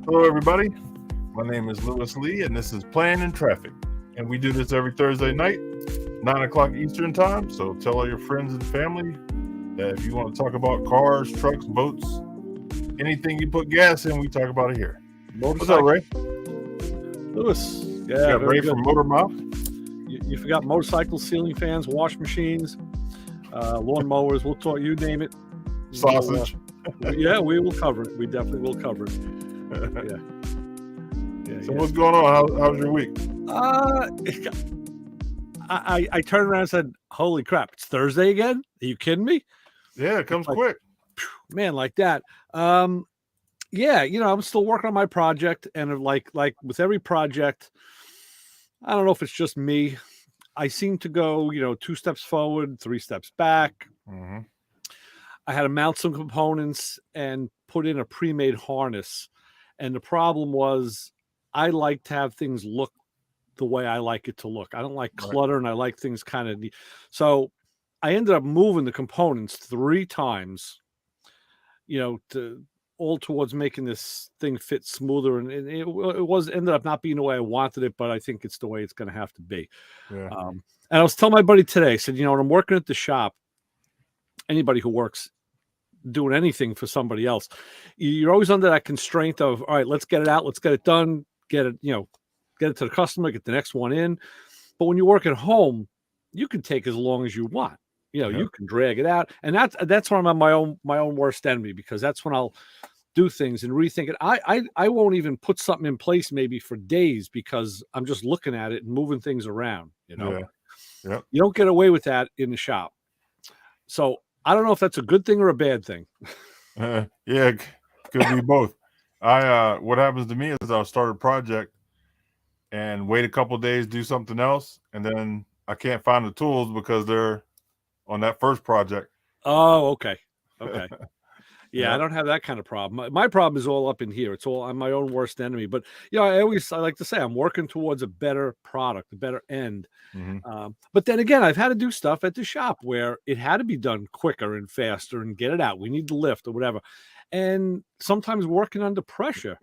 Hello, everybody. My name is Lewis Lee, and this is Playing in Traffic. And we do this every Thursday night, 9 o'clock Eastern Time. So tell all your friends and family that if you want to talk about cars, trucks, boats, anything you put gas in, we talk about it here. What's up, Ray? Lewis. Yeah, Ray from Motor Mouth. You forgot motorcycles, ceiling fans, wash machines, lawn mowers. We'll talk. You name it. Sausage. Yeah, we will cover it. We definitely will cover it. Yeah. So what's going on? How's your week? I turned around and said, "Holy crap! It's Thursday again? Are you kidding me?" Yeah, it comes quick. Man, like that. Yeah, I'm still working on my project, and like with every project, I don't know if it's just me. I seem to go, 2 steps forward, 3 steps back. Mm-hmm. I had to mount some components and put in a pre-made harness. And the problem was I like to have things look the way I like it to look. I don't like clutter, and I like things kind of neat. So I ended up moving the components 3 times, all towards making this thing fit smoother. And it ended up not being the way I wanted it, but I think it's the way it's going to have to be. Yeah. And I was telling my buddy today, I said, when I'm working at the shop, anybody who works doing anything for somebody else, you're always under that constraint of, all right, let's get it out, let's get it done, get it to the customer, get the next one in. But when you work at home, you can take as long as you want. You can drag it out, and that's when I'm on my own worst enemy, because that's when I'll do things and rethink it. I won't even put something in place maybe for days because I'm just looking at it and moving things around. Yeah. You don't get away with that in the shop. So I don't know if that's a good thing or a bad thing. Yeah, could be both. What happens to me is I'll start a project and wait a couple of days, do something else, and then I can't find the tools because they're on that first project. Oh, okay. Yeah, Yeah. I don't have that kind of problem. My problem is all up in here. It's all, I'm my own worst enemy. But I like to say I'm working towards a better product, a better end. Mm-hmm. But then again, I've had to do stuff at the shop where it had to be done quicker and faster and get it out. We need the lift or whatever. And sometimes working under pressure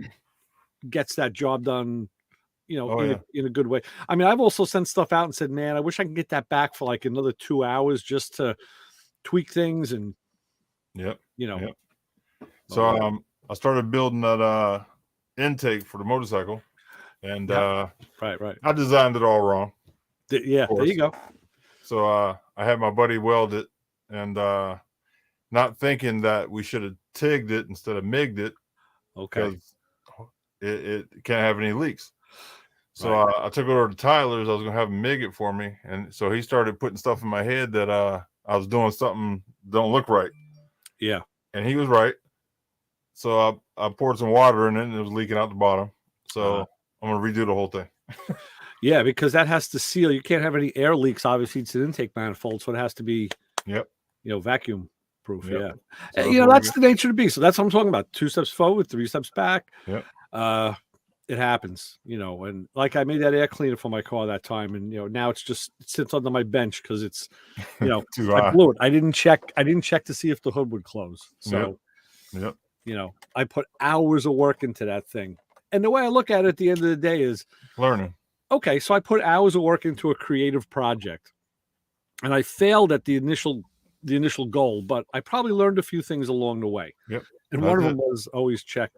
gets that job done, in a good way. I mean, I've also sent stuff out and said, man, I wish I could get that back for like another 2 hours just to tweak things and, Yep. So I started building that intake for the motorcycle, and right. I designed it all wrong. Yeah, there you go. So I had my buddy weld it, and not thinking that we should have tigged it instead of migged it. Okay. Because it can't have any leaks. So I took it over to Tyler's. I was going to have him MIG it for me. And so he started putting stuff in my head that I was doing something don't look right. Yeah. And he was right. So I poured some water in it, and it was leaking out the bottom. So I'm going to redo the whole thing. Yeah, because that has to seal. You can't have any air leaks. Obviously, it's an intake manifold, so it has to be, vacuum proof. Yep. Yeah. So that's the nature of the beast. So that's what I'm talking about. 2 steps forward, 3 steps back. Yep. It happens, and like I made that air cleaner for my car that time, and now it sits under my bench because it's I blew it. I didn't check to see if the hood would close. So yep. I put hours of work into that thing. And the way I look at it at the end of the day is learning. Okay, so I put hours of work into a creative project, and I failed at the initial goal, but I probably learned a few things along the way. Yep. And one of them was always check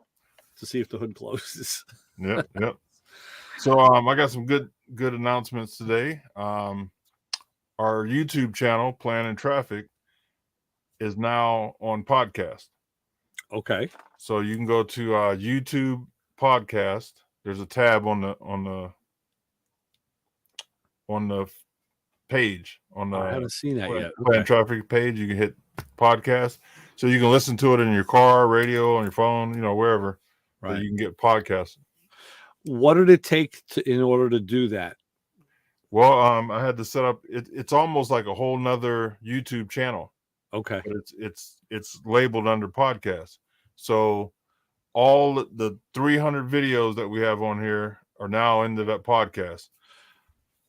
to see if the hood closes. Yep. So I got some good announcements today. Our YouTube channel, Plan in Traffic, is now on podcast. Okay. So you can go to YouTube podcast. There's a tab on the page on the I haven't seen that yet. Plan Traffic page. You can hit podcast, so you can listen to it in your car, radio, on your phone, wherever. Right. You can get podcasts. What did it take in order to do that? Well, I had to set up. It's almost like a whole nother YouTube channel. Okay. But it's labeled under podcast. So all the 300 videos that we have on here are now into that podcast.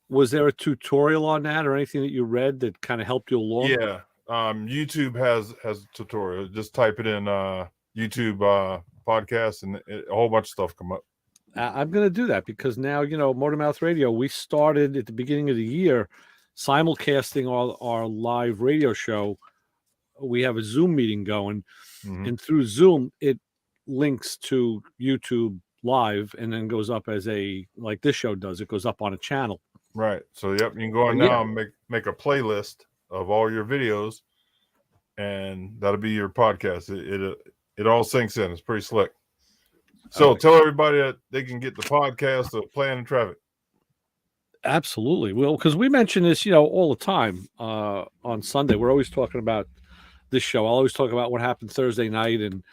Was there a tutorial on that or anything that you read that kind of helped you along? Yeah. YouTube has a tutorial. Just type it in YouTube podcast, and a whole bunch of stuff come up. I'm going to do that because now, Motor Mouth Radio, we started at the beginning of the year simulcasting our live radio show. We have a Zoom meeting going, and through Zoom, it links to YouTube Live and then goes up as like this show does. It goes up on a channel. Right. So, yep, you can go on now and make a playlist of all your videos, and that'll be your podcast. It all sinks in. It's pretty slick. So tell everybody that they can get the podcast of Plan and Traffic. Absolutely. Well, because we mention this, all the time on Sunday. We're always talking about this show. I'll always talk about what happened Thursday night, and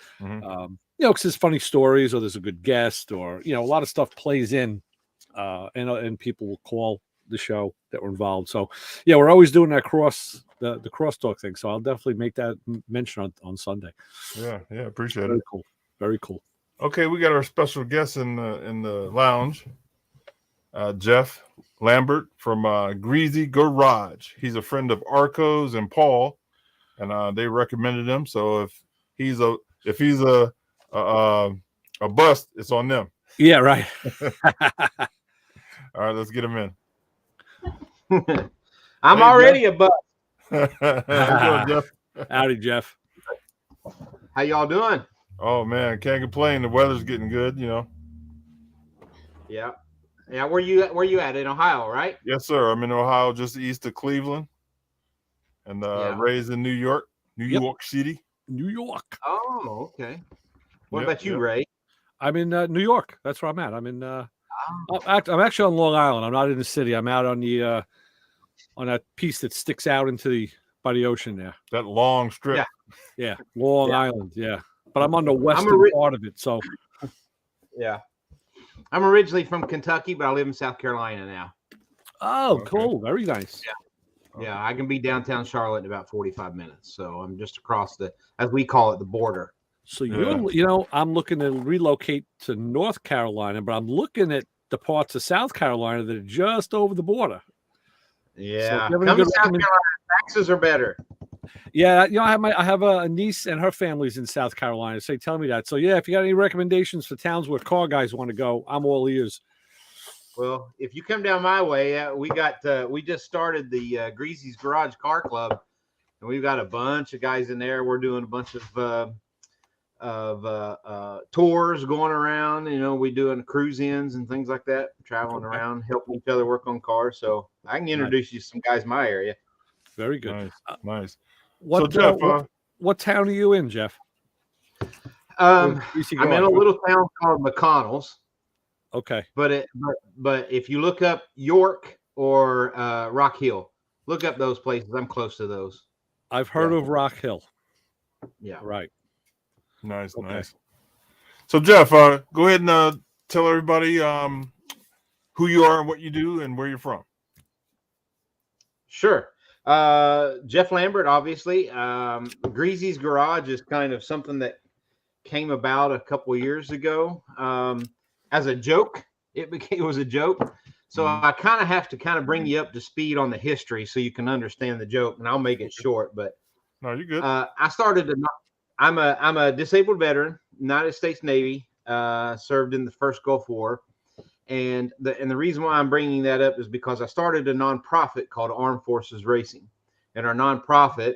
because there's funny stories or there's a good guest or a lot of stuff plays in, and people will call the show that were involved. So we're always doing that the crosstalk thing. So I'll definitely make that mention on Sunday. Yeah, appreciate Very it. Cool. Very cool. Okay, we got our special guest in the lounge, Jeff Lambert from Greezyz Gurage. He's a friend of Arco's and Paul, and they recommended him. So if he's a bust, it's on them. Yeah, right. All right, let's get him in. I'm already a bust. How you doing, Jeff? Howdy, Jeff. How y'all doing? Oh man, can't complain. The weather's getting good, Yeah. Where you at in Ohio, right? Yes, sir. I'm in Ohio, just east of Cleveland, and raised in New York City. New York. Oh, okay. What about you, Ray? I'm in New York. That's where I'm at. I'm in. I'm actually on Long Island. I'm not in the city. I'm out on the on that piece that sticks out by the ocean there. That long strip. Yeah. Long Island. Yeah. But I'm on the western part of it. So. Yeah. I'm originally from Kentucky, but I live in South Carolina now. Oh, cool. Very nice. Yeah, I can be downtown Charlotte in about 45 minutes. So I'm just across as we call it, the border. So I'm looking to relocate to North Carolina, but I'm looking at the parts of South Carolina that are just over the border. Yeah, so come to South Carolina. Taxes are better. Yeah, I have a niece and her family's in South Carolina. So they tell me that. So if you got any recommendations for towns where car guys want to go, I'm all ears. Well, if you come down my way, we just started the Greezyz Gurage Car Club, and we've got a bunch of guys in there. We're doing a bunch of tours going around. We doing cruise ins and things like that, traveling around, helping each other work on cars. So I can introduce you to some guys in my area. Very good. Nice. So Jeff, what town are you in, Jeff? I'm in a little town called McConnell's. Okay. But if you look up York or Rock Hill, look up those places. I'm close to those. I've heard of Rock Hill. Yeah. Right. Nice, nice. So Jeff, go ahead and tell everybody who you are and what you do and where you're from. Sure. Jeff Lambert, obviously. Greezyz Gurage is kind of something that came about a couple years ago as a joke. It was a joke. So I kind of have to bring you up to speed on the history so you can understand the joke, and I'll make it short. But no, you're good. I'm a disabled veteran, United States Navy, served in the first Gulf War. And the reason why I'm bringing that up is because I started a nonprofit called Armed Forces Racing. And our nonprofit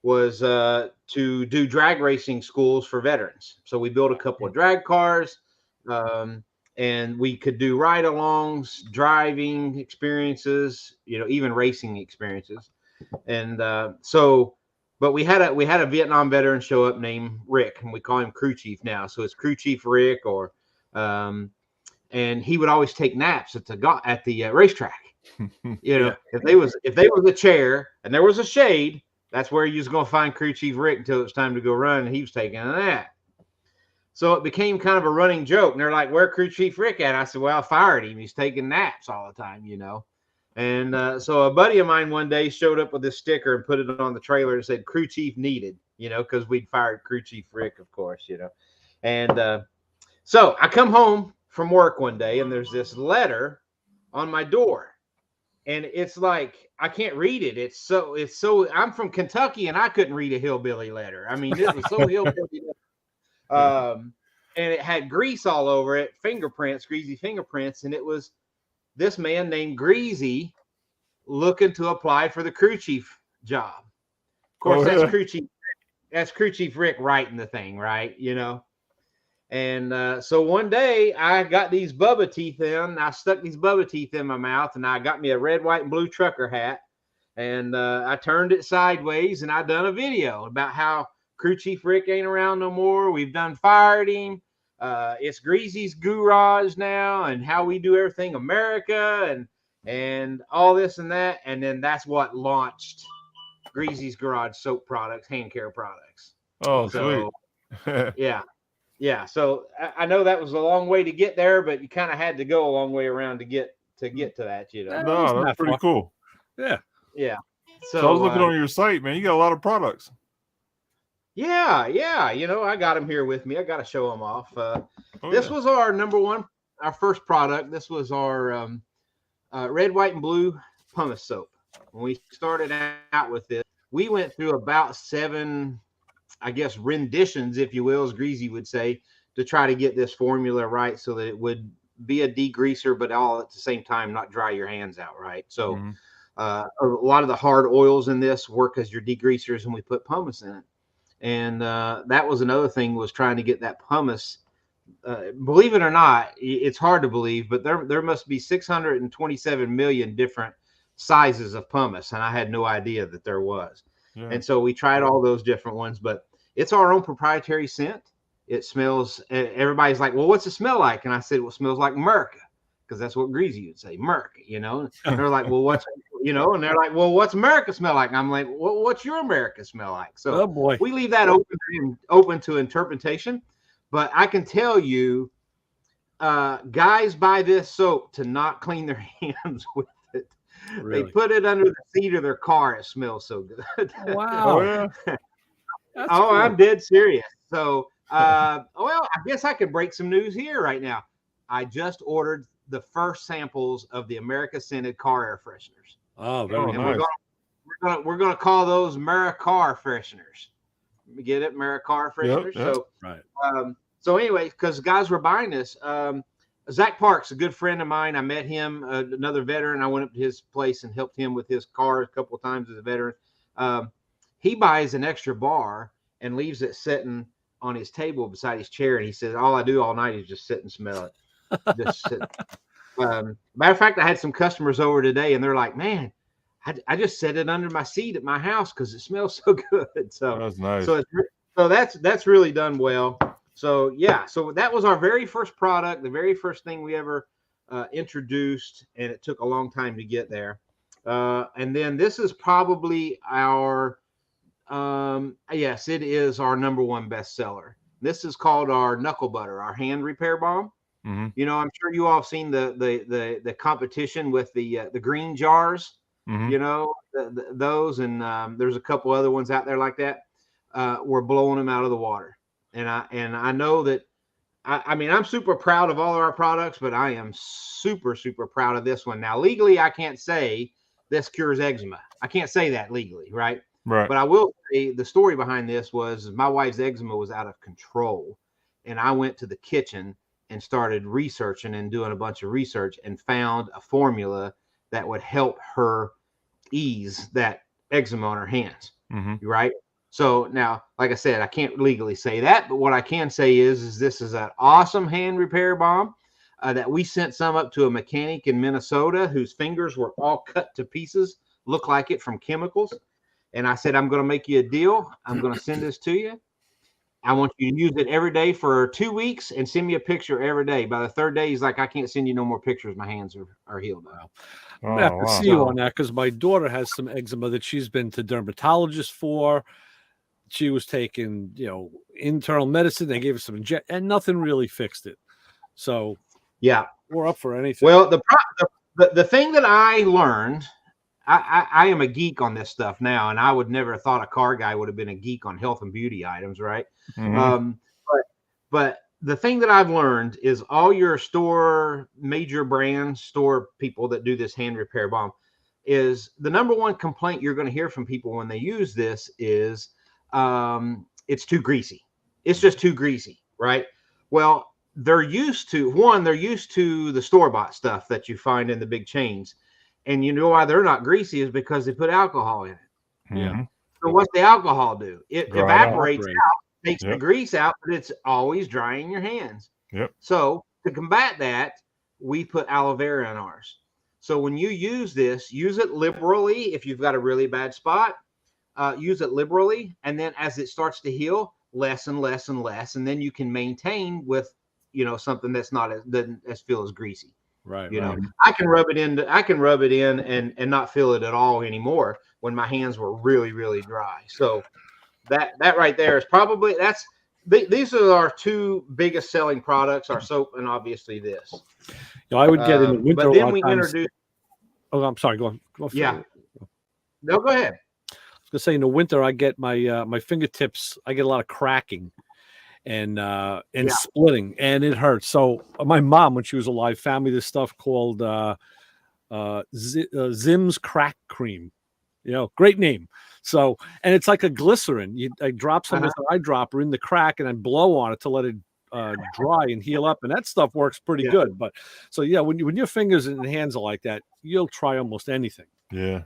was to do drag racing schools for veterans. So we built a couple of drag cars, and we could do ride-alongs, driving experiences, even racing experiences. And but we had a Vietnam veteran show up named Rick, and we call him Crew Chief now. So it's Crew Chief Rick, or and he would always take naps at the racetrack. If there was a chair and there was a shade, that's where you was going to find Crew Chief Rick until it was time to go run, and he was taking a nap. So it became kind of a running joke, and they're like, "Where Crew Chief Rick at?" I said, "Well, I fired him. He's taking naps all the time, And so a buddy of mine one day showed up with this sticker and put it on the trailer and said "Crew Chief needed," because we'd fired Crew Chief Rick, of course, And so I come home from work one day, and there's this letter on my door, and it's like I can't read it. It's so I'm from Kentucky, and I couldn't read a hillbilly letter. I mean, it was so hillbilly. and it had grease all over it, fingerprints, greasy fingerprints, and it was this man named Greezy looking to apply for the crew chief job. Of course, that's crew chief Rick writing the thing, right? You know. And so one day I got these Bubba teeth in. I stuck these Bubba teeth in my mouth, and I got me a red, white, and blue trucker hat. And I turned it sideways, and I done a video about how crew chief Rick ain't around no more. We've done fired him. It's Greezyz Gurage now, and how we do everything America, and all this and that. And then that's what launched Greezyz Gurage soap products, hand care products. Oh, so, sweet. yeah. So I know that was a long way to get there, but you kind of had to go a long way around to get to that, you know. No, that's pretty cool. Yeah. So I was looking on your site, man. You got a lot of products. Yeah. You know, I got them here with me. I got to show them off. This was our number one, our first product. This was our red, white, and blue pumice soap. When we started out with this, we went through about 7, I guess, renditions, if you will, as Greezy would say, to try to get this formula right so that it would be a degreaser, but all at the same time not dry your hands out, right? So a lot of the hard oils in this work as your degreasers, and we put pumice in it. And that was another thing, was trying to get that pumice. Believe it or not, it's hard to believe, but there must be 627 million different sizes of pumice, and I had no idea that there was. And so we tried all those different ones, but it's our own proprietary scent. It smells, everybody's like, well, what's it smell like? And I said, well, it smells like Murica, because that's what Greezy would say, Murica, you know. And they're like, well, what's, you know, and they're like, well, what's Murica smell like? And I'm like, well, what's your Murica smell like? So we leave that open to interpretation. But I can tell you, guys buy this soap to not clean their hands with it. Really? They put it under the seat of their car. It smells so good. Wow. Cool. I'm dead serious. So, well, I guess I could break some news here right now. I just ordered the first samples of the America scented car air fresheners. Oh, very nice. We're gonna call those Murica car fresheners. Get it, Murica car fresheners. Yep. So, right. So anyway, because guys were buying this, Zach Parks, a good friend of mine, I met him, another veteran. I went up to his place and helped him with his car a couple of times as a veteran. He buys an extra bar and leaves it sitting on his table beside his chair. And he says, all I do all night is just sit and smell it. Just sit. Matter of fact, I had some customers over today, and they're like, man, I just set it under my seat at my house because it smells so good. So that's nice. So that's really done well. So yeah, so that was our very first product, the very first thing we ever introduced, and it took a long time to get there. And then this is probably our, yes, it is our number one bestseller. This is called our Knuckle Butter, our hand repair balm. You know, I'm sure you all have seen the competition with the green jars. You know, those, and there's a couple other ones out there like that. We're blowing them out of the water. And I know that, I mean, I'm super proud of all of our products, but I am super, super proud of this one. Now, legally, I can't say this cures eczema. I can't say that legally, right? Right. But I will say the story behind this was my wife's eczema was out of control. And I went to the kitchen and started researching and doing a bunch of research and found a formula that would help her ease that eczema on her hands, right? So now, like I said, I can't legally say that, but what I can say is this is an awesome hand repair balm that we sent some up to a mechanic in Minnesota whose fingers were all cut to pieces, look like it from chemicals. And I said, I'm going to make you a deal. I'm going to send this to you. I want you to use it every day for 2 weeks and send me a picture every day. By the third day, he's like, I can't send you no more pictures. My hands are healed now. I'm going to have to see you on that, because my daughter has some eczema that she's been to dermatologists for. She was taking, you know, internal medicine. They gave her some injection, and nothing really fixed it. So yeah, we're up for anything. Well, the thing that I learned, I am a geek on this stuff now, and I would never have thought a car guy would have been a geek on health and beauty items, right? But the thing that I've learned is all your major brand store people that do this hand repair balm, is the number one complaint you're going to hear from people when they use this is it's too greasy. It's just too greasy, right? Well, they're used to the store-bought stuff that you find in the big chains. And you know why they're not greasy is because they put alcohol in it. Yeah. Mhm. So what's the alcohol do? It Dry it out. evaporates out, takes the Yep. grease out, but it's always drying your hands. Yep. So to combat that, we put aloe vera in ours. So when you use this, use it liberally. If you've got a really bad spot, use it liberally. And then as it starts to heal, less and less and less. And then you can maintain with, something that's not doesn't feel as greasy. Right. You right. know, I can rub it in and not feel it at all anymore when my hands were really, really dry. So that right there is probably these are our two biggest selling products, our soap and obviously this. I would get in the winter. But then we introduced. Oh, I'm sorry. Go on. Yeah. No, go ahead. I was gonna say in the winter I get my fingertips. I get a lot of cracking and splitting, and it hurts. So my mom, when she was alive, found me this stuff called Zim's Crack Cream. Great name. So, and it's like a glycerin. I drop some with an eyedropper in the crack and I blow on it to let it dry and heal up, and that stuff works pretty good. But so yeah, when your fingers and hands are like that, you'll try almost anything. Yeah.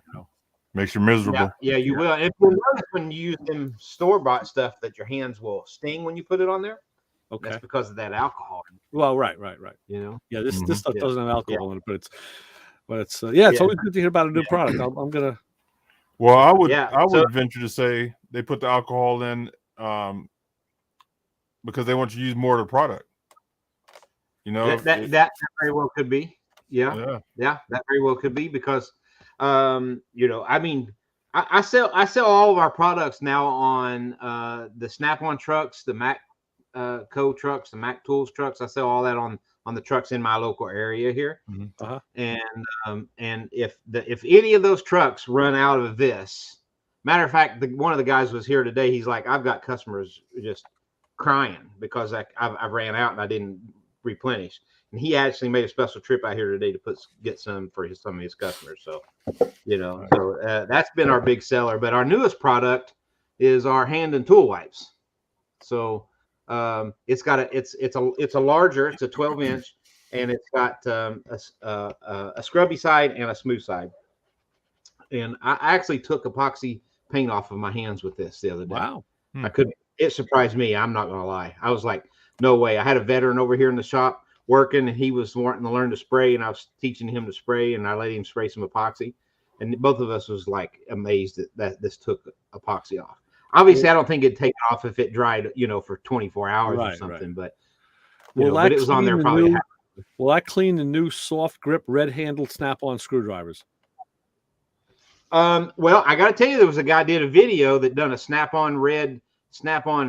Makes you miserable. Yeah, you will. If you notice when you use them store-bought stuff that your hands will sting when you put it on there, that's because of that alcohol. Well, right. Yeah, this stuff doesn't have alcohol in it, but it's it's always good to hear about a new product. I'm gonna. Well, I would venture to say they put the alcohol in because they want you to use more of the product. That very well could be. Yeah, that very well could be because. I mean, I sell all of our products now on the Snap-on trucks, the Mac Co trucks, the Mac Tools trucks. I sell all that on the trucks in my local area here. And if any of those trucks run out of this, matter of fact, one of the guys was here today. He's like, I've got customers just crying because I ran out and I didn't replenish. And he actually made a special trip out here today to get some for some of his customers. So, that's been our big seller. But our newest product is our hand and tool wipes. So it's a larger, it's a 12-inch, and it's got a scrubby side and a smooth side. And I actually took epoxy paint off of my hands with this the other day. Wow. It surprised me. I'm not gonna lie. I was like, no way. I had a veteran over here in the shop working, and he was wanting to learn to spray, and I was teaching him to spray, and I let him spray some epoxy, and both of us was like amazed that this took epoxy off. Obviously, I don't think it'd take it off if it dried, for 24 hours or something, but but it was on there probably. Will that clean the new soft grip red handled Snap-on screwdrivers? Well, I got to tell you, there was a guy did a video that done a Snap-on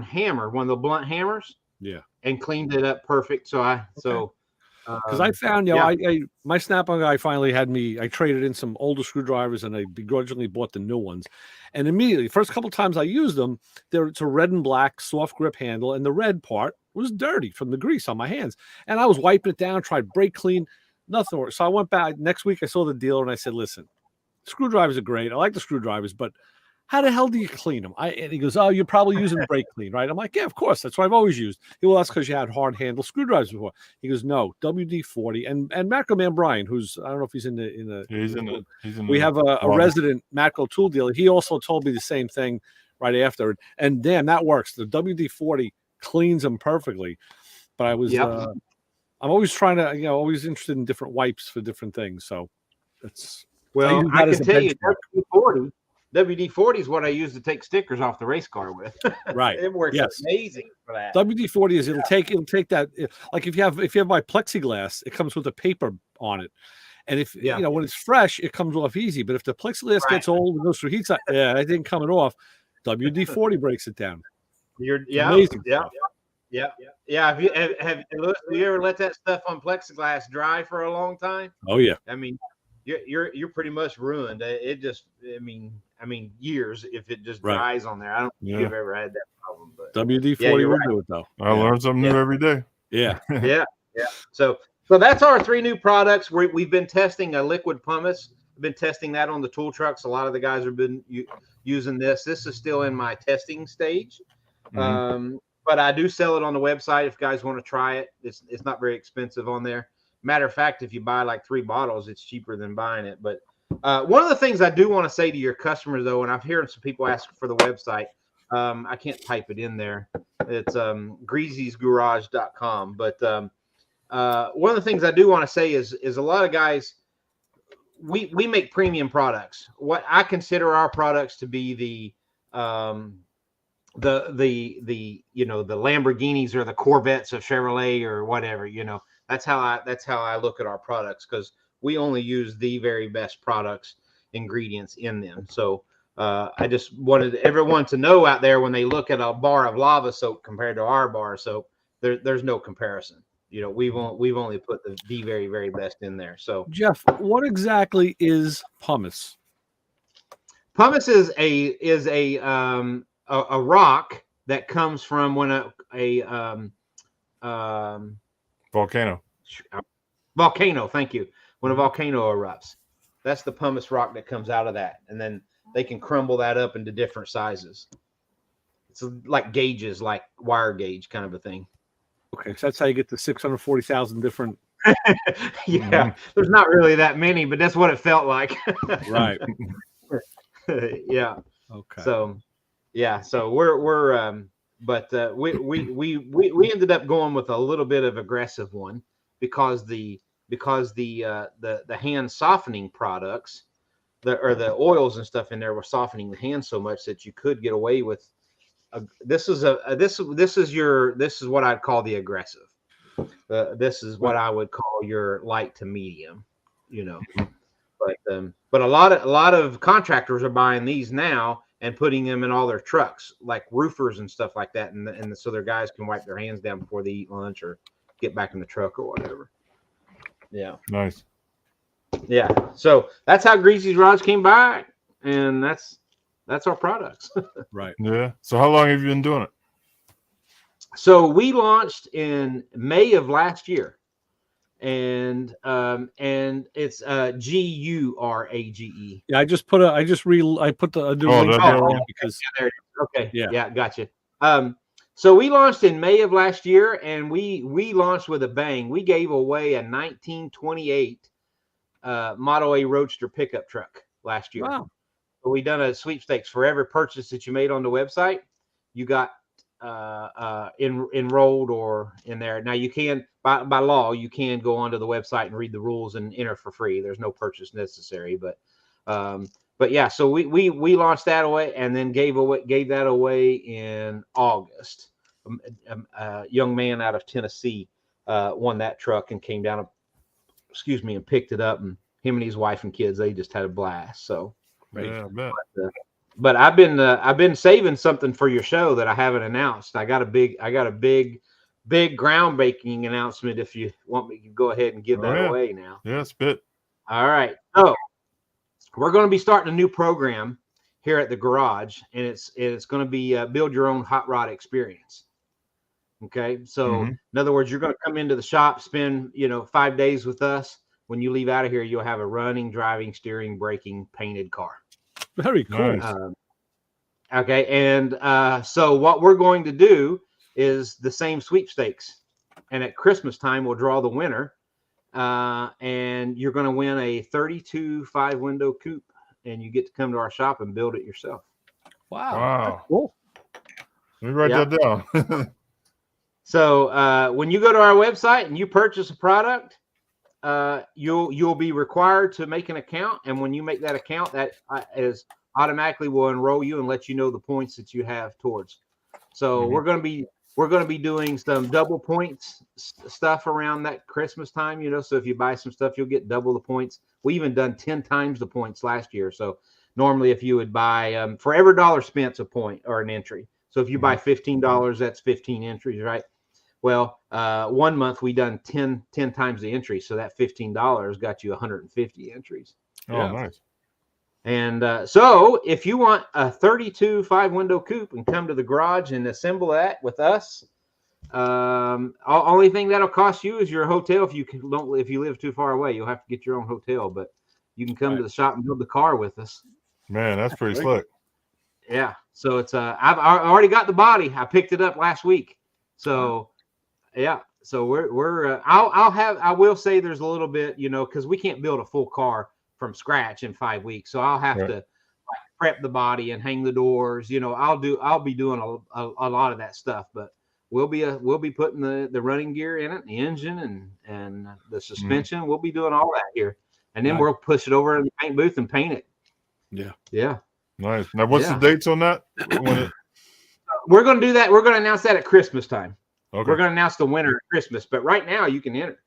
hammer, one of the blunt hammers. Yeah. And cleaned it up perfect. Because I found, my Snap-on guy finally had me. I traded in some older screwdrivers, and I begrudgingly bought the new ones. And immediately, first couple times I used them, it's a red and black soft grip handle, and the red part was dirty from the grease on my hands. And I was wiping it down, tried brake clean, nothing worked. So I went back next week. I saw the dealer, and I said, "Listen, screwdrivers are great. I like the screwdrivers, but how the hell do you clean them?" And he goes, "Oh, you're probably using brake clean, right?" I'm like, "Yeah, of course. That's what I've always used." He goes, "Well, that's because you had hard handle screwdrivers before." He goes, "No, WD-40." And Macro Man Brian, who's, I don't know if he's in the we have a resident Macro tool dealer. He also told me the same thing right after. And damn, that works. The WD-40 cleans them perfectly. But I was I'm always trying to, always interested in different wipes for different things. So that's I can tell you WD-40 is what I use to take stickers off the race car with. Right. It works amazing for that. WD-40 is it'll take that, like if you have my plexiglass, it comes with a paper on it. And if when it's fresh, it comes off easy. But if the plexiglass gets old and goes through heat, it didn't coming off. WD-40 breaks it down. Amazing stuff. Have you ever let that stuff on plexiglass dry for a long time? Oh yeah. I mean, you're pretty much ruined. It just, I mean, years if it just dries on there. I don't think you've ever had that problem. But WD-40 will do it though. I learn something new every day. Yeah. Yeah. So that's our 3 new products. We've been testing a liquid pumice. We've been testing that on the tool trucks. A lot of the guys have been using this. This is still in my testing stage. but I do sell it on the website if guys want to try it. It's not very expensive on there. Matter of fact, if you buy like 3 bottles, it's cheaper than buying it. But one of the things I do want to say to your customers, though, and I've heard some people ask for the website. I can't type it in there. It's greezyzgurage.com. But one of the things I do want to say is a lot of guys, we make premium products. What I consider our products to be the Lamborghinis or the Corvettes of Chevrolet or whatever, that's how I look at our products, because we only use the very best products, ingredients in them. So I just wanted everyone to know out there, when they look at a bar of lava soap compared to our bar of soap, there's no comparison. We've only put the very, very best in there. So Jeff, what exactly is pumice? Pumice is a rock that comes from when a Volcano. Volcano. Thank you. When a volcano erupts, that's the pumice rock that comes out of that, and then they can crumble that up into different sizes. It's like gauges, like wire gauge kind of a thing. Okay, so that's how you get the 640,000 different. Yeah, there's not really that many, but that's what it felt like. Right. Yeah. Okay. So, yeah. So we ended up going with a little bit of aggressive one, because the hand softening products, the oils and stuff in there were softening the hand so much that you could get away with. This is what I'd call the aggressive. This is what I would call your light to medium, But a lot of contractors are buying these now and putting them in all their trucks, like roofers and stuff like that, and so their guys can wipe their hands down before they eat lunch or get back in the truck or whatever. Yeah. Nice. Yeah. So that's how Greezyz Gurage came by, and that's our products. Right. Yeah. So how long have you been doing it? So we launched in May of last year, and it's Gurage. Yeah, I put the new link there because okay. Yeah. Yeah, gotcha. So we launched in May of last year, and we launched with a bang. We gave away a 1928 Model A Roadster pickup truck last year. Wow. So we done a sweepstakes for every purchase that you made on the website. You got enrolled or in there. Now you can, by law, you can go onto the website and read the rules and enter for free. There's no purchase necessary, but yeah. So we launched that away, and then gave that away in August. A young man out of Tennessee won that truck and came down, and picked it up, and him and his wife and kids, they just had a blast. So yeah, I bet. But I've been saving something for your show that I haven't announced. I got a big groundbreaking announcement. If you want me to go ahead and give that away now. Yeah, spit. All right. So we're going to be starting a new program here at the garage, and it's going to be build your own hot rod experience. Okay. So in other words, you're going to come into the shop, spend 5 days with us. When you leave out of here, you'll have a running, driving, steering, braking, painted car. Very cool. Nice. Okay, and so what we're going to do is the same sweepstakes, and at Christmas time we'll draw the winner, and you're going to win a 32 5-window coupe, and you get to come to our shop and build it yourself. Wow. That's cool. Let me write that down. So when you go to our website and you purchase a product, you'll be required to make an account, and when you make that account, that is automatically will enroll you and let you know the points that you have towards. So we're going to be doing some double points stuff around that Christmas time, so if you buy some stuff, you'll get double the points. We even done 10 times the points last year. So normally if you would buy for every dollar spent, a point or an entry. So if you buy $15, that's 15 entries, right? Well, 1 month we done 10 times the entry, so that $15 got you 150 entries. Oh, nice. And so if you want a 32 5-window coupe and come to the garage and assemble that with us, only thing that'll cost you is your hotel. If you live too far away, you'll have to get your own hotel, but you can come to the shop and build the car with us. Man, that's pretty slick. Yeah. So it's I already got the body. I picked it up last week. So yeah. So we're I will say there's a little bit, because we can't build a full car from scratch in 5 weeks. So I'll have to prep the body and hang the doors. I'll be doing a lot of that stuff, but we'll be putting the running gear in it, the engine and the suspension. We'll be doing all that here, and then we'll push it over in the paint booth and paint it. Yeah. Nice. Now, what's the dates on that? We're going to do that. We're going to announce that at Christmas time. Okay. We're going to announce the winner at Christmas, but right now you can enter.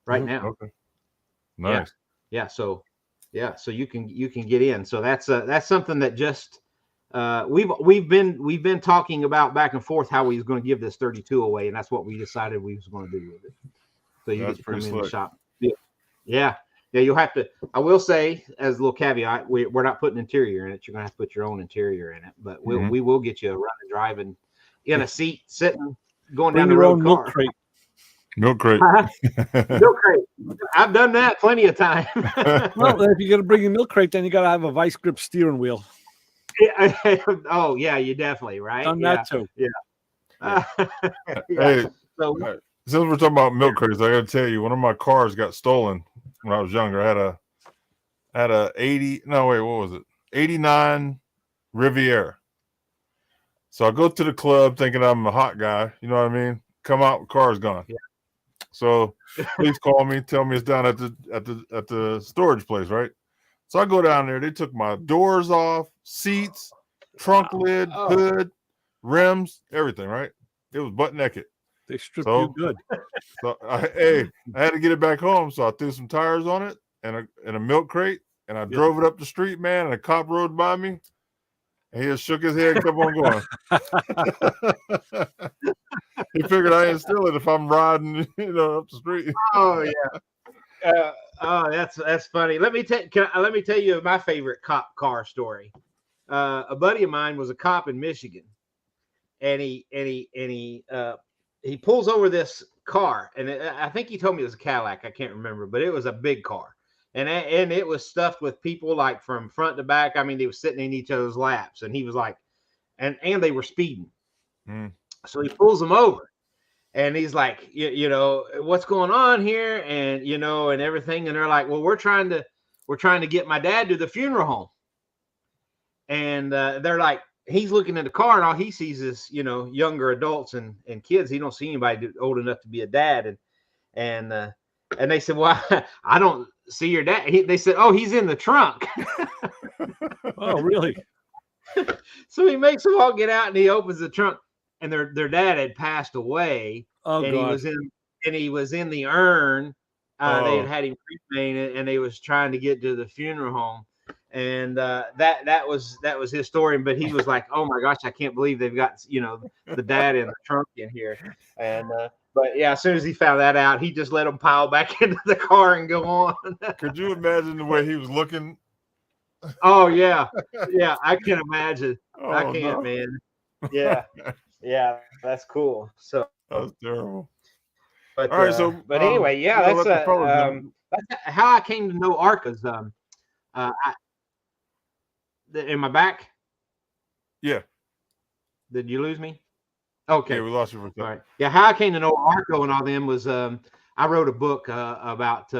Right now. Okay. Nice. Yeah. So you can get in. So that's something that just we've been talking about back and forth how we was going to give this 32 away, and that's what we decided we was going to do with it. So you get to come in the shop. Yeah. You'll have to. I will say, as a little caveat, we're not putting interior in it. You're going to have to put your own interior in it, but we will get you a run and drive and in a seat, sitting, going down the road. Milk crate. Milk crate. Milk crate. I've done that plenty of times. Well, if you're going to bring a milk crate, then you got to have a vice grip steering wheel. Oh yeah, you definitely right. Done that too. Yeah. Hey, so since we're talking about milk crates, I got to tell you, one of my cars got stolen when I was younger. I had a 89 Riviera. So I go to the club thinking I'm a hot guy. You know what I mean? Come out, car's gone. Yeah. So please call me, tell me it's down at the storage place, right? So I go down there. They took my doors off, seats, trunk lid, hood, rims, everything, right? It was butt naked. They stripped you good. So I had to get it back home. So I threw some tires on it and a milk crate, and I drove it up the street, man, and a cop rode by me. And he just shook his head and kept on going. He figured I ain't steal it if I'm riding, up the street. Oh yeah. That's funny. Let me tell you my favorite cop car story. A buddy of mine was a cop in Michigan, and he pulls over this car, and I think he told me it was a Cadillac. I can't remember, but it was a big car, and it was stuffed with people like from front to back. I mean, they were sitting in each other's laps, and he was like, and they were speeding. So he pulls them over, and he's like, what's going on here, and and everything, and they're like, well, we're trying to get my dad to the funeral home, and they're like, he's looking in the car, and all he sees is younger adults and kids. He don't see anybody old enough to be a dad, and they said, well, I don't see your dad. They said, oh, he's in the trunk. Oh, really? So he makes them all get out, and he opens the trunk, and their dad had passed away. Oh, and God. He was in the urn. They had him cremated, and they was trying to get to the funeral home. And that was his story. But he was like, oh my gosh, I can't believe they've got the dad in the trunk in here. And but yeah, as soon as he found that out, he just let them pile back into the car and go on. Could you imagine the way he was looking? Oh yeah, I can imagine. I can't, man. Yeah, that's cool. So that's terrible. But all right, but anyway, that's how I came to know Arca's. In my back. Yeah. Did you lose me? Okay. Yeah, we lost you for a second. All right. Yeah, how I came to know Arco and all them was I wrote a book about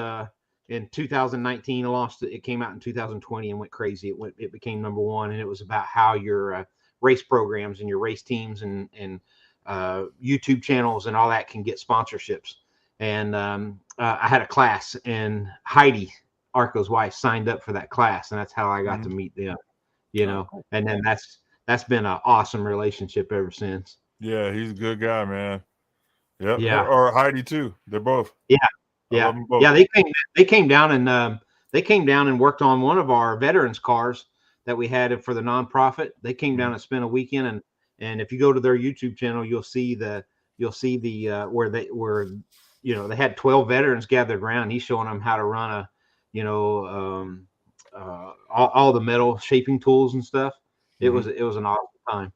in 2019. It came out in 2020 and went crazy. It became #1, and it was about how your race programs and your race teams and YouTube channels and all that can get sponsorships. And I had a class, and Heidi, Arco's wife, signed up for that class, and that's how I got to meet them. And then that's been an awesome relationship ever since. Yeah, he's a good guy, man. Yep. Yeah. Or Heidi too. They're both. Yeah. Yeah. They came down and worked on one of our veterans cars that we had for the nonprofit. They came down and spent a weekend, and if you go to their YouTube channel, you'll see the where they had 12 veterans gathered around. He's showing them how to run all the metal shaping tools and stuff. It was an awesome time.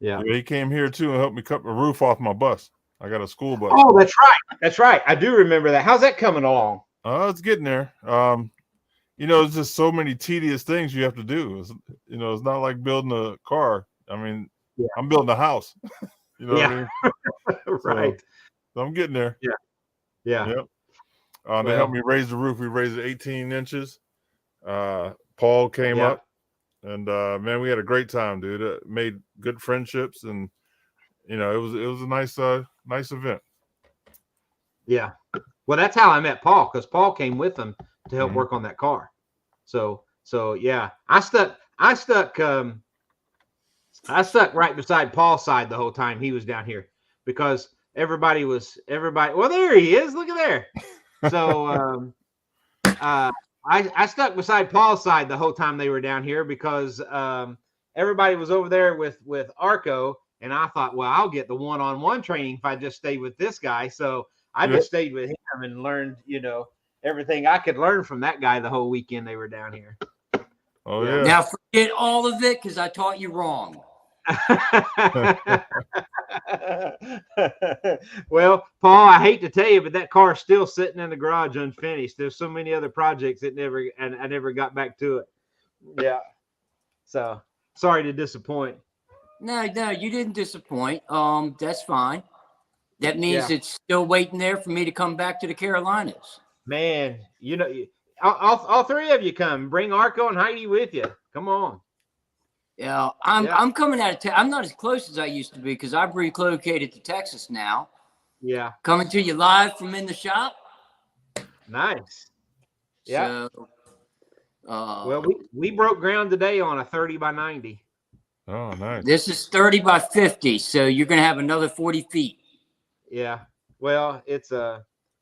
Yeah, he came here too and helped me cut the roof off my bus. I got a school bus. Oh, that's right. I do remember that. How's that coming along? It's getting there. it's just so many tedious things you have to do. It's not like building a car. I mean, Yeah. I'm building a house. You know what I mean? Right. So I'm getting there. Yeah. Yeah. Yep. They helped me raise the roof. We raised it 18 inches. Paul came up, and man, we had a great time, dude. It made good friendships, and it was a nice event. Yeah. Well, that's how I met Paul, because Paul came with him to help work on that car. So yeah, I stuck right beside Paul's side the whole time he was down here, because everybody. Well, there he is. Look at there. So I stuck beside Paul's side the whole time they were down here, because everybody was over there with Arco, and I thought, well, I'll get the one-on-one training if I just stay with this guy. So I just stayed with him and learned, everything I could learn from that guy the whole weekend they were down here. Oh yeah. Now forget all of it, because I taught you wrong. Well, Paul, I hate to tell you, but that car's still sitting in the garage unfinished. There's so many other projects that I never got back to it. Yeah. So sorry to disappoint. No, you didn't disappoint. That's fine. That means Yeah. it's still waiting there for me to come back to the Carolinas. Man, all three of you come. Bring Arco and Heidi with you. Come on. Yeah, I'm coming out of town. I'm not as close as I used to be, because I've relocated to Texas now. Yeah. Coming to you live from in the shop. Nice. Yeah. So, well, we broke ground today on a 30 by 90. Oh, nice. This is 30 by 50, so you're going to have another 40 feet. Yeah. Well, it's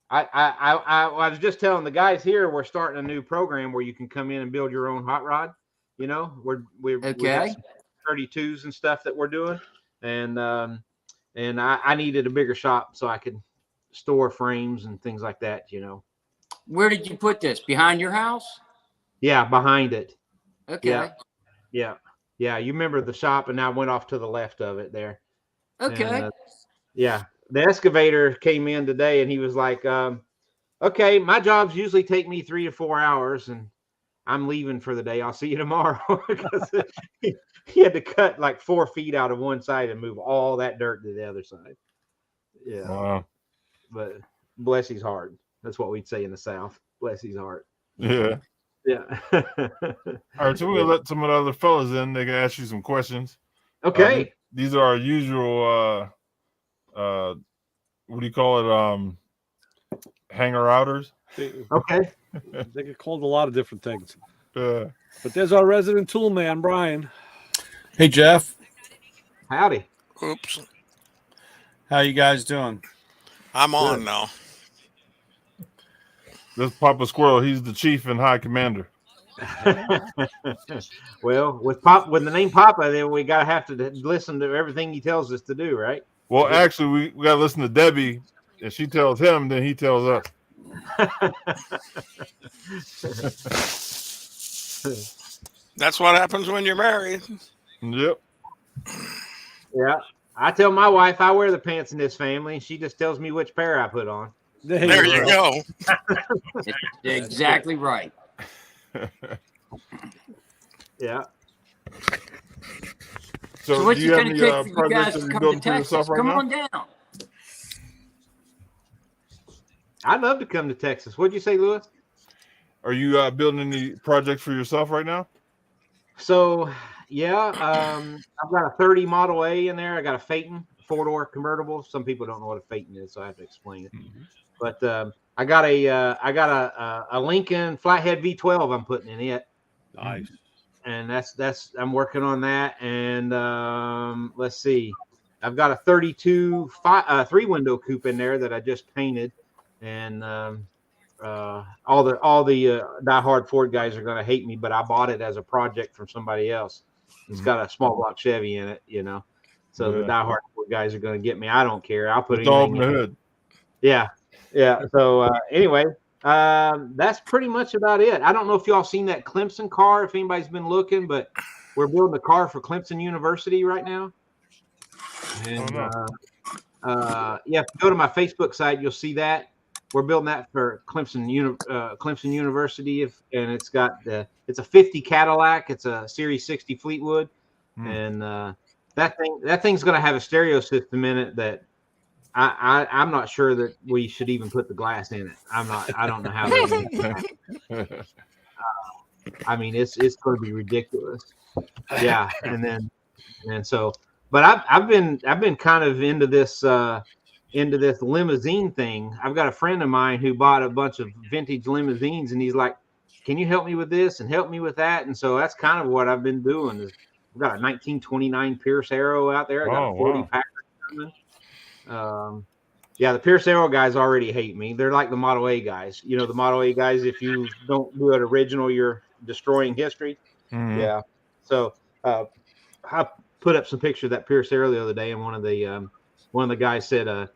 I was just telling the guys here, we're starting a new program where you can come in and build your own hot rod. We got some 32s and stuff that we're doing, and I needed a bigger shop so I could store frames and things like that. Where did you put this? Behind your house? Yeah, behind it. Okay. Yeah. You remember the shop, and I went off to the left of it there. Okay. And, the excavator came in today, and he was like, "Okay, my jobs usually take me 3 to 4 hours, and I'm leaving for the day. I'll see you tomorrow." Because he had to cut like 4 feet out of one side and move all that dirt to the other side. Yeah. Wow. But bless his heart. That's what we'd say in the South. Bless his heart. Yeah. Yeah. All right, so we're gonna let some of the other fellas in. They can ask you some questions. Okay. These are our usual what do you call it? Hanger outers. Okay. They get called a lot of different things. But there's our resident tool man, Brian. Hey, Jeff. Howdy. Oops. How you guys doing? I'm on now. This Papa Squirrel, he's the chief and high commander. Well, with the name Papa, then we gotta have to listen to everything he tells us to do, right? Well, actually, we gotta listen to Debbie, and she tells him, then he tells us. That's what happens when you're married. Yep. Yeah. I tell my wife I wear the pants in this family, and she just tells me which pair I put on. There you go. Exactly right. Yeah. So what's do you it have going to any take for you guys projects that to you're come to building for Texas? yourself right Come now? on down. I'd love to come to Texas. What'd you say, Lewis? Are you building any projects for yourself right now? So, yeah, I've got a 30 Model A in there. I got a Phaeton 4-door convertible. Some people don't know what a Phaeton is, so I have to explain it. Mm-hmm. But I got a Lincoln Flathead V12 I'm putting in it. Nice. And that's I'm working on that. And let's see, I've got a 32 3-window coupe in there that I just painted, and all the diehard Ford guys are going to hate me, but I bought it as a project from somebody else. It's got a small block Chevy in it, so the diehard Ford guys are going to get me. I don't care. I'll put It's all anything in the in. hood. Yeah. So anyway, that's pretty much about it. I don't know if y'all seen that Clemson car, if anybody's been looking, but we're building a car for Clemson University right now. And if you go to my Facebook site, you'll see that. we're building that for Clemson University, and it's a 50 Cadillac. It's a Series 60 Fleetwood, and that thing's going to have a stereo system in it that I'm not sure that we should even put the glass in it. I don't know how. I mean, it's going to be ridiculous. Yeah, but I've been kind of into this limousine thing. I've got a friend of mine who bought a bunch of vintage limousines, and he's like, "Can you help me with this and help me with that?" And so that's kind of what I've been doing. I've got a 1929 Pierce Arrow out there. I got a 40 Packard coming. The Pierce Arrow guys already hate me. They're like the Model A guys. You know, the Model A guys, if you don't do it original, you're destroying history. Yeah. So I put up some pictures of that Pierce Arrow the other day, and one of the guys said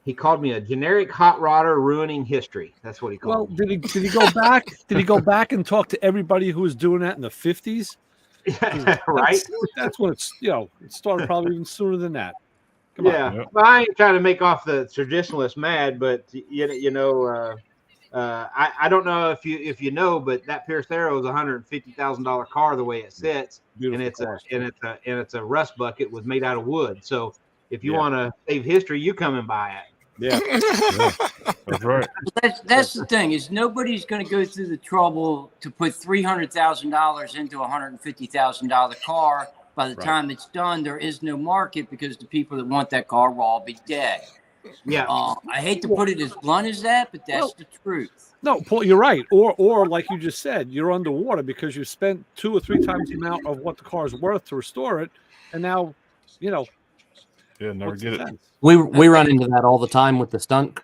he called me a generic hot rodder ruining history. That's what he called me. Did he go back? Did he go back and talk to everybody who was doing that in the 50s? Right. That's when it's it started probably even sooner than that. Come on. Well, I ain't trying to make off the traditionalists mad, but I don't know if you know, but that Pierce Arrow is a $150,000 car the way it sits, and it's a rust bucket was made out of wood. So if you want to save history, you come and buy it. Yeah, that's right. That's the thing is nobody's going to go through the trouble to put $300,000 into a $150,000 car. By the time it's done, there is no market because the people that want that car will all be dead. Yeah. I hate to put it as blunt as that, but that's the truth. No, Paul, you're right. Or like you just said, you're underwater because you spent 2 or 3 times the amount of what the car is worth to restore it, and now, never get it. We run into that all the time with the stunt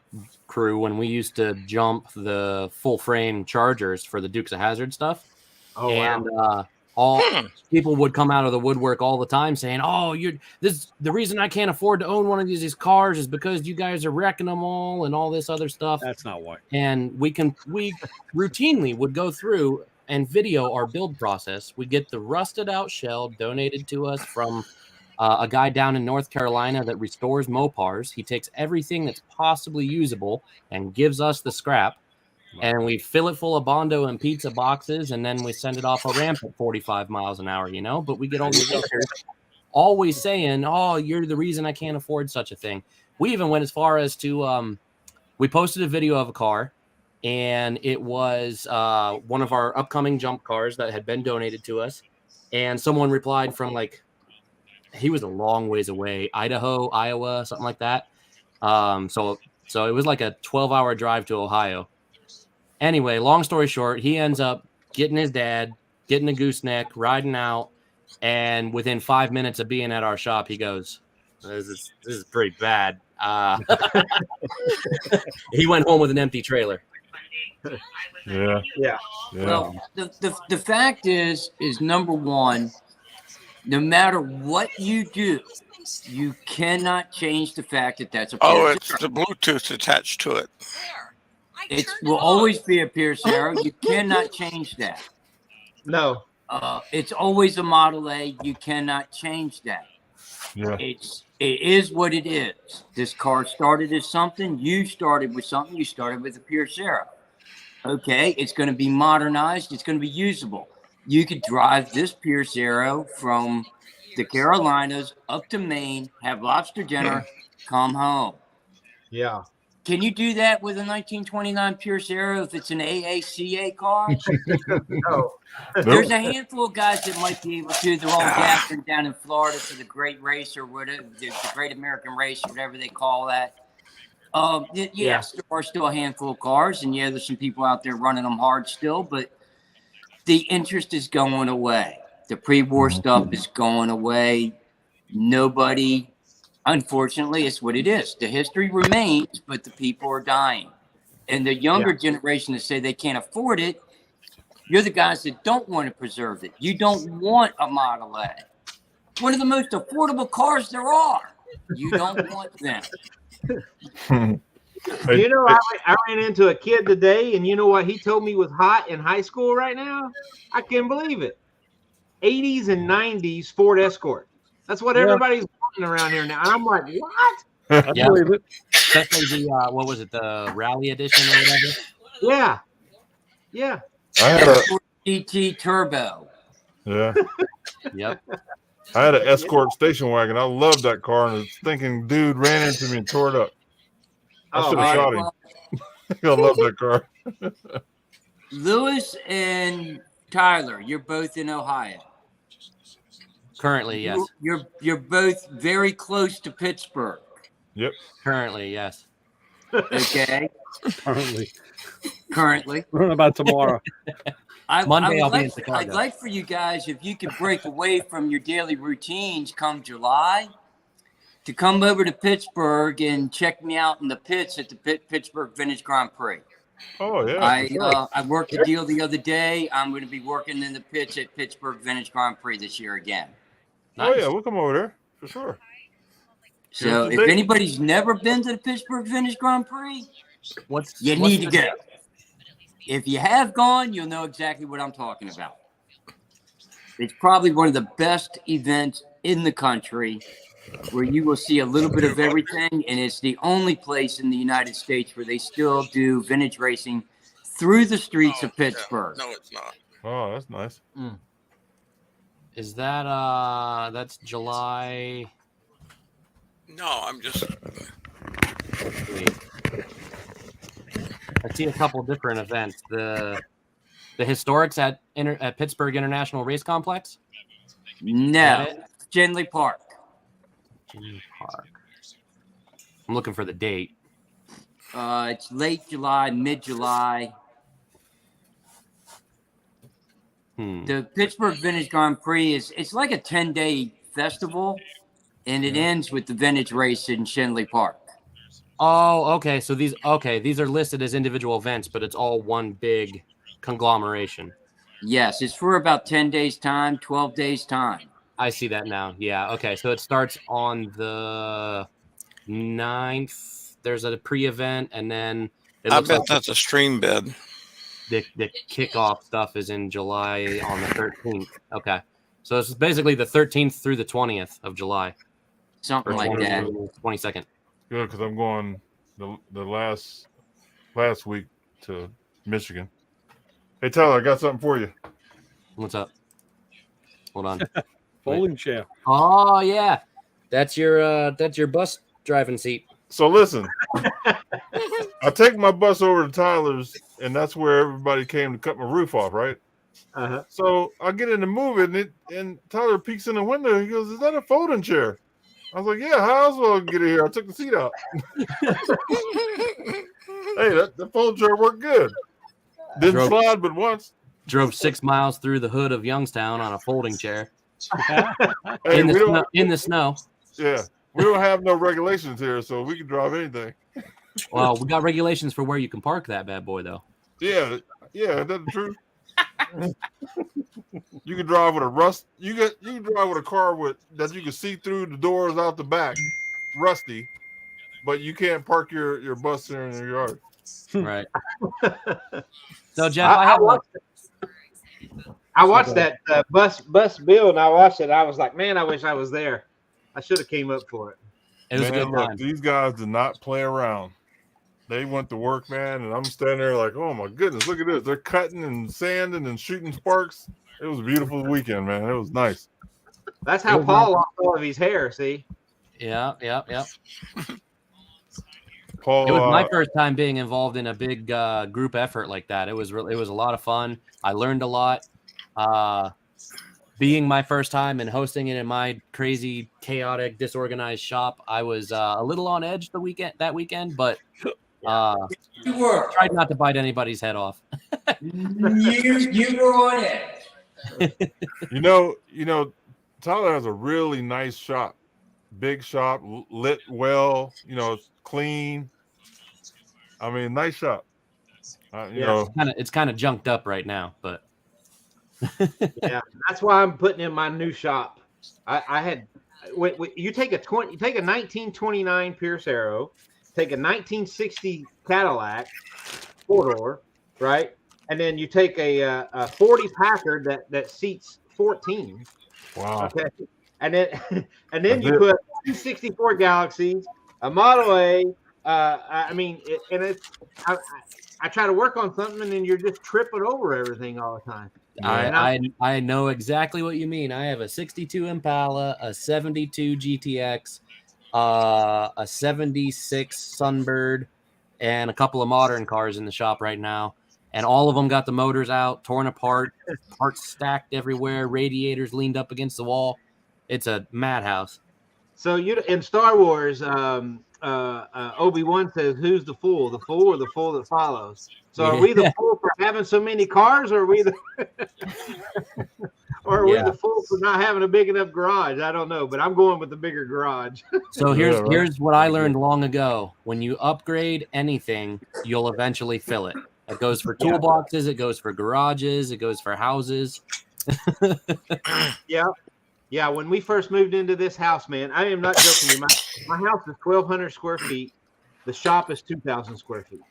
crew when we used to jump the full frame Chargers for the Dukes of Hazzard stuff. Oh, and wow. all people would come out of the woodwork all the time saying, "Oh, the reason I can't afford to own one of these cars is because you guys are wrecking them all and all this other stuff." That's not why. And we routinely would go through and video our build process. We get the rusted out shell donated to us from a guy down in North Carolina that restores Mopars. He takes everything that's possibly usable and gives us the scrap. And we fill it full of Bondo and pizza boxes, and then we send it off a ramp at 45 miles an hour, But we get all these workers always saying, "Oh, you're the reason I can't afford such a thing." We even went as far as to we posted a video of a car, and it was one of our upcoming jump cars that had been donated to us. And someone replied from he was a long ways away, Idaho, Iowa, something like that. So it was like a 12-hour drive to Ohio. Anyway, long story short, he ends up getting his dad, getting a gooseneck, riding out, and within 5 minutes of being at our shop, he goes, "This is pretty bad." He went home with an empty trailer. Yeah. Well, the fact is number one, no matter what you do, you cannot change the fact that that's a Pierce Arrow. It's the Bluetooth attached to it. It will always be a Pierce Arrow. You cannot change that. No. It's always a Model A. You cannot change that. Yeah. It is what it is. This car started as something. You started with something. You started with a Pierce Arrow. Okay, it's going to be modernized. It's going to be usable. You could drive this Pierce Arrow from the Carolinas up to Maine, have lobster dinner, come home. Yeah. Can you do that with a 1929 Pierce Arrow if it's an AACA car? No. There's a handful of guys that might be able to. They're all gathering down in Florida for the Great Race or whatever, the Great American Race, or whatever they call that. Yes, there are still a handful of cars, and there's some people out there running them hard still, but the interest is going away. The pre-war stuff is going away. Nobody, unfortunately, it's what it is. The history remains, but the people are dying. And the younger generation that say they can't afford it, you're the guys that don't want to preserve it. You don't want a Model A. One of the most affordable cars there are. You don't want them. I ran into a kid today, and you know what he told me was hot in high school right now? I can't believe it. 80s and 90s Ford Escort. That's what everybody's wanting around here now. And I'm like, what? I believe it. especially the what was it, the Rally Edition or whatever. Yeah, yeah. I had a GT Turbo. yeah. Yep. I had an Escort station wagon. I loved that car, and the stinking dude ran into me and tore it up. I Oh, should have man. shot him. I love that car. Lewis and Tyler, you're both in Ohio. Currently, yes. You're both very close to Pittsburgh. Yep. Currently, yes. Okay. Currently. I don't know about tomorrow. Monday, I'll be in I'd Chicago. like for you guys, if you could break away from your daily routines come July, to come over to Pittsburgh and check me out in the pits at the Pittsburgh Vintage Grand Prix. Oh yeah. for sure. I worked a deal the other day. I'm going to be working in the pits at Pittsburgh Vintage Grand Prix this year again. Oh yeah, we'll come over there for sure. So if anybody's never been to the Pittsburgh Vintage Grand Prix, you need to go. If you have gone, you'll know exactly what I'm talking about. It's probably one of the best events in the country where you will see a little bit of everything, and it's the only place in the United States where they still do vintage racing through the streets of Pittsburgh. No, it's not. Oh, that's nice. Is that that's July? No, I'm just. I see a couple different events. The Historics at Pittsburgh International Race Complex. No, Genley Park. Genley Park. I'm looking for the date. It's late July, mid-July. The Pittsburgh Vintage Grand Prix it's like a 10-day festival, and it ends with the vintage race in Shenley Park. Oh, okay. So these are listed as individual events, but it's all one big conglomeration. Yes, it's for about 10 days time, 12 days time. I see that now. Yeah. Okay. So it starts on the 9th. There's a pre-event, and then I bet that's a stream bed. The kickoff stuff is in July on the 13th. Okay. So it's basically the 13th through the 20th of July. Something like that. 22nd. Good, because I'm going the last week to Michigan. Hey Tyler, I got something for you. What's up? Hold on. Folding chair. Oh yeah, that's your bus driving seat. So listen, I take my bus over to Tyler's, and that's where everybody came to cut my roof off, right? Uh-huh. So I get in to move it, and Tyler peeks in the window. He goes, "Is that a folding chair?" I was like, "Yeah, how else will I get it here? I took the seat out." Hey, that folding chair worked good. Didn't slide but once. Drove 6 miles through the hood of Youngstown on a folding chair. Hey, in the snow. Yeah, we don't have no regulations here, so we can drive anything. Well, we got regulations for where you can park that bad boy, though. Yeah, that's true. You can drive with a rust. You can drive with a car that you can see through the doors out the back, rusty, but you can't park your bus there in your yard. Right. So Jeff, I watched that bus build, and I watched it. I was like, man, I wish I was there. I should have came up for it. It was a good time. These guys did not play around. They went to work, man, and I'm standing there like, oh my goodness, look at this. They're cutting and sanding and shooting sparks. It was a beautiful weekend, man. It was nice. That's how Paul lost all of his hair, see? Yeah. Paul, It was my first time being involved in a big group effort like that. It was a lot of fun. I learned a lot. Being my first time and hosting it in my crazy, chaotic, disorganized shop, I was a little on edge that weekend, but You were. tried not to bite anybody's head off. You were on it. you know, Tyler has a really nice shop, big shop, lit well. It's clean. I mean, nice shop. It's kind of junked up right now, but Yeah, that's why I'm putting in my new shop. I had you take a 1929 Pierce Arrow, take a 1960 Cadillac 4-door, right, and then you take a 40 Packard that seats 14. Wow. Okay, and then you put 264 Galaxies, a Model A, I mean, I try to work on something, and then you're just tripping over everything all the time. I know exactly what you mean. I have a 62 Impala, a 72 GTX, a 76 Sunbird, and a couple of modern cars in the shop right now. And all of them got the motors out, torn apart, parts stacked everywhere, radiators leaned up against the wall. It's a madhouse. So in Star Wars, Obi-Wan says, "Who's the fool? The fool or the fool that follows?" So are we the fool for having so many cars, or are we the or are we the fool for not having a big enough garage? I don't know, but I'm going with the bigger garage. So here's what I learned long ago. When you upgrade anything, you'll eventually fill it. It goes for toolboxes, it goes for garages, it goes for houses. Yeah, when we first moved into this house, man, I am not joking. My house is 1,200 square feet. The shop is 2,000 square feet.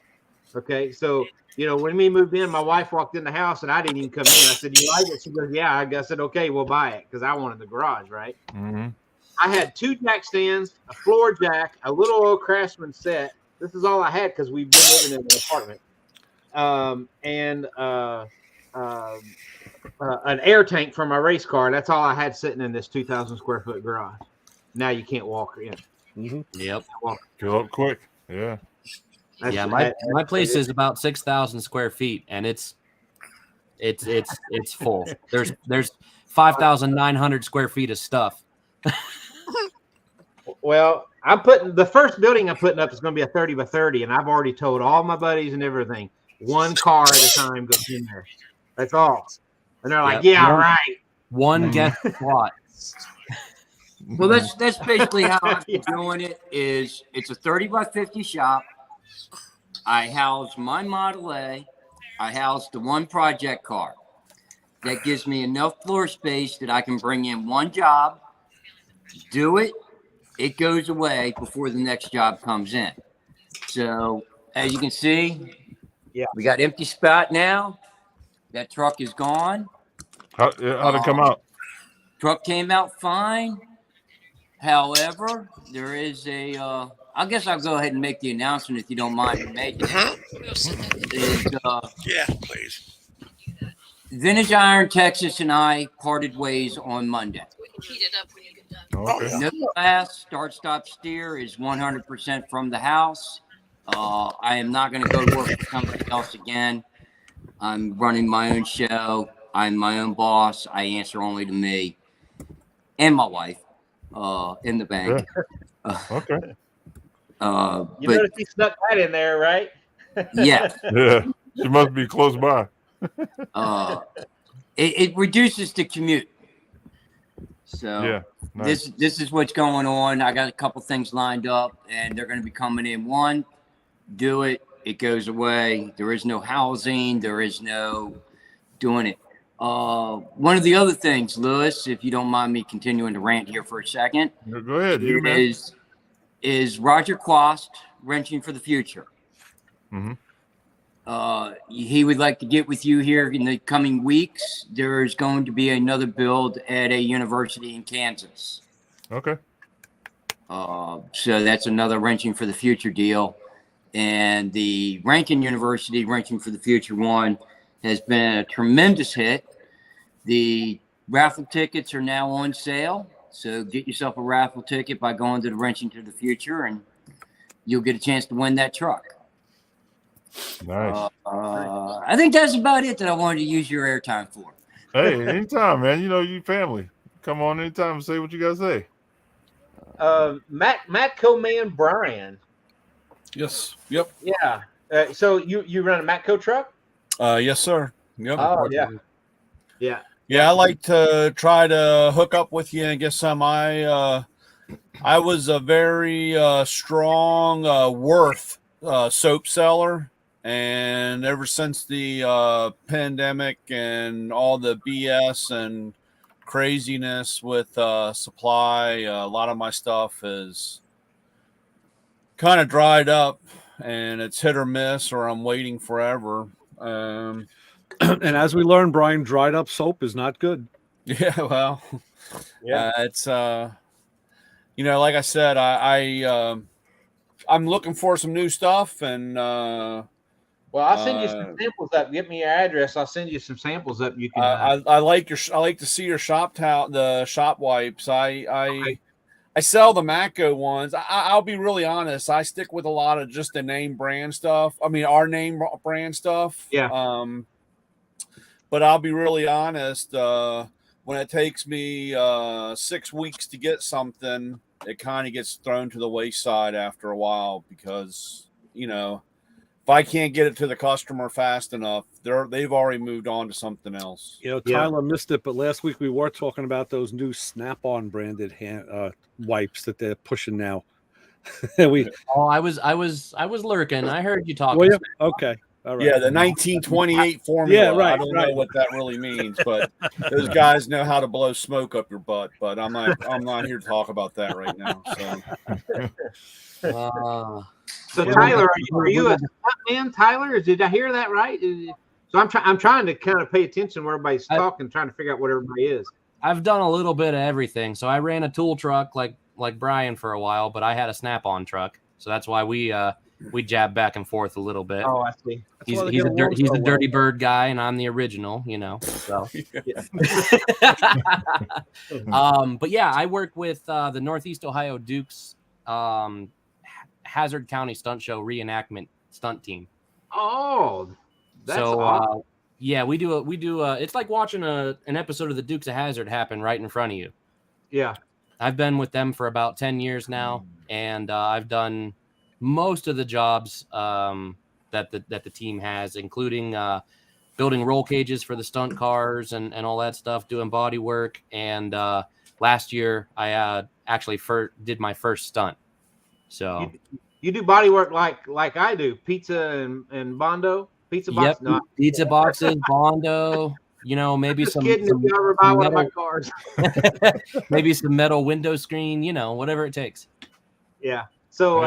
Okay, so, when we moved in, my wife walked in the house, and I didn't even come in. I said, "You like it?" She goes, "Yeah." I said, "Okay, we'll buy it," because I wanted the garage, right? Mm-hmm. I had 2 jack stands, a floor jack, a little old Craftsman set. This is all I had because we've been living in an apartment. And an air tank for my race car. That's all I had sitting in this 2,000 square foot garage. Now you can't walk in. Mm-hmm. Yep. Fill up quick. Yeah. My place is about 6,000 square feet, and it's full. There's 5,900 square feet of stuff. Well, I'm putting the first building I'm putting up is going to be a 30 by 30, and I've already told all my buddies and everything, 1 car at a time goes in there. That's all. And they're like, right. One guest spot. Well, that's basically how I'm doing it. It's a 30 by 50 shop. I house my Model A. I house the 1 project car. That gives me enough floor space that I can bring in 1 job, do it. It goes away before the next job comes in. So as you can see, we got empty spot now. That truck is gone. How'd it come out? Truck came out fine. However, there is a, I guess I'll go ahead and make the announcement if you don't mind me making it. Yeah, please. Vintage Iron Texas and I parted ways on Monday. Heat it up when you get done. Okay. No glass, start, stop, steer is 100% from the house. I am not going to go work for somebody else again. I'm running my own show. I'm my own boss. I answer only to me and my wife in the bank. Okay. You notice he snuck that in there, right? Yeah. Yeah. She must be close by. It reduces the commute. So Yeah. Nice. this is what's going on. I got a couple things lined up, and they're going to be coming in. 1, do it. It goes away. There is no housing. There is no doing it. One of the other things, Lewis, if you don't mind me continuing to rant here for a second, Go ahead. is Roger Quast wrenching for the future. Mm-hmm. He would like to get with you here in the coming weeks. There's going to be another build at a university in Kansas. Okay. So that's another wrenching for the future deal. And the Rankin University wrenching for the future one has been a tremendous hit. The raffle tickets are now on sale. So get yourself a raffle ticket by going to the Wrenching to the Future, and you'll get a chance to win that truck. Nice. I think that's about it that I wanted to use your airtime for. Hey, anytime, man. You family. Come on anytime and say what you got to say. Matco man Brian. Yes. Yep. Yeah. So you run a Matco truck? Yes, sir. Yep. Oh, yeah. Yeah. Yeah, I like to try to hook up with you and get some. I was a very strong Worth soap seller, and ever since the pandemic and all the BS and craziness with supply, a lot of my stuff is kind of dried up, and it's hit or miss, or I'm waiting forever. And as we learned, Brian, dried up soap is not good. Yeah, well, it's like I said, I I'm looking for some new stuff, and Well, I'll send you some samples up. Get me your address. I'll send you some samples up. You can. I like to see your the shop wipes. I sell the Mako ones. I'll be really honest. I stick with a lot of just the name brand stuff. I mean, our name brand stuff. Yeah. But I'll be really honest. When it takes me 6 weeks to get something, it kind of gets thrown to the wayside after a while because, you know, if I can't get it to the customer fast enough, they've already moved on to something else. You know, Tyler missed it, but last week we were talking about those new Snap-on branded wipes that they're pushing now. I was lurking. I heard you talking. Were you? Okay. All right. Yeah, the 1928 formula. Yeah, right, I don't know what that really means, but those guys know how to blow smoke up your butt. But I'm not here to talk about that right now. So Tyler, are you a stuntman, Tyler? Did I hear that right? So I'm trying to kind of pay attention where everybody's talking, trying to figure out what everybody is. I've done a little bit of everything. So I ran a tool truck like Brian for a while, but I had a Snap-on truck, so that's why we jab back and forth a little bit. Oh, I see. He's a dirty bird guy, and I'm the original, you know. So, but yeah, I work with the Northeast Ohio Dukes Hazard County Stunt Show reenactment stunt team. Oh, that's awesome. Yeah, we do it's like watching an episode of the Dukes of Hazzard happen right in front of you. Yeah, I've been with them for about 10 years now, and I've done most of the jobs that the team has, including building roll cages for the stunt cars and all that stuff, doing body work. And last year, I actually did my first stunt. So you do body work like I do, pizza and Bondo, pizza box. Yep, no. Pizza boxes, Bondo. You know, maybe some metal, one of my cars. Maybe some metal window screen. You know, whatever it takes. Yeah. So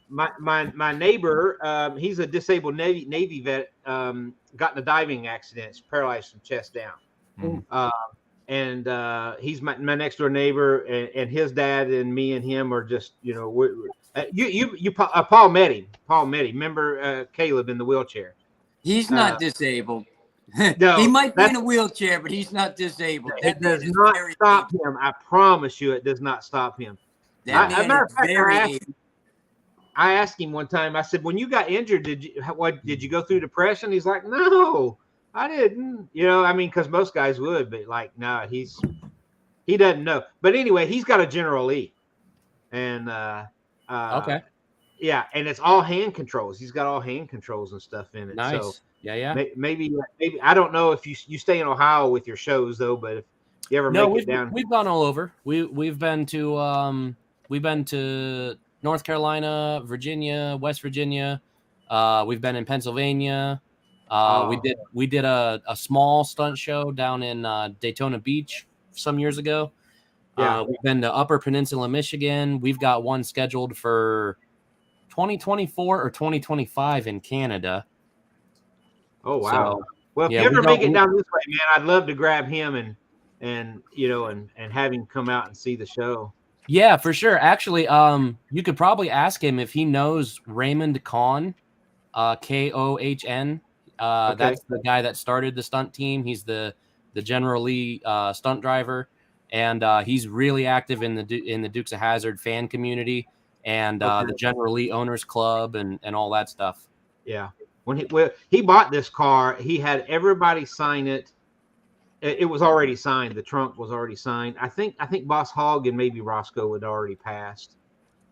my neighbor, he's a disabled Navy vet, got in a diving accident, paralyzed from chest down. And he's my next door neighbor, and his dad and me and him are just, you know, Paul met him. Remember Caleb in the wheelchair? He's not disabled. No, he might be in a wheelchair, but he's not disabled. It does not stop him. I promise you, it does not stop him. Matter of fact, I asked him one time. I said, "When you got injured, did you go through depression?" He's like, "No, I didn't." You know, I mean, because most guys would, but like, no, he doesn't know. But anyway, he's got a General E, and okay, yeah, and it's all hand controls. He's got all hand controls and stuff in it. Nice. So yeah. Maybe I don't know if you stay in Ohio with your shows though, but if you ever make it down, we've gone all over. We've been to North Carolina, Virginia, West Virginia. We've been in Pennsylvania. We did a small stunt show down in Daytona Beach some years ago. Yeah. We've been to Upper Peninsula, Michigan. We've got one scheduled for 2024 or 2025 in Canada. Oh wow! So, well, if you ever make it down this way, man, I'd love to grab him and you know and have him come out and see the show. Yeah, for sure. Actually, you could probably ask him if he knows Raymond Kohn, Kohn. That's the guy that started the stunt team. He's the General Lee stunt driver, and he's really active in the Dukes of Hazzard fan community and the General Lee Owners Club and all that stuff. Yeah. When he bought this car, he had everybody sign it. It was already signed. The trunk was already signed. I think Boss Hogg and maybe Roscoe had already passed.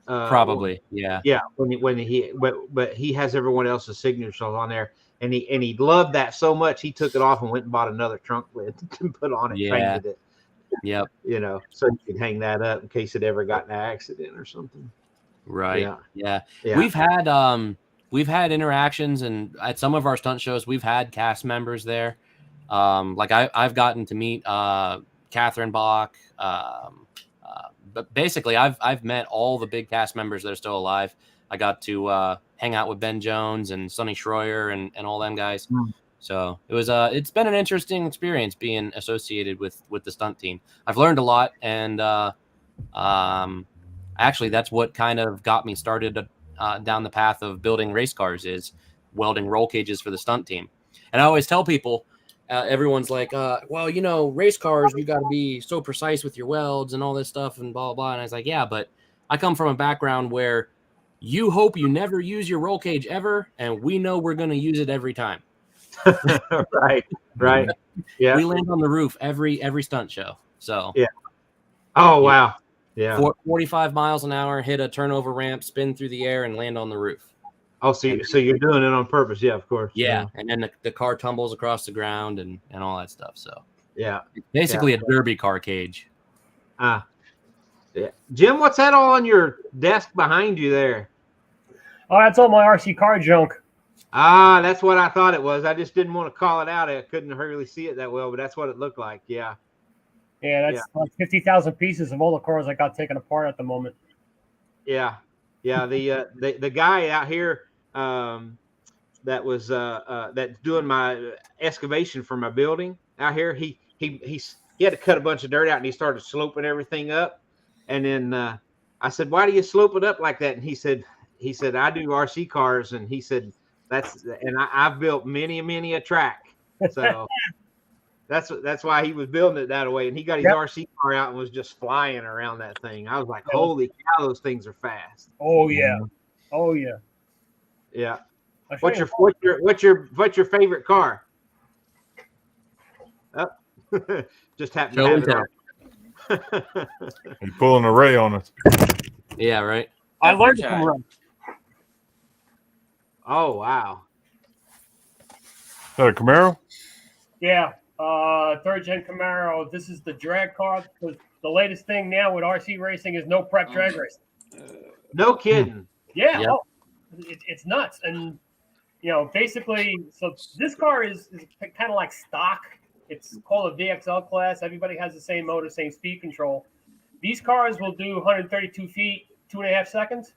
Probably, yeah. Yeah, but he has everyone else's signatures on there, and he loved that so much he took it off and went and bought another trunk lid to put on it. Yeah. Painted it. Yep. You know, so you could hang that up in case it ever got in an accident or something. Right. Yeah. We've had interactions, and at some of our stunt shows, we've had cast members there. Like I've gotten to meet Catherine Bach. But basically, I've met all the big cast members that are still alive. I got to hang out with Ben Jones and Sonny Schroyer and all them guys. So it was it's been an interesting experience being associated with the stunt team. I've learned a lot, and actually, that's what kind of got me started down the path of building race cars, is welding roll cages for the stunt team. And I always tell people, everyone's like, well, you know, race cars, you got to be so precise with your welds and all this stuff and blah, blah, blah. And I was like, yeah, but I come from a background where you hope you never use your roll cage ever, and we know we're going to use it every time. Right. Yeah. We land on the roof every stunt show. So yeah. Oh, wow. Yeah. 45 miles an hour, hit a turnover ramp, spin through the air, and land on the roof. Oh, so you're doing it on purpose. Yeah, of course. Yeah. And then the car tumbles across the ground and all that stuff. So yeah. Basically a derby car cage. Yeah. Jim, what's that all on your desk behind you there? Oh, that's all my RC car junk. That's what I thought it was. I just didn't want to call it out. I couldn't really see it that well, but that's what it looked like. Yeah. Yeah, that's like 50,000 pieces of all the cars I got taken apart at the moment. Yeah. Yeah. The guy out here that was that's doing my excavation for my building out here, he had to cut a bunch of dirt out, and he started sloping everything up. And then I said, "Why do you slope it up like that?" And he said, "I do RC cars." And he said, I've built many a track. So that's why he was building it that way. And he got his RC car out and was just flying around that thing. I was like, holy cow, those things are fast. Oh yeah. Oh yeah. Yeah. What's your favorite car? Oh, just happened to have it on. You're pulling a Ray on us. Yeah, right. I learned from Ray. Oh wow. Is that a Camaro? Yeah. Third gen Camaro. This is the drag car. The latest thing now with RC racing is no prep drag racing. No kidding. Yeah. Oh, it's nuts. And you know, basically, so this car is kind of like stock. It's called a VXL class. Everybody has the same motor, same speed control. These cars will do 132 feet, 2.5 seconds.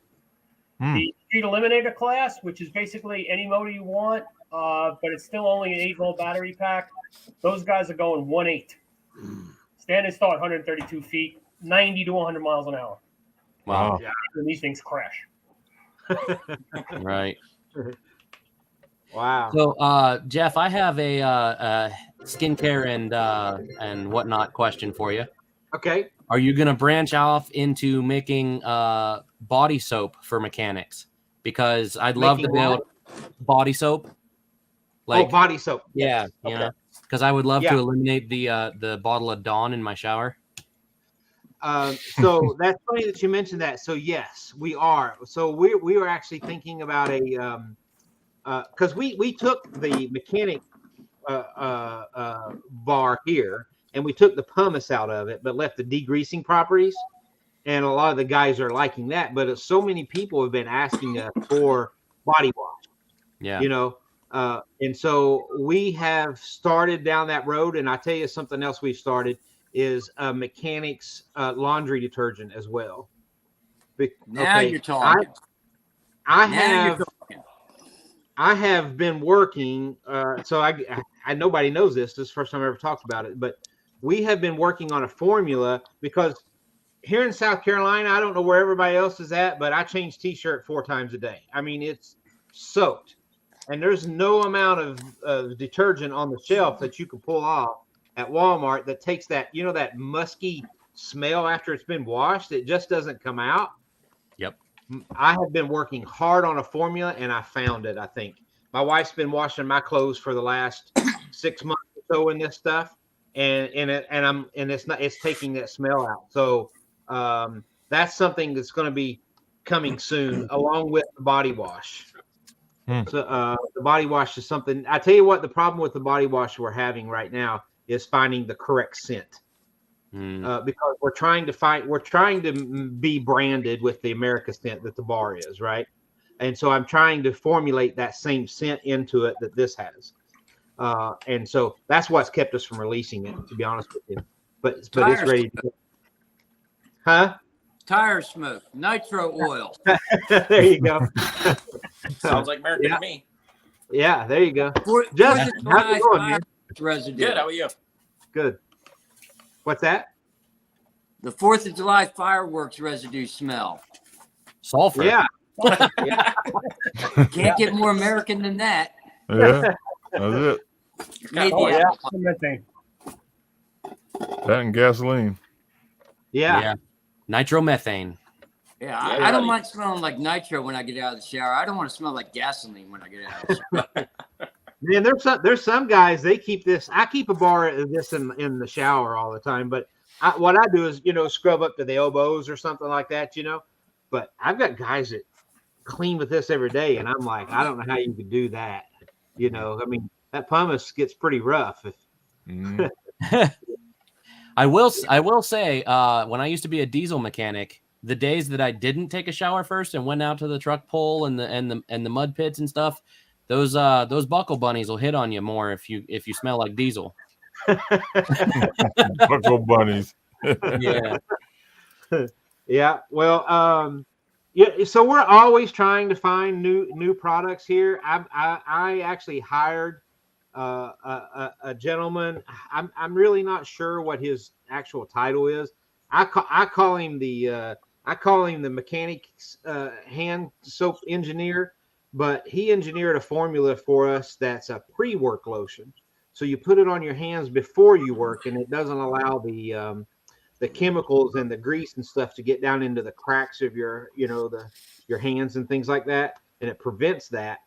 The Street Eliminator class, which is basically any motor you want, but it's still only an 8-volt battery pack. Those guys are going 1.8. Stand and start 132 feet, 90 to 100 miles an hour. Wow. Yeah. And these things crash. Right. Wow. So, Jeff, I have a skincare and whatnot question for you. Okay. Are you going to branch off into making body soap for mechanics? Because I'd love to build body soap. Like body soap. Yeah, okay. You know, because I would love to eliminate the bottle of Dawn in my shower. So that's funny that you mentioned that. So yes, we are. So we were actually thinking about a because we took the mechanic bar here and we took the pumice out of it, but left the degreasing properties. And a lot of the guys are liking that, but so many people have been asking us for body wash. Yeah, you know. And so we have started down that road. And I tell you something else we've started is mechanics laundry detergent as well. Now you're talking. I have been working. So I nobody knows this. This is the first time I ever talked about it. But we have been working on a formula because here in South Carolina, I don't know where everybody else is at, but I change T-shirt 4 times a day. I mean, it's soaked. And there's no amount of detergent on the shelf that you can pull off at Walmart that takes that, you know, that musky smell after it's been washed. It just doesn't come out. Yep. I have been working hard on a formula, and I found it. I think my wife's been washing my clothes for the last 6 months or so in this stuff, and it's taking that smell out. So that's something that's going to be coming soon, along with the body wash. So the body wash is something. I tell you what, the problem with the body wash we're having right now is finding the correct scent. Because we're trying to be branded with the America scent that the bar is, right? And so I'm trying to formulate that same scent into it that this has. And so that's what's kept us from releasing it, to be honest with you. But it's ready to go. Huh? Tire smoke, nitro oil. There you go. Sounds like American to me. Yeah, there you go. Just how's it going, man? residue. Good. How are you? Good. What's that? The 4th of July fireworks residue smell. Sulfur. Yeah. Can't get more American than that. Yeah, that's it. Maybe Oh, yeah. apple pie. Methane. That and gasoline. Yeah. Nitromethane. Yeah, I don't mind smelling like nitro when I get out of the shower. I don't want to smell like gasoline when I get out of the shower. Man, there's some guys, they keep this. I keep a bar of this in the shower all the time, but what I do is, scrub up to the elbows or something like that, But I've got guys that clean with this every day, and I'm like, I don't know how you could do that. I mean, that pumice gets pretty rough. I will say, when I used to be a diesel mechanic, the days that I didn't take a shower first and went out to the truck pole and the mud pits and stuff, those buckle bunnies will hit on you more if you smell like diesel. Buckle bunnies. Yeah. Yeah. Well, yeah. So we're always trying to find new products here. I actually hired a gentleman. I'm really not sure what his actual title is. I call him the mechanic hand soap engineer, but he engineered a formula for us that's a pre-work lotion. So you put it on your hands before you work, and it doesn't allow the chemicals and the grease and stuff to get down into the cracks of your hands and things like that, and it prevents that.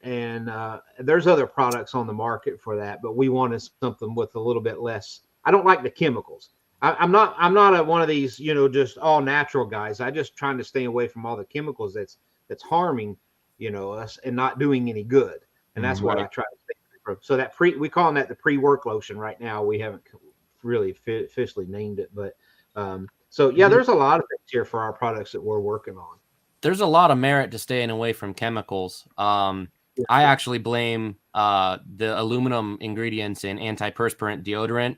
And there's other products on the market for that, but we wanted something with a little bit less. I don't like the chemicals. I'm not one of these, just all natural guys. I just trying to stay away from all the chemicals that's harming, us and not doing any good. And that's what I try to stay away from. So we call that the pre-work lotion right now. We haven't really officially named it, but so yeah, there's a lot of things here for our products that we're working on. There's a lot of merit to staying away from chemicals. I actually blame the aluminum ingredients in antiperspirant deodorant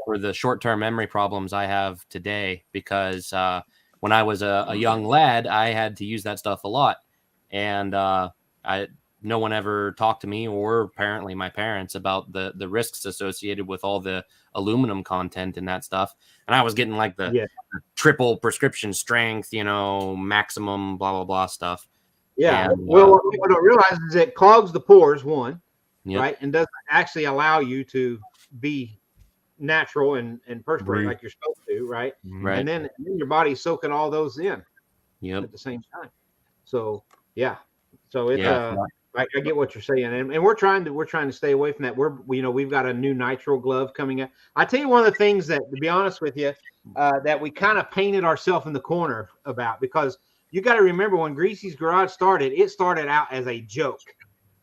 for the short-term memory problems I have today, because when I was a young lad, I had to use that stuff a lot, and no one ever talked to me, or apparently my parents, about the risks associated with all the aluminum content in that stuff. And I was getting like the triple prescription strength, maximum blah blah blah stuff. Yeah. And, well, what people don't realize is it clogs the pores, Yep. right, and doesn't actually allow you to be natural and perspirate like you're supposed to, right? Right. And then your body's soaking all those in Yep. at the same time. So yeah. So it's I get what you're saying, and we're trying to stay away from that. We've got a new nitro glove coming out. I tell you, one of the things that, to be honest with you, that we kind of painted ourselves in the corner about, because you got to remember when Greezyz Gurage started, it started out as a joke.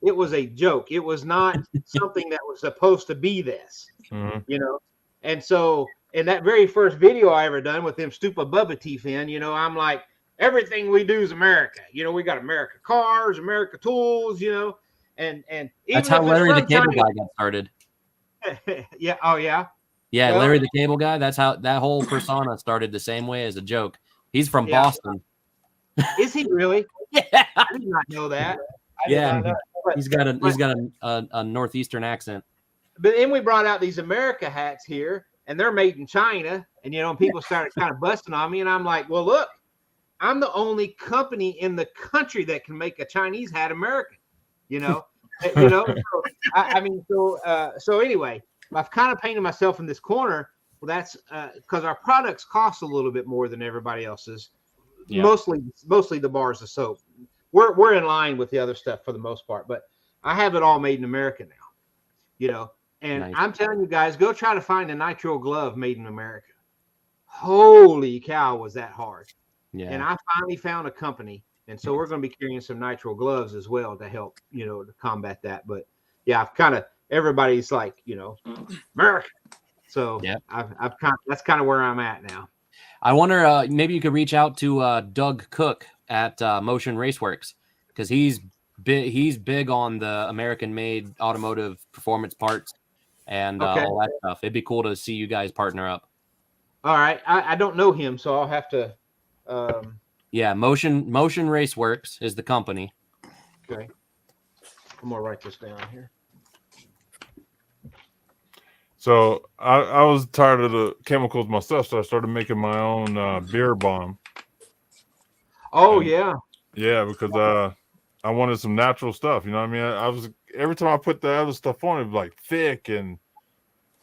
It was a joke. It was not something that was supposed to be this, And so in that very first video I ever done with them stupid Bubba teeth in, I'm like, everything we do is America. We got America cars, America tools, and That's how Larry the Cable Guy got started. Yeah. Oh yeah. Yeah, well, Larry the Cable Guy. That's how that whole persona started, the same way as a joke. He's from Boston. Is he really? Yeah. I did not know that. He's got a northeastern accent. But then we brought out these America hats here, and they're made in China. And people started kind of busting on me, and I'm like, well, look, I'm the only company in the country that can make a Chinese hat American. So anyway, I've kind of painted myself in this corner. Well, that's because our products cost a little bit more than everybody else's. Yeah. Mostly the bars of soap. We're in line with the other stuff for the most part, but I have it all made in America now. And nice. I'm telling you guys, go try to find a nitro glove made in America. Holy cow, was that hard? Yeah. And I finally found a company, and so we're going to be carrying some nitro gloves as well to help, to combat that. But yeah, everybody's like, America. So yeah, that's kind of where I'm at now. I wonder, maybe you could reach out to Doug Cook at Motion Raceworks, because he's big on the American-made automotive performance parts and all that stuff. It'd be cool to see you guys partner up. All right, I don't know him, so I'll have to. Motion Raceworks is the company. Okay, I'm gonna write this down here. So I was tired of the chemicals myself, so I started making my own beard balm. Oh And- yeah. Yeah, because I wanted some natural stuff. You know what I mean? I was every time I put the other stuff on, it was like thick, and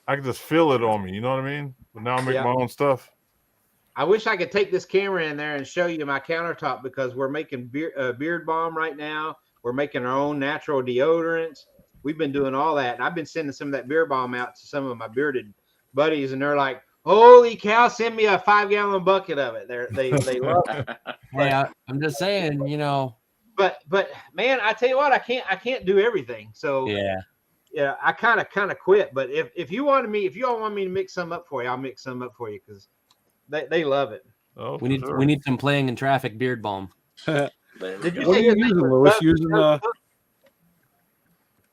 I could just feel it on me. You know what I mean? But now I make Yeah. my own stuff. I wish I could take this camera in there and show you my countertop because we're making beard balm right now. We're making our own natural deodorants. We've been doing all that. And I've been sending some of that beard balm out to some of my bearded buddies, and they're like, "Holy cow! Send me a 5-gallon bucket of it." They love it. Hey, I'm just saying, you know. But man, I tell you what, I can't do everything. So Yeah. I kind of quit. But if you all want me to mix some up for you, I'll mix some up for you because they love it. Oh, We need some playing in traffic beard balm. Did you What are say you your using, name was Lewis? Bud?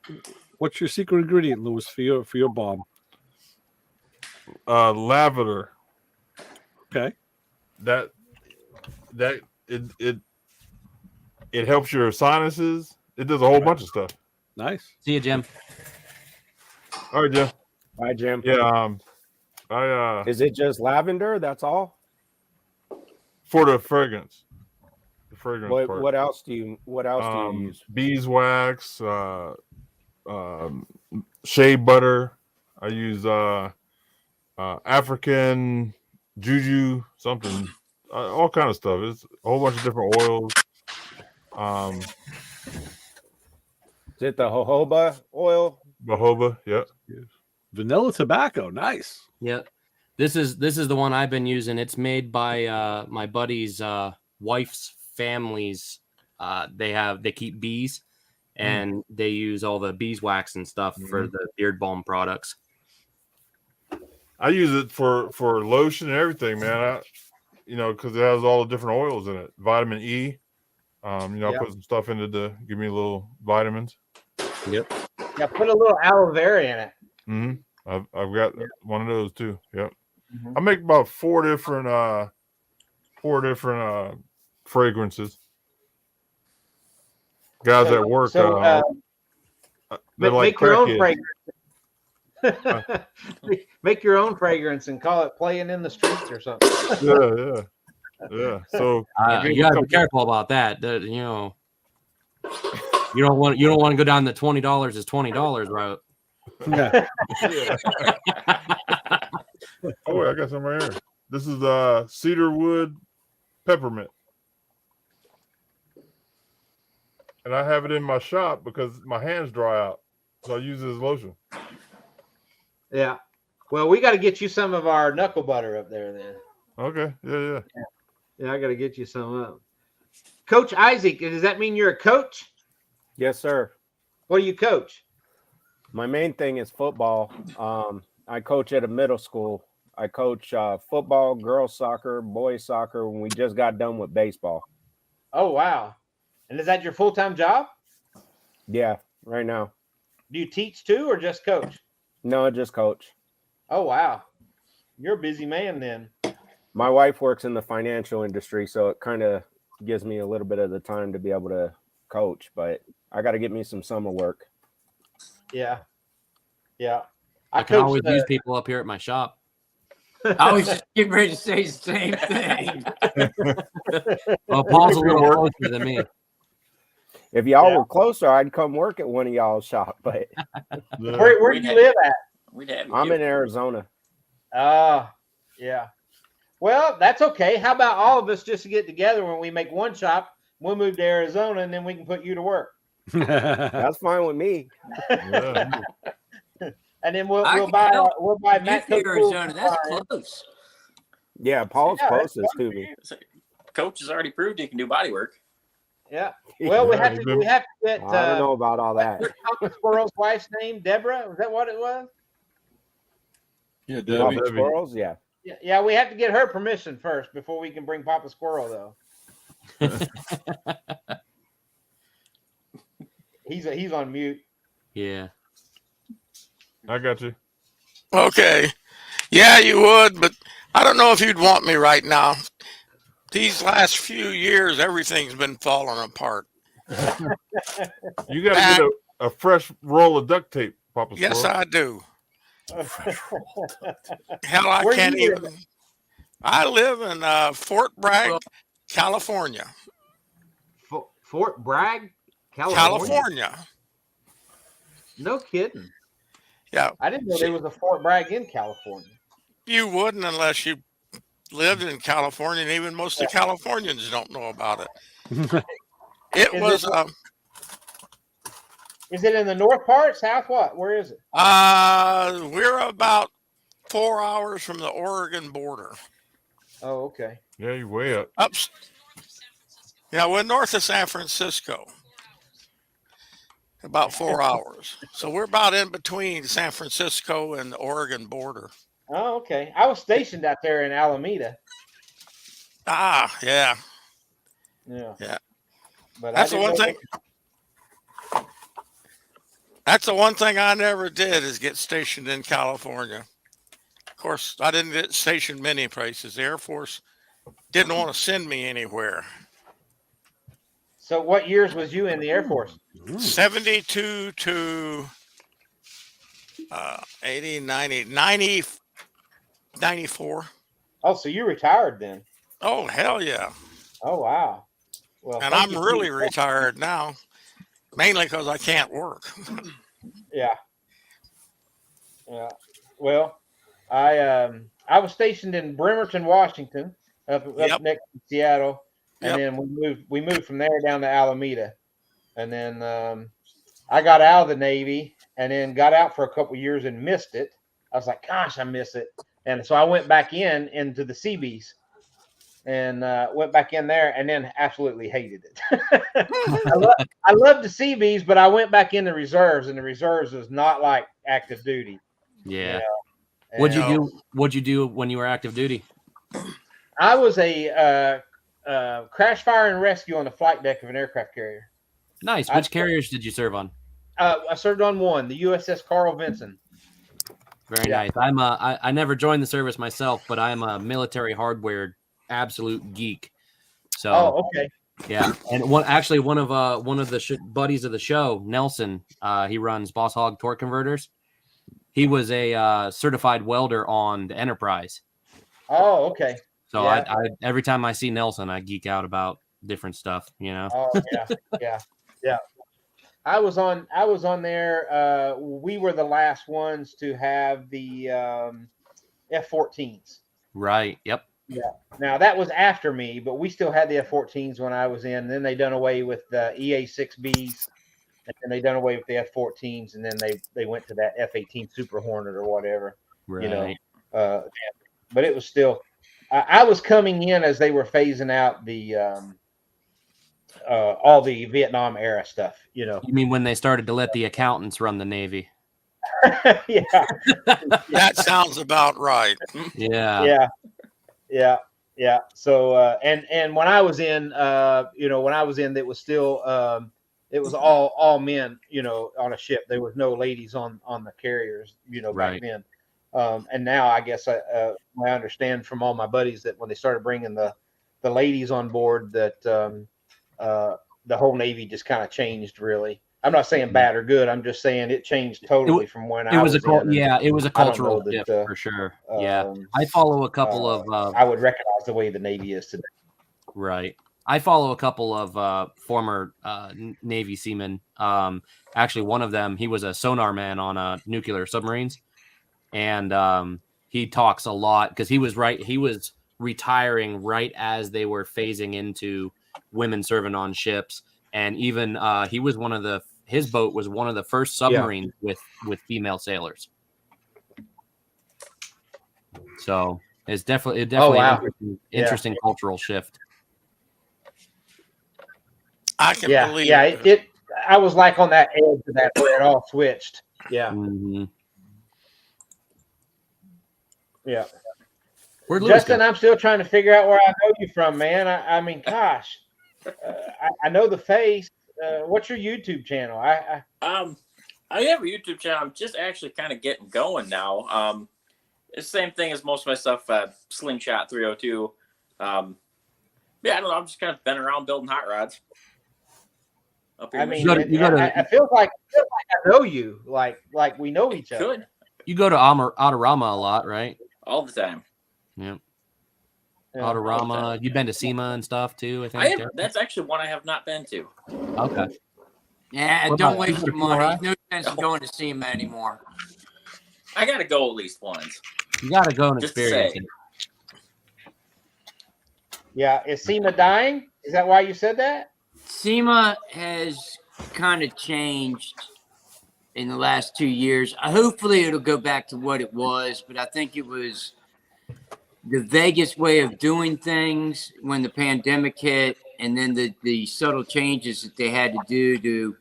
Using what's your secret ingredient, Lewis, for your bomb? Lavender. Okay. That it helps your sinuses. It does a whole bunch of stuff. Nice. See you, Jim. All right, Jim. Bye, Jim. Yeah. Is it just lavender? That's all. For the fragrance. The fragrance part. What else do you use? Beeswax, shea butter. I use African juju, something, all kind of stuff. It's a whole bunch of different oils. Is it the jojoba oil? Jojoba, yeah. Vanilla tobacco, nice. Yep. This is the one I've been using. It's made by my buddy's wife's family's. They keep bees, and they use all the beeswax and stuff for the beard balm products. I use it for lotion and everything, man. Because it has all the different oils in it. Vitamin E. I put some stuff in it to give me a little vitamins. Yep. Yeah, put a little aloe vera in it. Mm-hmm. I've got one of those too. Yep. I make about four different fragrances. Guys at work, they're like make your own crackheads. fragrance. Make your own fragrance and call it "Playing in the Streets" or something. Yeah. So you gotta be careful about that. You don't want to go down the $20 is $20 route. Yeah. Oh, wait, I got some right here. This is cedarwood peppermint, and I have it in my shop because my hands dry out, so I use it as lotion. Yeah. Well, we got to get you some of our knuckle butter up there then. Okay. Yeah. Yeah, I got to get you some up. Coach Isaac, does that mean you're a coach? Yes, sir. What do you coach? My main thing is football. I coach at a middle school. I coach football, girls soccer, boys soccer. When we just got done with baseball. Oh, wow. And is that your full-time job? Yeah, right now. Do you teach too or just coach? No, just coach. Oh, wow. You're a busy man then. My wife works in the financial industry, so it kind of gives me a little bit of the time to be able to coach, but I got to get me some summer work. Yeah. I can always use people up here at my shop. I was just getting ready to say the same thing. Well, Paul's a little closer than me. If y'all were closer, I'd come work at one of y'all's shop, but Where do you live at? I'm in Arizona. Yeah. Well, that's okay. How about all of us just get together when we make one shop? We'll move to Arizona, and then we can put you to work. That's fine with me. Yeah. And then we'll buy Matt Cook Arizona. That's close. Yeah, Paul's closest to me. Coach has already proved he can do body work. Yeah. Well, we have to get. I don't know about all that. Papa Squirrel's wife's name, Deborah. Was that what it was? Yeah, Papa Debbie. Squirrels, yeah. Yeah, we have to get her permission first before we can bring Papa Squirrel, though. He's on mute. Yeah. I got you. Okay. Yeah, you would, but I don't know if you'd want me right now. These last few years, everything's been falling apart. You got to get a fresh roll of duct tape, Papa Yes, Squirrel. I do. Hell, I Where can't you even. I live in Fort Bragg, California. Fort Bragg, California. California. No kidding. Yeah. I didn't know there was a Fort Bragg in California. You wouldn't unless you lived in California, and even most of the Californians don't know about it. It was. Is it in the north part, south? What? Where is it? We're about 4 hours from the Oregon border. Oh, okay. Yeah, you're way up. Yeah, we're north of San Francisco. About 4 hours. So we're about in between San Francisco and the Oregon border. Oh, okay. I was stationed out there in Alameda. Ah, yeah. Yeah. Yeah. But That's the one thing. That's the one thing I never did is get stationed in California. Of course, I didn't get stationed many places. The Air Force didn't want to send me anywhere. So what years was you in the Air Force? 72 to 80, 90, 94. Oh, so you retired then? Oh, hell yeah. Oh, wow. Well, and I'm really retired now, mainly because I can't work. Yeah. Yeah. Well, I was stationed in Bremerton, Washington, up next to Seattle, and then we moved from there down to Alameda, and then I got out of the Navy, and then got out for a couple of years and missed it. I was like, gosh, I miss it, and so I went back into the Seabees, and went back in there, and then absolutely hated it. I loved the Seabees, but I went back in the reserves, and the reserves was not like active duty. Yeah. You know? What'd you do when you were active duty? I was a crash, fire, and rescue on the flight deck of an aircraft carrier. Nice. Which carriers did you serve on? I served on one, the USS Carl Vinson. Very nice. I never joined the service myself, but I'm a military hardware absolute geek. So okay. Yeah, and one of the buddies of the show, Nelson, he runs Boss Hog torque converters. He was a certified welder on the Enterprise. Oh, okay. So I every time I see Nelson, I geek out about different stuff, you know. Oh yeah. I was on there. We were the last ones to have the F-14s. Right. Yep. Yeah. Now that was after me, but we still had the F-14s when I was in. Then they done away with the EA-6Bs, and then they done away with the F-14s, and then they wwent to that F-18 Super Hornet or whatever. Right. You know. But it was still. I was coming in as they were phasing out the all the Vietnam era stuff. You know. You mean when they started to let the accountants run the Navy? Yeah. That sounds about right. Yeah. So and when I was in, it was still it was all men, you know, on a ship. There was no ladies on the carriers, you know, back then. And now I guess I understand from all my buddies that when they started bringing the ladies on board, that the whole Navy just kind of changed. Really, I'm not saying bad or good. I'm just saying it changed totally from when I was in. It was a cultural shift for sure. Yeah, I follow a couple of. I would recognize the way the Navy is today. Right. I follow a couple of former Navy seamen. Actually, one of them, he was a sonar man on nuclear submarines, and he talks a lot because he was retiring right as they were phasing into women serving on ships, and even he was his boat was one of the first submarines with female sailors. So it's definitely an interesting cultural shift. I can believe it. I was like on that edge of that where it all switched. Yeah. Mm-hmm. Yeah. Where'd Justin, I'm still trying to figure out where I know you from, man. I mean, gosh, I know the face. What's your YouTube channel? I have a YouTube channel. I'm just actually kind of getting going now. It's the same thing as most of my stuff. Slingshot 302. Yeah, I don't know. I'm just kind of been around building hot rods. I mean, I feel like I know you, like we know each other. You go to Autorama a lot, right? all the time. Yep. Yeah. Autorama. You've been to SEMA and stuff too, I think. I have, Derek? that's actually one I have not been to. Okay. Yeah, What don't about- waste your you money. alright? No sense in going to SEMA anymore. I got to go at least once. You got to go and Just to experience say. it. Yeah, is SEMA dying? Is that why you said that? SEMA has kind of changed in the last 2 years. Hopefully, it'll go back to what it was, but I think it was the Vegas way of doing things when the pandemic hit, and then the subtle changes that they had to do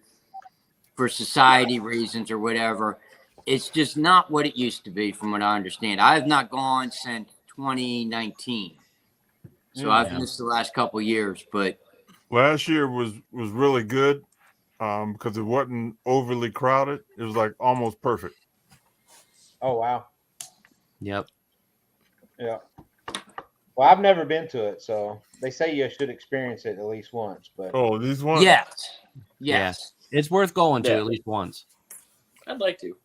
for society reasons or whatever. It's just not what it used to be, from what I understand. I have not gone since 2019, so I've missed the last couple years. But Last year was really good because it wasn't overly crowded. It was like almost perfect. Oh wow. Yep. Yeah. Well, I've never been to it, so they say you should experience it at least once. But Oh, these ones. yes. It's worth going to Yeah. at least once. I'd like to.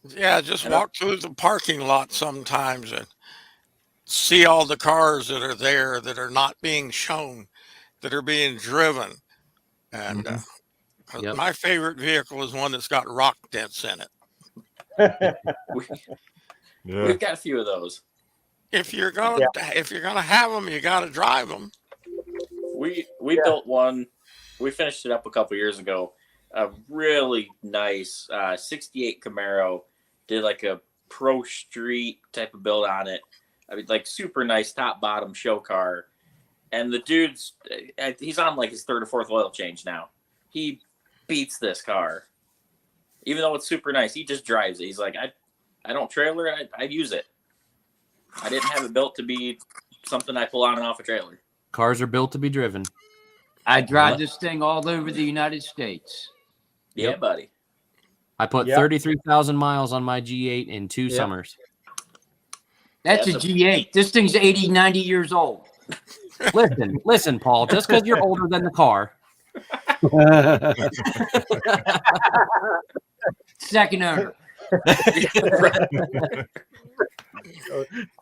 Yeah, just And walk through the parking lot sometimes and see all the cars that are there that are not being shown, that are being driven. And Yep. my favorite vehicle is one that's got rock dents in it. Yeah. We've got a few of those. If you're gonna have them, you got to drive them. We built one. We finished it up a couple years ago. A really nice 68 Camaro. Did like a pro street type of build on it. I mean, like super nice top bottom show car. And the dude's he's on like his third or fourth oil change now. He beats this car, even though it's super nice. He just drives it. He's like, I don't trailer it. I use it. I didn't have it built to be something I pull on and off a trailer. Cars are built to be driven. I drive this thing all over the United States. Yeah, Yep. buddy. I put 33,000 miles on my G8 in 2 summers. That's a G8. This thing's 80, 90 years old. Listen, Paul. Just because you're older than the car. Second owner.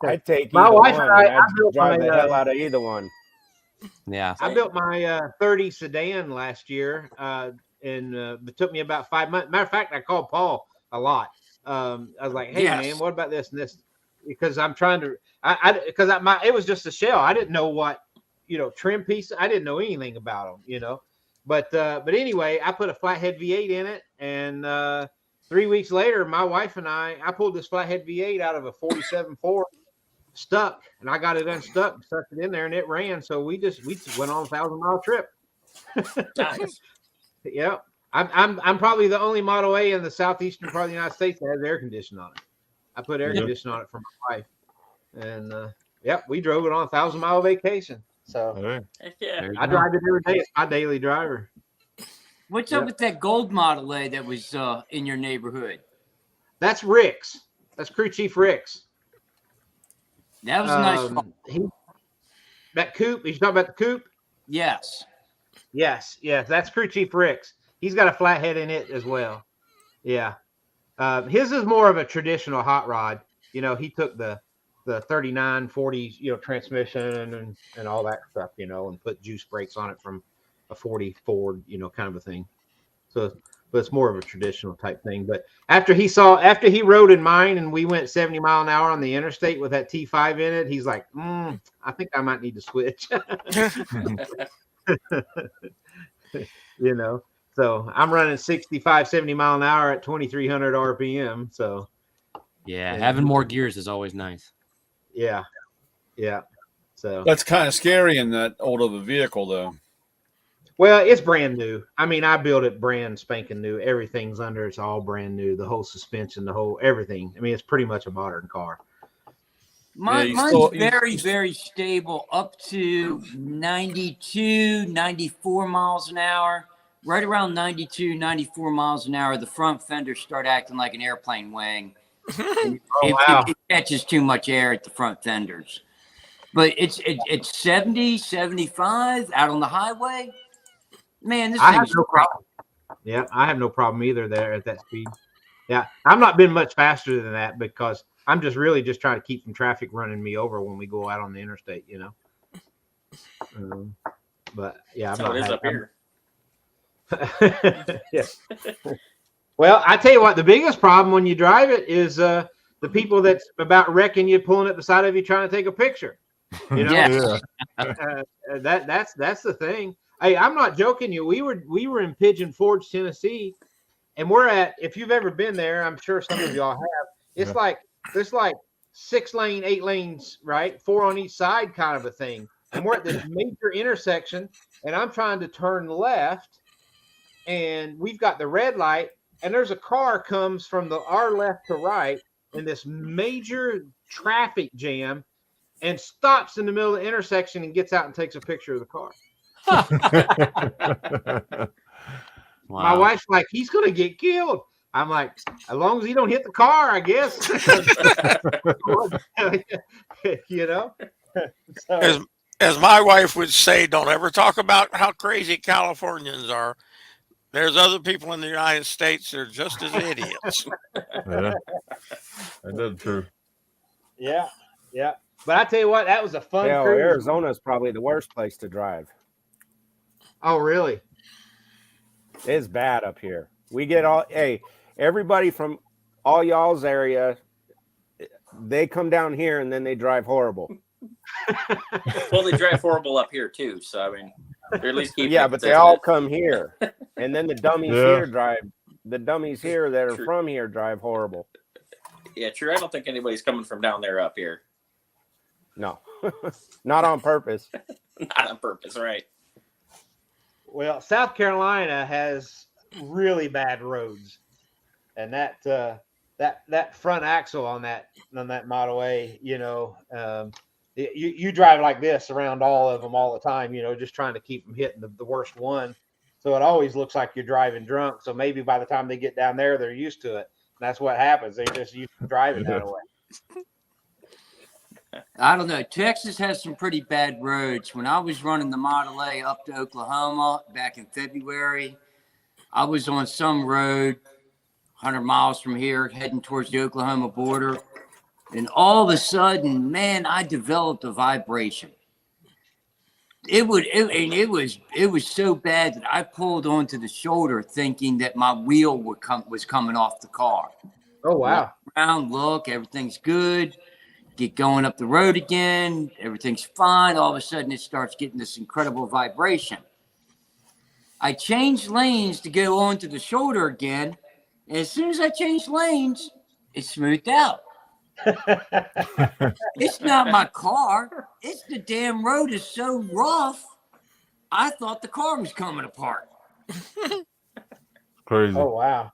I take My either wife one. and I I'd drive my, the hell out of either one. Yeah. I built my 30 sedan last year, and it took me about 5 months. Matter of fact, I called Paul a lot. I was like, "Hey, man, what about this and this?" Because I'm trying to, it was just a shell. I didn't know what, trim piece. I didn't know anything about them, But anyway, I put a flathead V8 in it, and 3 weeks later, my wife and I pulled this flathead V8 out of a 47 Ford. Stuck, and I got it unstuck, stuck it in there, and it ran. So we just went on a 1,000-mile trip. Nice. Yeah, I'm probably the only Model A in the southeastern part of the United States that has air conditioning on it. I put air conditioning on it for my wife, and we drove it on a 1,000-mile vacation. So Heck yeah. I drive it every day. It's my daily driver. What's up with that gold Model A that was in your neighborhood? That's Rick's. That's Crew Chief Rick's. That was a nice car. That coupe. You talking about the coupe? Yes. Yes. That's Crew Chief Rick's. He's got a flathead in it as well. Yeah. His is more of a traditional hot rod. He took the 3940, transmission and all that stuff, and put juice brakes on it from a 40 Ford, kind of a thing. But it's more of a traditional type thing. But after he rode in mine and we went 70 mile an hour on the interstate with that T5 in it, he's like, I think I might need to switch. So I'm running 65, 70 mile an hour at 2,300 RPM. So yeah, having more gears is always nice. Yeah. So That's kind of scary in that old of a vehicle, though. well, it's brand new. I mean, I built it brand spanking new. Everything's under. It's all brand new. The whole suspension, the whole everything. I mean, it's pretty much a modern car. Mine's very stable up to 92, 94 miles an hour. Right around 92, 94 miles an hour, the front fenders start acting like an airplane wing. It catches too much air at the front fenders. But it's 70, 75 out on the highway. Man, this I have thing's no great. problem. Yeah, I have no problem either there at that speed. Yeah, I'm not been much faster than that because I'm just really just trying to keep from traffic running me over when we go out on the interstate, you know. But yeah, That's how it is up here. Yeah. Well, I tell you what, the biggest problem when you drive it is the people that's about wrecking you, pulling up beside of you, trying to take a picture. You know, that's the thing. Hey, I'm not joking you. We were in Pigeon Forge, Tennessee, and we're at. If you've ever been there, I'm sure some of y'all have. It's like there's like 6 lane, 8 lanes, right? 4 on each side, kind of a thing. And we're at this major intersection, and I'm trying to turn left, and we've got the red light, and there's a car comes from our left to right in this major traffic jam and stops in the middle of the intersection and gets out and takes a picture of the car. Wow. My wife's like, he's going to get killed. I'm like, as long as he don't hit the car, I guess. You know? So, As my wife would say, don't ever talk about how crazy Californians are. There's other people in the United States that are just as idiots. Yeah, that's true. Yeah, yeah. But I tell you what, that was a fun Hell, cruise. Arizona's probably the worst place to drive. Oh, really? It's bad up here. We get everybody from all y'all's area, they come down here and then they drive horrible. Well, they drive horrible up here too. So I mean, they're at least keeping. Yeah, but they all come here, and then the dummies here drive. The dummies here that are from here drive horrible. Yeah, true. I don't think anybody's coming from down there up here. No, not on purpose. Not on purpose, right? Well, South Carolina has really bad roads, and that front axle on that Model A, you know, you drive like this around all of them all the time, you know, just trying to keep them hitting the worst one. So it always looks like you're driving drunk. So maybe by the time they get down there, they're used to it. That's what happens. They just used to driving that way. I don't know. Texas has some pretty bad roads. When I was running the Model A up to Oklahoma back in February, I was on some road 100 miles from here heading towards the Oklahoma border. And all of a sudden, man, I developed a vibration. It was so bad that I pulled onto the shoulder thinking that my wheel was coming off the car. Oh, wow. Around, look, everything's good. Get going up the road again. Everything's fine. All of a sudden, it starts getting this incredible vibration. I changed lanes to go onto the shoulder again. And as soon as I changed lanes, it smoothed out. It's not my car. It's the damn road is so rough. I thought the car was coming apart. Crazy. Oh, wow.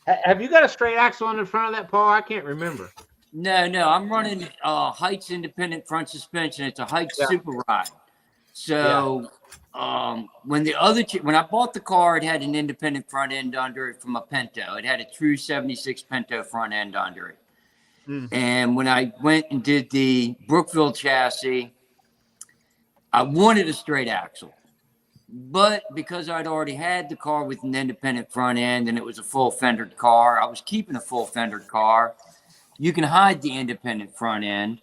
Have you got a straight axle in front of that, Paul? I can't remember. No, I'm running Heights independent front suspension. It's a Heights Super Ride. So when I bought the car, it had an independent front end under it from a Pinto. It had a true 76 Pinto front end under it. And when I went and did the Brookville chassis, I wanted a straight axle. But because I'd already had the car with an independent front end and it was a full fendered car, I was keeping a full fendered car. You can hide the independent front end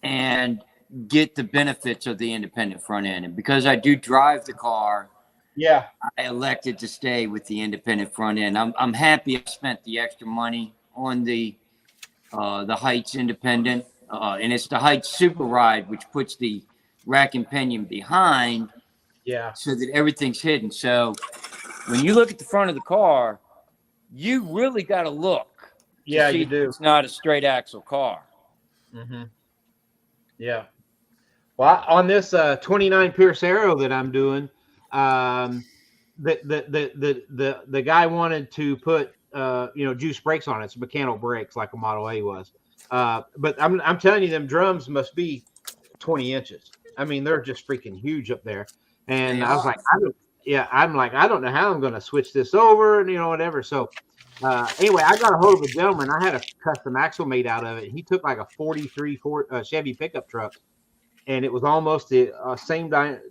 and get the benefits of the independent front end. And because I do drive the car, I elected to stay with the independent front end. I'm happy I spent the extra money on the Heights independent, and it's the Heights Super Ride, which puts the rack and pinion behind, so that everything's hidden. So when you look at the front of the car, you really got to look. Yeah, you do. It's not a straight axle car. Mm-hmm. Yeah. Well, on this 29 Pierce Arrow that I'm doing, the guy wanted to put juice brakes on it. It's mechanical brakes like a Model A was. But I'm telling you, them drums must be 20 inches. I mean, they're just freaking huge up there. And I was like, I don't know how I'm going to switch this over, whatever. So anyway, I got a hold of a gentleman. I had a custom axle made out of it. He took like a 43 Chevy pickup truck, and it was almost the same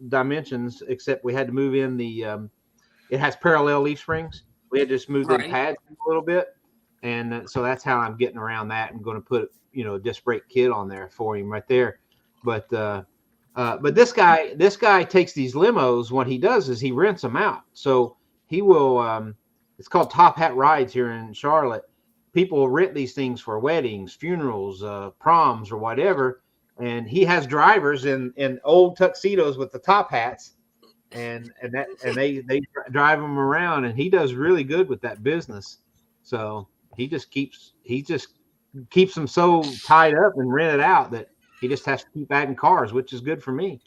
dimensions, except we had to move in it has parallel leaf springs. We had to just move the pads a little bit. And so that's how I'm getting around that. I'm going to put, a disc brake kit on there for him right there. But this guy takes these limos. What he does is he rents them out. So he will, it's called Top Hat Rides here in Charlotte. People rent these things for weddings, funerals, proms, or whatever. And he has drivers in old tuxedos with the top hats, and they drive them around, and he does really good with that business. So he just keeps them so tied up and rented out that he just has to keep adding cars, which is good for me.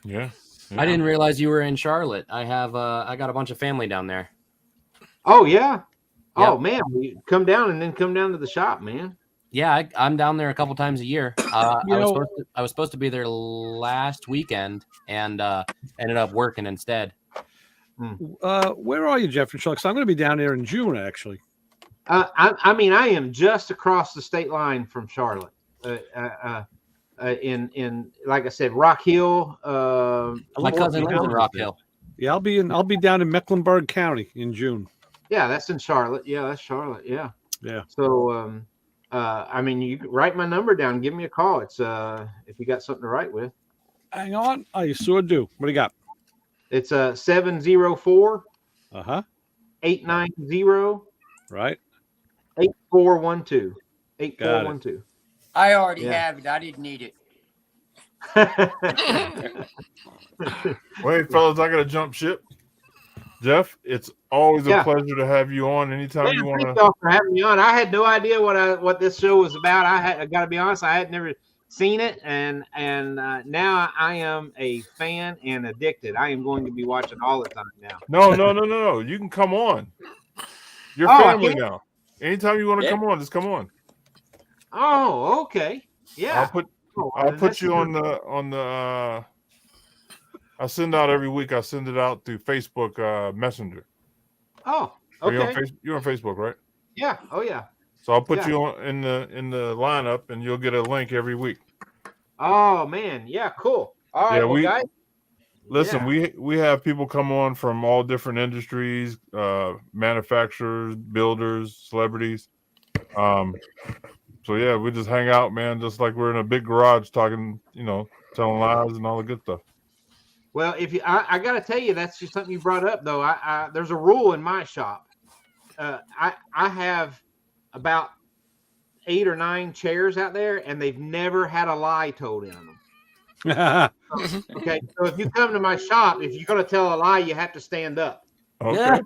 Yeah. I didn't realize you were in Charlotte. I got a bunch of family down there. Oh yeah. Yep. Oh man, come down and then come down to the shop, man. Yeah, I'm down there a couple times a year. I was supposed to be there last weekend and ended up working instead. Where are you, Jeff and Chuck? So I'm going to be down there in June, actually. I mean, I am just across the state line from Charlotte. In like I said, Rock Hill. My cousin lives in Rock Hill. Yeah, I'll be down in Mecklenburg County in June. Yeah, that's in Charlotte. Yeah, that's Charlotte. Yeah. Yeah. So, I mean, you can write my number down. Give me a call. It's if you got something to write with. Hang on, I sure do. What do you got? It's 704. 890. Right. 8412. 8412. I already have it. I didn't need it. Wait, fellas, I got to jump ship. Jeff, it's always a pleasure to have you on. Anytime you want to. Thank y'all for having me on. I had no idea what this show was about. I got to be honest, I had never seen it, and now I am a fan and addicted. I am going to be watching all the time now. No. You can come on. You're family now. Anytime you want to come on, just come on. Oh, okay. Yeah. I'll put you on the. I send out every week. I send it out through Facebook Messenger. Oh, okay. You're on Facebook, right? Yeah. Oh, yeah. So I'll put you on in the lineup, and you'll get a link every week. Oh man, yeah, cool. All right, guys. Listen, we have people come on from all different industries, manufacturers, builders, celebrities. So yeah, we just hang out, man, just like we're in a big garage talking, telling lies and all the good stuff. Well, I got to tell you, that's just something you brought up, though. There's a rule in my shop. I have about 8 or 9 chairs out there, and they've never had a lie told in them. Okay, so if you come to my shop, if you're going to tell a lie, you have to stand up. Okay.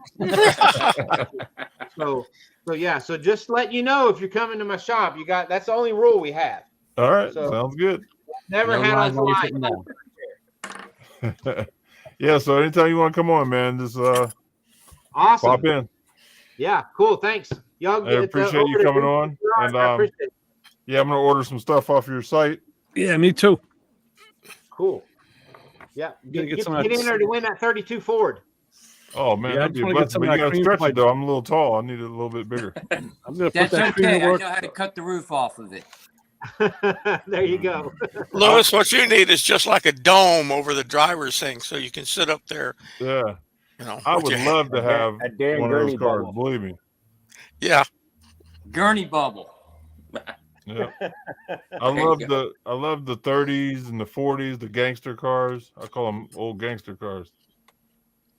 So just let you know, if you're coming to my shop, that's the only rule we have. All right, so, sounds good. Never had a lie. Yeah, so anytime you want to come on, man, just awesome. Pop in. Yeah, cool. Thanks. Y'all I appreciate you coming on. And I appreciate it. yeah, I'm gonna order some stuff off your site. Yeah, me too. Cool. Yeah, get in there to win that 32 Ford. Oh man, that'd be a blessing. But you gotta stretch it though. I'm a little tall. I need it a little bit bigger. I'm gonna That's put that okay. I know how to cut the roof off of it. There you go. Louis, what you need is just like a dome over the driver's thing, so you can sit up there. Yeah, I would love to have one of those cars. Believe me. Yeah, gurney bubble. Yeah, I love the 30s and the 40s, the gangster cars. I call them old gangster cars.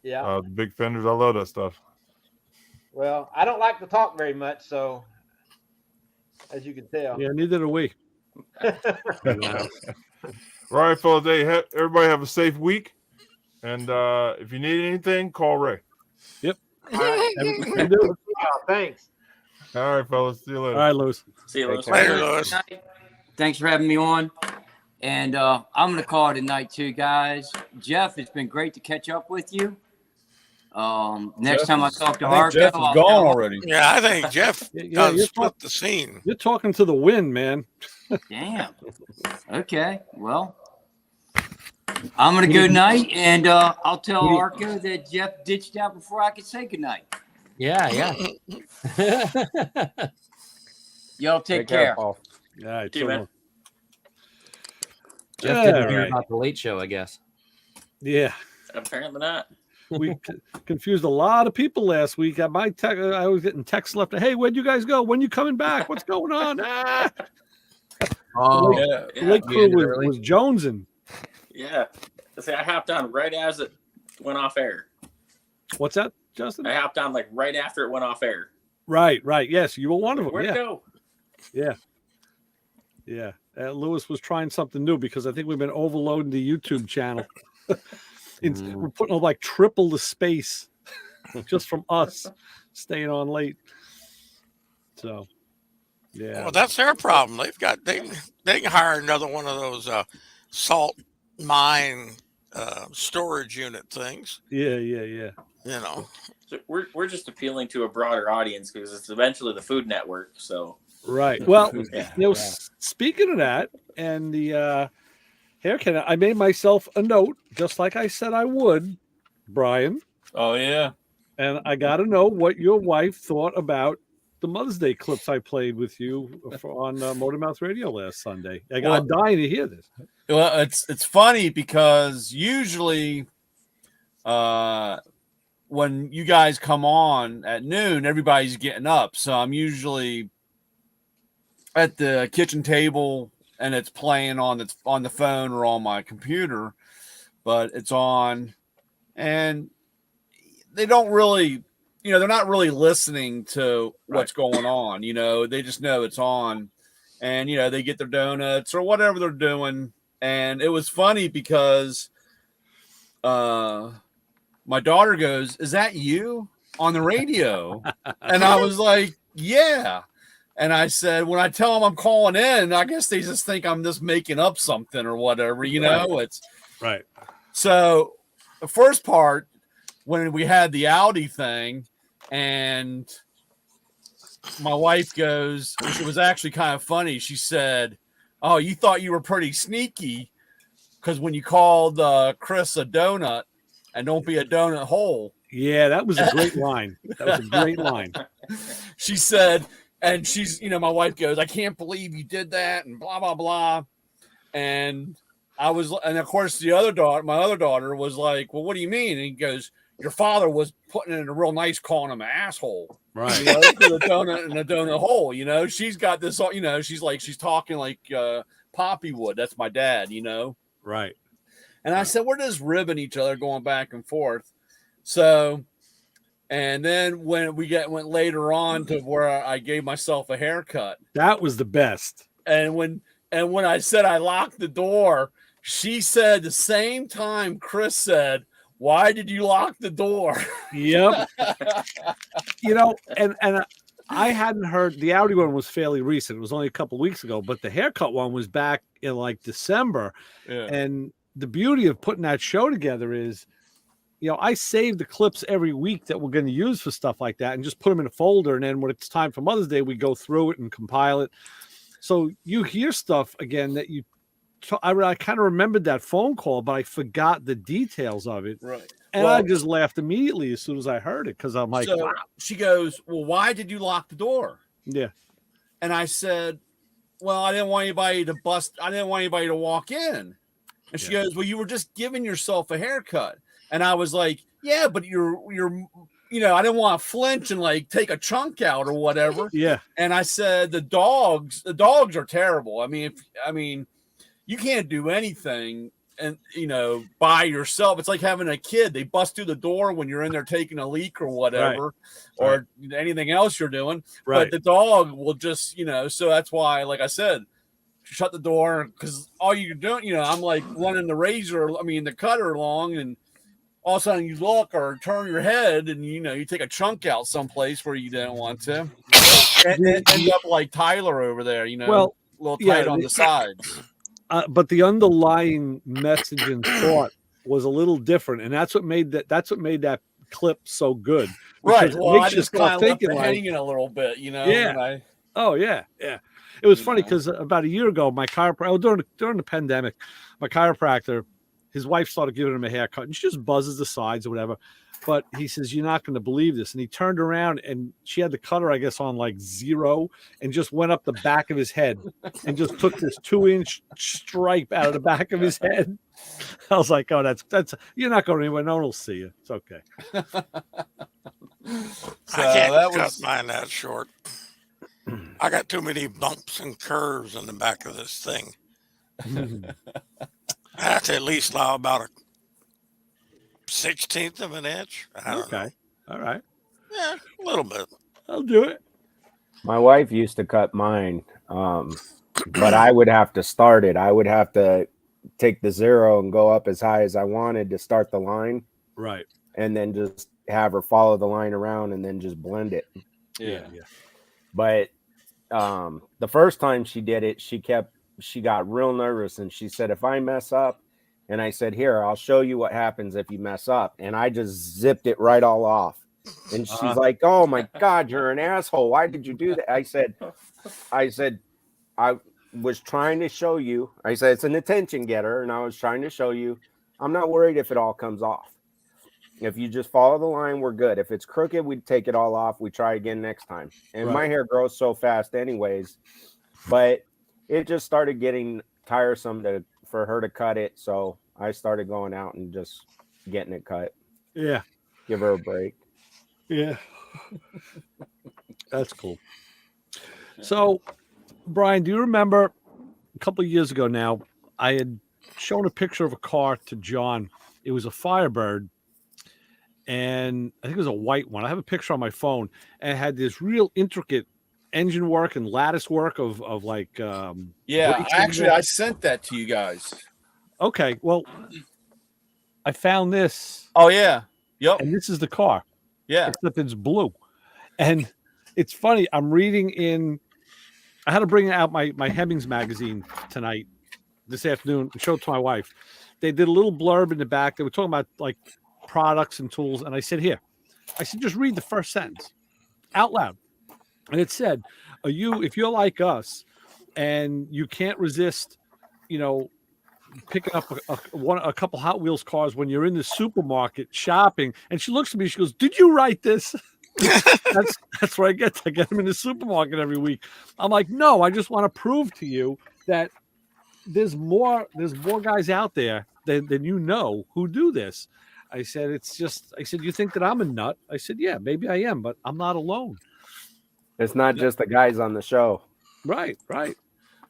Yeah, the big fenders. I love that stuff. Well, I don't like to talk very much, so as you can tell. Yeah, neither do we. All right, fellas. Hey, everybody have a safe week. And if you need anything, call Ray. Yep. All right. Thanks. All right, fellas. See you later. All right, Louis. See you later, Louis. Thanks for having me on. And I'm going to call it a night too, guys. Jeff, it's been great to catch up with you. Next time I talk to Arco, Jeff is gone already. Yeah, I think Jeff split the scene. You're talking to the wind, man. Damn. Okay. Well, I'm going to go night, and I'll tell Arco that Jeff ditched out before I could say goodnight. Yeah. Y'all take care. All right, See you, man. Jeff didn't hear about the Late Show, I guess. Yeah. Apparently not. We confused a lot of people last week. At my I was getting texts left. Hey, where'd you guys go? When you coming back? What's going on? Ah! Oh, The lake crew was jonesing. Yeah. See, I hopped on right as it went off air. What's that, Justin? I hopped on like right after it went off air. Right. Yes, you were one of them. Where'd it go? Yeah. Lewis was trying something new because I think we've been overloading the YouTube channel. We're putting on like triple the space just from us staying on late. So, yeah. Well, that's their problem. They can hire another one of those salt mine storage unit things. Yeah. You know, So we're just appealing to a broader audience because it's eventually the Food Network. So right. Well, yeah. Speaking of that, and the haircut, I made myself a note, just like I said I would, Brian. Oh yeah. And I got to know what your wife thought about the Mother's Day clips I played with you on Motor Mouth Radio last Sunday. I'm dying to hear this. Well, it's funny because usually, when you guys come on at noon, everybody's getting up. So I'm usually at the kitchen table and it's playing on the phone or on my computer, but it's on, and they don't really, they're not really listening to what's going on. They just know it's on, and they get their donuts or whatever they're doing. And it was funny because my daughter goes, "Is that you on the radio?" And I was like, "Yeah." And I said, when I tell them I'm calling in, I guess they just think I'm just making up something or whatever, It's right. So the first part, when we had the Audi thing, and my wife goes, it was actually kind of funny. She said, "Oh, you thought you were pretty sneaky because when you called Chris a donut, and don't be a donut hole." Yeah, that was a great line. That was a great line. She said, and she's, my wife goes, "I can't believe you did that," and blah, blah, blah. And of course, my other daughter was like, "Well, what do you mean?" And he goes, "Your father was putting it in a real nice, calling him an asshole." Right. The donut in a donut hole, she's got this, she's talking like Poppy would. That's my dad, Right. And I said, we're just ribbing each other, going back and forth. So, and then when we went later on to where I gave myself a haircut, that was the best. And when I said I locked the door, she said the same time Chris said, "Why did you lock the door?" Yep. And I hadn't heard, the Audi one was fairly recent. It was only a couple of weeks ago, but the haircut one was back in like December. Yeah. And the beauty of putting that show together is, I save the clips every week that we're going to use for stuff like that and just put them in a folder. And then when it's time for Mother's Day, we go through it and compile it. So you hear stuff again that I kind of remembered that phone call, but I forgot the details of it. Right. And I just laughed immediately as soon as I heard it because I'm like, wow. She goes, "Well, why did you lock the door?" Yeah. And I said, "Well, I didn't want anybody to I didn't want anybody to walk in." And she goes, "Well, you were just giving yourself a haircut." And I was like, "Yeah, but you're I didn't want to flinch and like take a chunk out or whatever." Yeah. And I said, the dogs are terrible. I mean, you can't do anything and by yourself. It's like having a kid. They bust through the door when you're in there taking a leak or whatever, or anything else you're doing. Right. But the dog will just, so that's why, like I said, shut the door, because all you're doing, I'm like running the cutter along, and all of a sudden you look or turn your head and, you take a chunk out someplace where you didn't want to. And end up like Tyler over there, well, a little tight on the sides. But the underlying message and thought was a little different, and that's what made that clip so good. Right. Well, I just kind of thinking hanging a little bit, Yeah. Oh yeah, yeah. It was funny because about a year ago, my chiropractor, during the pandemic, my chiropractor, his wife started giving him a haircut, and she just buzzes the sides or whatever. But he says, "You're not going to believe this." And he turned around, and she had the cutter, I guess, on like 0, and just went up the back of his head and just took this 2-inch stripe out of the back of his head. I was like, oh, that's you're not going anywhere. No one will see you. It's okay. I can't cut mine that short. I got too many bumps and curves in the back of this thing. I have to at least allow about a 1/16 of an inch. I don't know. All right. Yeah, a little bit. I'll do it. My wife used to cut mine, but I would have to start it. I would have to take the 0 and go up as high as I wanted to start the line. Right. And then just have her follow the line around and then just blend it. Yeah. But the first time she did it, she got real nervous and she said, if I mess up, and I said, here, I'll show you what happens if you mess up. And I just zipped it right all off. And she's like, oh my God, you're an asshole. Why did you do that? I said, I was trying to show you. I said, it's an attention getter. And I was trying to show you, I'm not worried if it all comes off. If you just follow the line, we're good. If it's crooked, we take it all off. We try again next time. And my hair grows so fast anyways, but it just started getting tiresome for her to cut it. So I started going out and just getting it cut. Yeah. Give her a break. Yeah. That's cool. So, Brian, do you remember a couple of years ago now, I had shown a picture of a car to John. It was a Firebird. And I think it was a white one. I have a picture on my phone, and it had this real intricate engine work and lattice work of like actually I sent that to you guys. Okay, well, I found this. Oh yeah. Yep. And this is the car. Yeah. Except it's blue. And it's funny, I'm reading I had to bring out my Hemmings magazine this afternoon, and show it to my wife. They did a little blurb in the back. They were talking about like products and tools, and I said, just read the first sentence out loud. And it said, if you're like us and you can't resist, picking up a couple Hot Wheels cars when you're in the supermarket shopping. And she looks at me, she goes, did you write this? That's where I get them in the supermarket every week. I'm like, no, I just want to prove to you that there's more guys out there than who do this. I said, you think that I'm a nut? I said, yeah, maybe I am, but I'm not alone. It's not just the guys on the show. Right.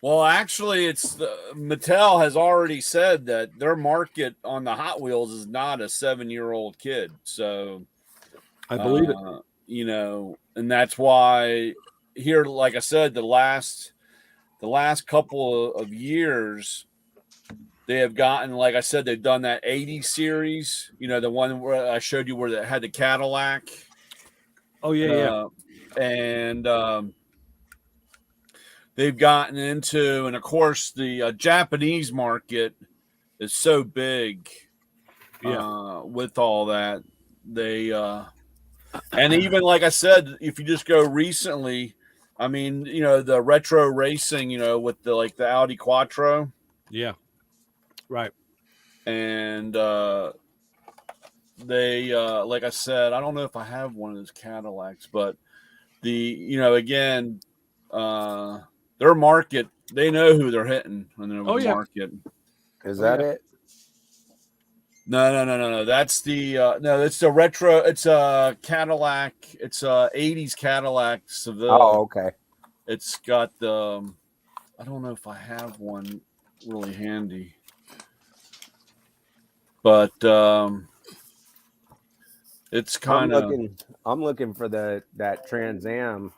Well, actually, Mattel has already said that their market on the Hot Wheels is not a 7-year-old kid. So I believe it. And that's why here, like I said, the last couple of years, they have gotten, like I said, they've done that 80 series, the one where I showed you where they had the Cadillac. Oh, yeah. And they've gotten into, and of course, the Japanese market is so big with all that. They, and even like I said, if you just go recently, I mean, the retro racing, with the Audi Quattro. Yeah. Right. And they, like I said, I don't know if I have one of those Cadillacs, but again, their market, they know who they're hitting in their market. Is that it? No. That's it's the retro. It's a Cadillac. It's a 80s Cadillac Seville. Oh, okay. It's got the, I don't know if I have one really handy. But it's kind of. I'm looking for that Trans Am.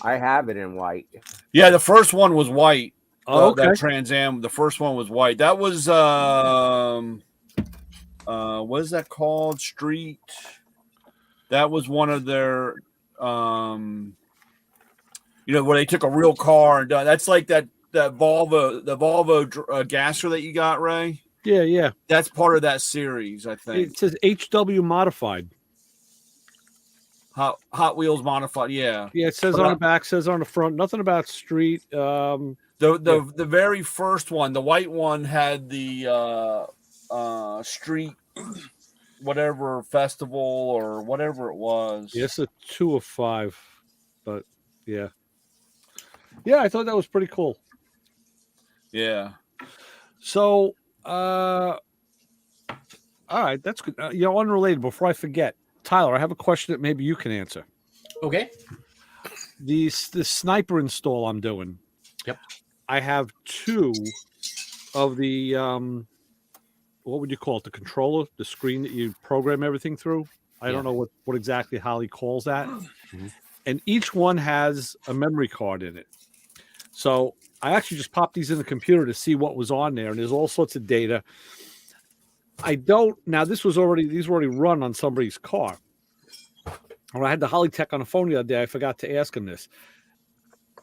I have it in white. Yeah, the first one was white. Oh, okay. That Trans Am. The first one was white. That was what is that called? Street. That was one of their where they took a real car and done. That's like that Volvo gasser that you got, Ray. Yeah. That's part of that series, I think. It says HW modified. Hot Wheels modified, yeah. Yeah, it says on the back, says on the front, nothing about street. The very first one, the white one, had the street whatever festival or whatever it was. Yeah, it's a 2 of 5, but yeah. Yeah, I thought that was pretty cool. Yeah. So All right, that's good. Unrelated. Before I forget, Tyler, I have a question that maybe you can answer. Okay. The sniper install I'm doing. Yep. I have 2 of the what would you call it? The controller, the screen that you program everything through. I don't know what exactly Holly calls that. And each one has a memory card in it. So I actually just popped these in the computer to see what was on there, and there's all sorts of data. These were already run on somebody's car. When I had the Holly Tech on the phone the other day, I forgot to ask him this.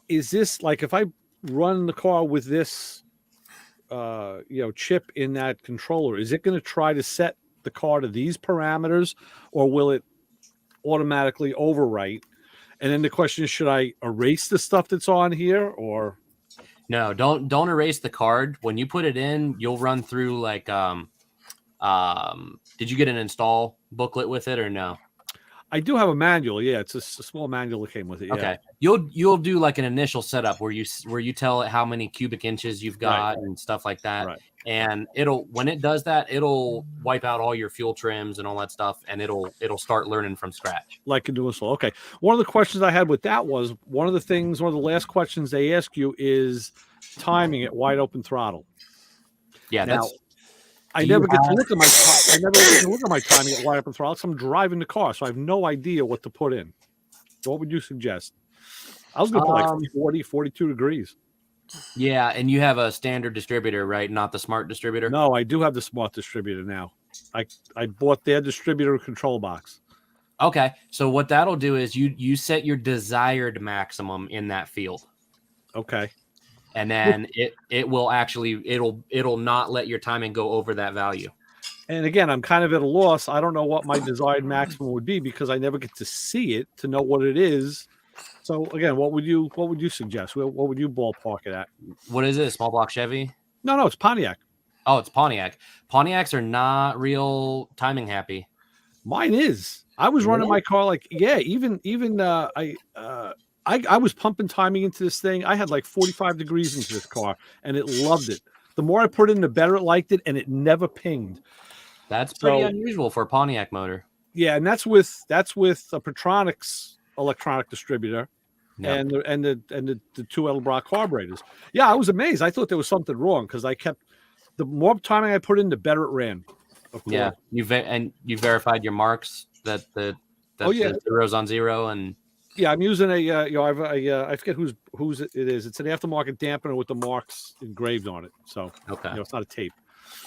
Is this like if I run the car with this chip in that controller, is it going to try to set the car to these parameters, or will it automatically overwrite? And then the question is, should I erase the stuff that's on here, or no? Don't erase the card. When you put it in, you'll run through like did you get an install booklet with it or no? I do have a manual. Yeah, it's a small manual that came with it. Yeah. Okay, you'll do like an initial setup where you tell it how many cubic inches you've got and stuff like that. Right. And when it does that, it'll wipe out all your fuel trims and all that stuff, and it'll start learning from scratch. Like a new install. Okay. One of the questions I had with that was one of the last questions they ask you is timing at wide open throttle. Yeah, now, I never get to look at my timing at wide open throttle because I'm driving the car, so I have no idea what to put in. What would you suggest? I was going to put like 40, 42 degrees. Yeah, and you have a standard distributor, right? Not the smart distributor? No, I do have the smart distributor now. I bought their distributor control box. Okay, so what that'll do is you set your desired maximum in that field. Okay. And then it will actually it'll not let your timing go over that value. And again, I'm kind of at a loss. I don't know what my desired maximum would be because I never get to see it to know what it is. So again, what would you suggest? What would you ballpark it at? What is it? A small block Chevy? No, it's Pontiac. Oh, it's Pontiac. Pontiacs are not real timing happy. Mine is. I was running my car I was pumping timing into this thing. I had like 45 degrees into this car, and it loved it. The more I put in, the better it liked it, and it never pinged. That's pretty unusual for a Pontiac motor. Yeah, and that's with a Petronix electronic distributor, and the 2 Edelbrock carburetors. Yeah, I was amazed. I thought there was something wrong because the more timing I put in, the better it ran. Yeah, you verified your marks that the zero's on zero and. Yeah, I'm using I forget whose it is. It's an aftermarket dampener with the marks engraved on it. So it's not a tape.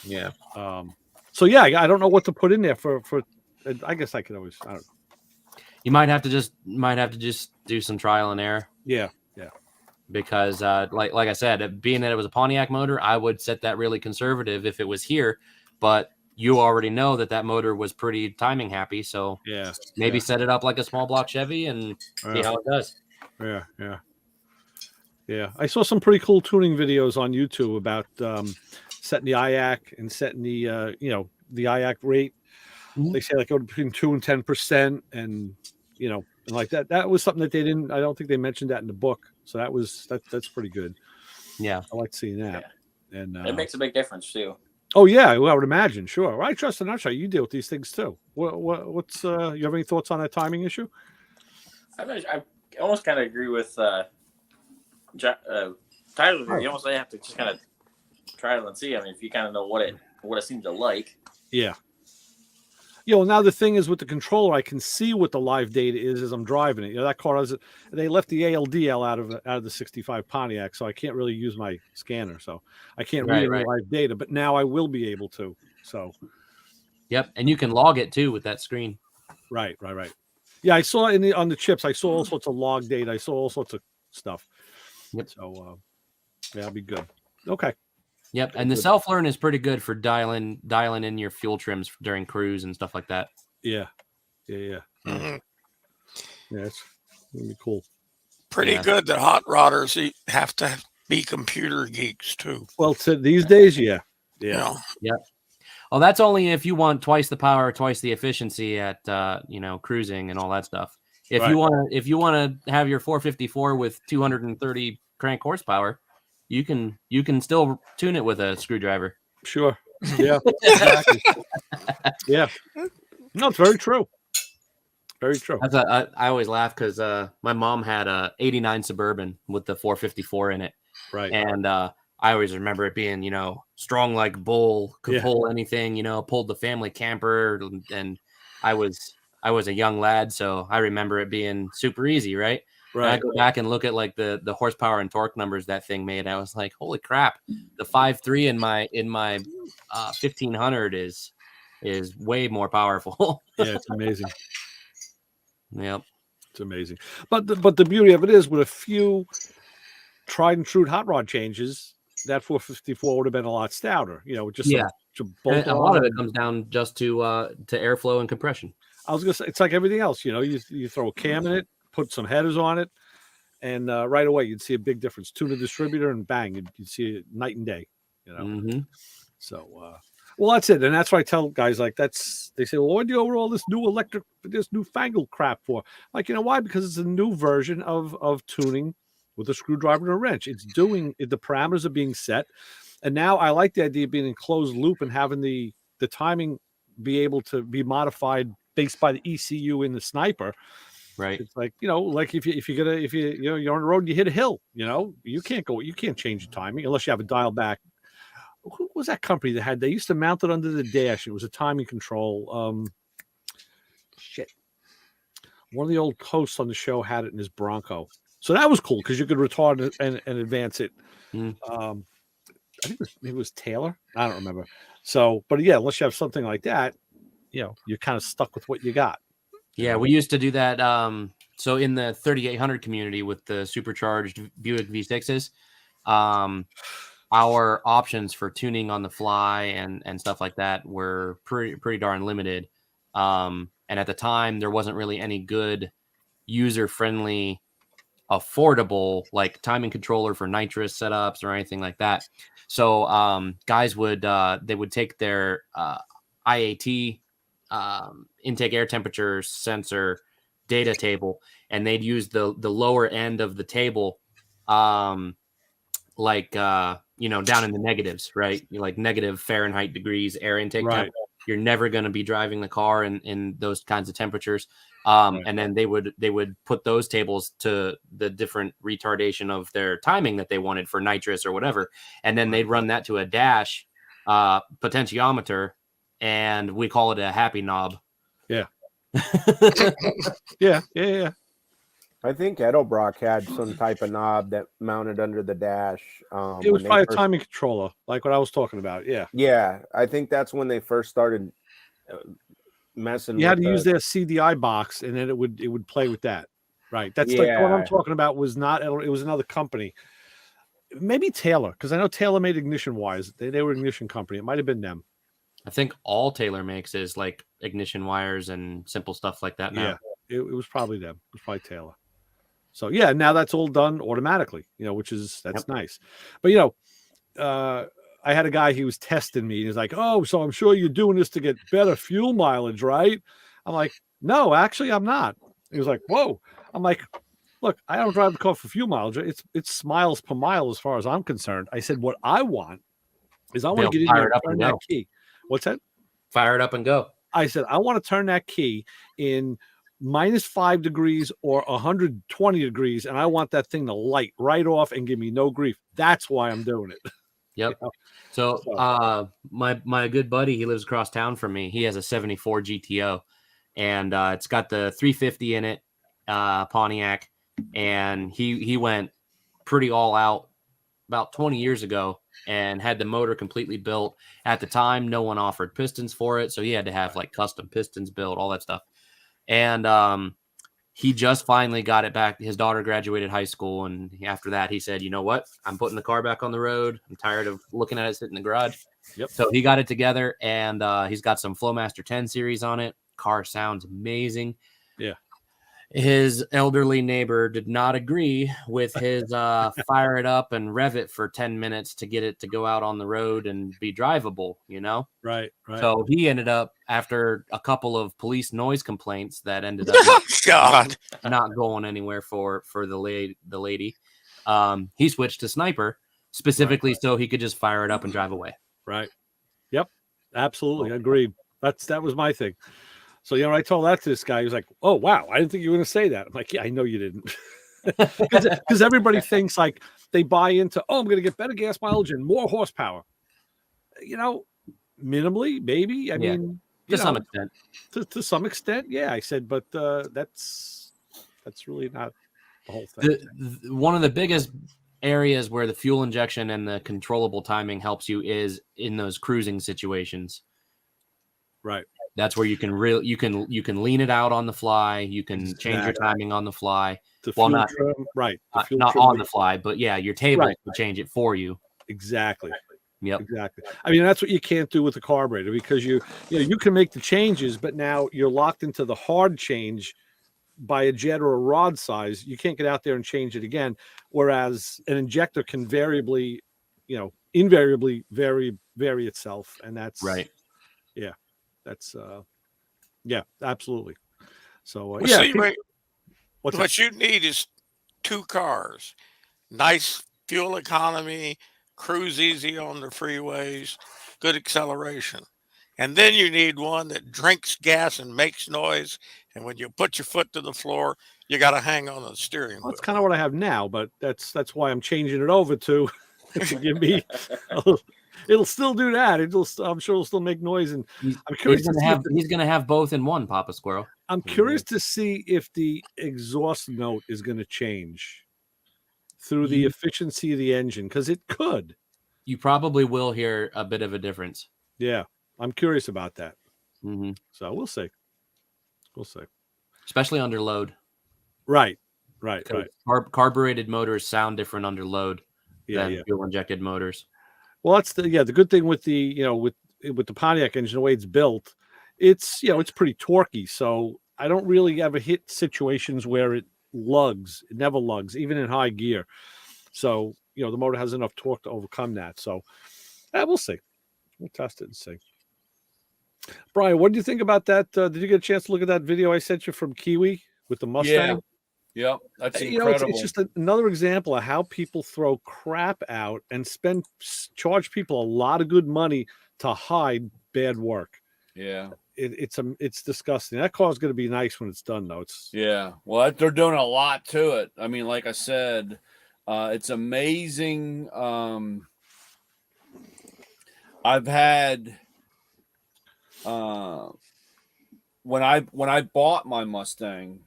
Yeah. So yeah, I don't know what to put in there for. I guess I could always. I don't know. You might have to just do some trial and error. Yeah. Because like I said, being that it was a Pontiac motor, I would set that really conservative if it was here, but. You already know that motor was pretty timing happy, so maybe set it up like a small block Chevy and see how it does. Yeah. I saw some pretty cool tuning videos on YouTube about setting the IAC and setting the the IAC rate. Mm-hmm. They say like between 2 and 10%, and and like that. That was something that they didn't. I don't think they mentioned that in the book. So that's pretty good. Yeah, I like seeing that, and it makes a big difference too. Oh yeah, well, I would imagine. Sure. Well, I trust the nutshell. You deal with these things too. What's you have any thoughts on that timing issue? I almost kind of agree with Tyler. You almost have to just kind of trial and see. I mean, if you kind of know what it seems to like. Yeah. Well, now the thing is with the controller, I can see what the live data is as I'm driving it. That car they left the ALDL out of the 65 Pontiac, so I can't really use my scanner, so I can't read the live data. But now I will be able to. So. Yep, and you can log it too with that screen. Right. Yeah, I saw on the chips. I saw all sorts of log data. I saw all sorts of stuff. Yep. So, that'll be good. Okay. Yep, and the self-learn is pretty good for dialing in your fuel trims during cruise and stuff like that. Yeah. Mm-hmm. Yeah, it's gonna be cool. Pretty good that hot rodders have to be computer geeks too. Well, these days, yeah. Well, that's only if you want twice the power, twice the efficiency at cruising and all that stuff. If you want to have your 454 with 230 crank horsepower, you can still tune it with a screwdriver. Sure. Yeah. Exactly. Yeah. No, it's very true. Very true. I always laugh because my mom had a '89 Suburban with the 454 in it, Right. and I always remember it being, strong like bull, could pull anything, pulled the family camper, and I was a young lad, so I remember it being super easy, right? And I go back and look at like the horsepower and torque numbers that thing made. I was like, holy crap, the 5.3 in my 1500 is way more powerful. Yeah, it's amazing. Yep. It's amazing. But the beauty of it is, with a few tried and true hot rod changes, that 454 would have been a lot stouter. Just some bolt a lot of it comes down just to airflow and compression. I was gonna say, it's like everything else. You throw a cam in it, put some headers on it, and right away you'd see a big difference. Tune a distributor, and bang, you'd see it night and day. So well, that's it. And that's why I tell guys, like, they say, well, what do you over all this newfangled crap for? Like, why? Because it's a new version of tuning with a screwdriver and a wrench. It's doing it, the parameters are being set. And now I like the idea of being in closed loop and having the timing be able to be modified based by the ECU in the sniper. Right. It's like, like if you're on the road and you hit a hill, you can't change the timing unless you have a dial back. Who was that company they used to mount it under the dash? It was a timing control. One of the old hosts on the show had it in his Bronco. So that was cool because you could retard and advance it. I think it was Taylor. I don't remember. So, but yeah, unless you have something like that, you're kind of stuck with what you got. Yeah, we used to do that. So in the 3800 community with the supercharged Buick V6s, our options for tuning on the fly and stuff like that were pretty darn limited. And at the time, there wasn't really any good user-friendly, affordable like timing controller for nitrous setups or anything like that. So guys would take their IAT intake air temperature sensor data table, and they'd use the lower end of the table, down in the negatives, right? Like negative Fahrenheit degrees air intake. Right. You're never going to be driving the car in those kinds of temperatures. And then they would put those tables to the different retardation of their timing that they wanted for nitrous or whatever. And then they'd run that to a dash potentiometer, and we call it a happy knob. Yeah. Yeah. I think Edelbrock had some type of knob that mounted under the dash. It was probably a timing controller, like what I was talking about. Yeah. Yeah, I think that's when they first started messing. You had to use their CDI box, and then it would play with that. Right. That's like what I'm talking about. Was not. It was another company. Maybe Taylor, because I know Taylor made ignition wires. They were an ignition company. It might have been them. I think all Taylor makes is like ignition wires and simple stuff like that now. Yeah, it was probably them. It was probably Taylor. So yeah, now that's all done automatically, that's nice. But I had a guy, he was testing me. He's like, "Oh, so I'm sure you're doing this to get better fuel mileage, right?" I'm like, "No, actually, I'm not." He was like, "Whoa." I'm like, "Look, I don't drive the car for fuel mileage. It's miles per mile as far as I'm concerned." I said, "What I want is I want to get in there and turn that key." What's that? Fire it up and go. I said, I want to turn that key in -5 degrees or 120 degrees, and I want that thing to light right off and give me no grief. That's why I'm doing it. Yep. So my good buddy, he lives across town from me. He has a 74 GTO, and it's got the 350 in it, Pontiac, and he went pretty all out about 20 years ago and had the motor completely built. At the time, no one offered pistons for it, so he had to have like custom pistons built, all that stuff. And he just finally got it back. His daughter graduated high school, and after that, he said, "You know what? I'm putting the car back on the road. I'm tired of looking at it sitting in the garage." Yep. So he got it together, and he's got some Flowmaster 10 series on it. Car sounds amazing. Yeah. His elderly neighbor did not agree with his fire it up and rev it for 10 minutes to get it to go out on the road and be drivable, Right. So he ended up, after a couple of police noise complaints that ended up not going anywhere for the lady, he switched to sniper specifically so he could just fire it up and drive away. Right. Yep, absolutely, agreed. That was my thing. So I told that to this guy. He was like, "Oh wow, I didn't think you were going to say that." I'm like, "Yeah, I know you didn't," because everybody thinks like they buy into, "Oh, I'm going to get better gas mileage and more horsepower." Minimally, maybe. I mean, to some extent. To some extent, yeah. I said, but that's really not the whole thing. One of the biggest areas where the fuel injection and the controllable timing helps you is in those cruising situations. Right. That's where you can lean it out on the fly. You can change your timing on the fly. Not trim, right. Not on the fly, but yeah, your table will change it for you. Exactly. Yep. Exactly. I mean, that's what you can't do with the carburetor, because you can make the changes, but now you're locked into the hard change by a jet or a rod size. You can't get out there and change it again. Whereas an injector can invariably vary itself. And that's right. Yeah. That's yeah, absolutely. So Well, see, what you need is 2 cars, nice fuel economy, cruise easy on the freeways, good acceleration. And then you need one that drinks gas and makes noise. And when you put your foot to the floor, you got to hang on the steering wheel. That's kind of what I have now, but that's why I'm changing it over to give me. It'll still do that. I'm sure it'll still make noise. And I'm curious. He's going to have both in one, Papa Squirrel. I'm curious to see if the exhaust note is going to change through the efficiency of the engine, because it could. You probably will hear a bit of a difference. Yeah, I'm curious about that. Mm-hmm. So we'll see. We'll see. Especially under load. Right. Carbureted motors sound different under load than fuel injected motors. Well, that's the good thing with the with the Pontiac engine, the way it's built, it's it's pretty torquey. So I don't really ever hit situations where it lugs. It never lugs, even in high gear. So the motor has enough torque to overcome that. So we'll see. We'll test it and see. Brian, what do you think about that? Did you get a chance to look at that video I sent you from Kiwi with the Mustang? Yeah, that's incredible. It's just another example of how people throw crap out and charge people a lot of good money to hide bad work. Yeah, it's disgusting. That car is going to be nice when it's done, though. Well, they're doing a lot to it. I mean, like I said, it's amazing. I've had when I bought my Mustang,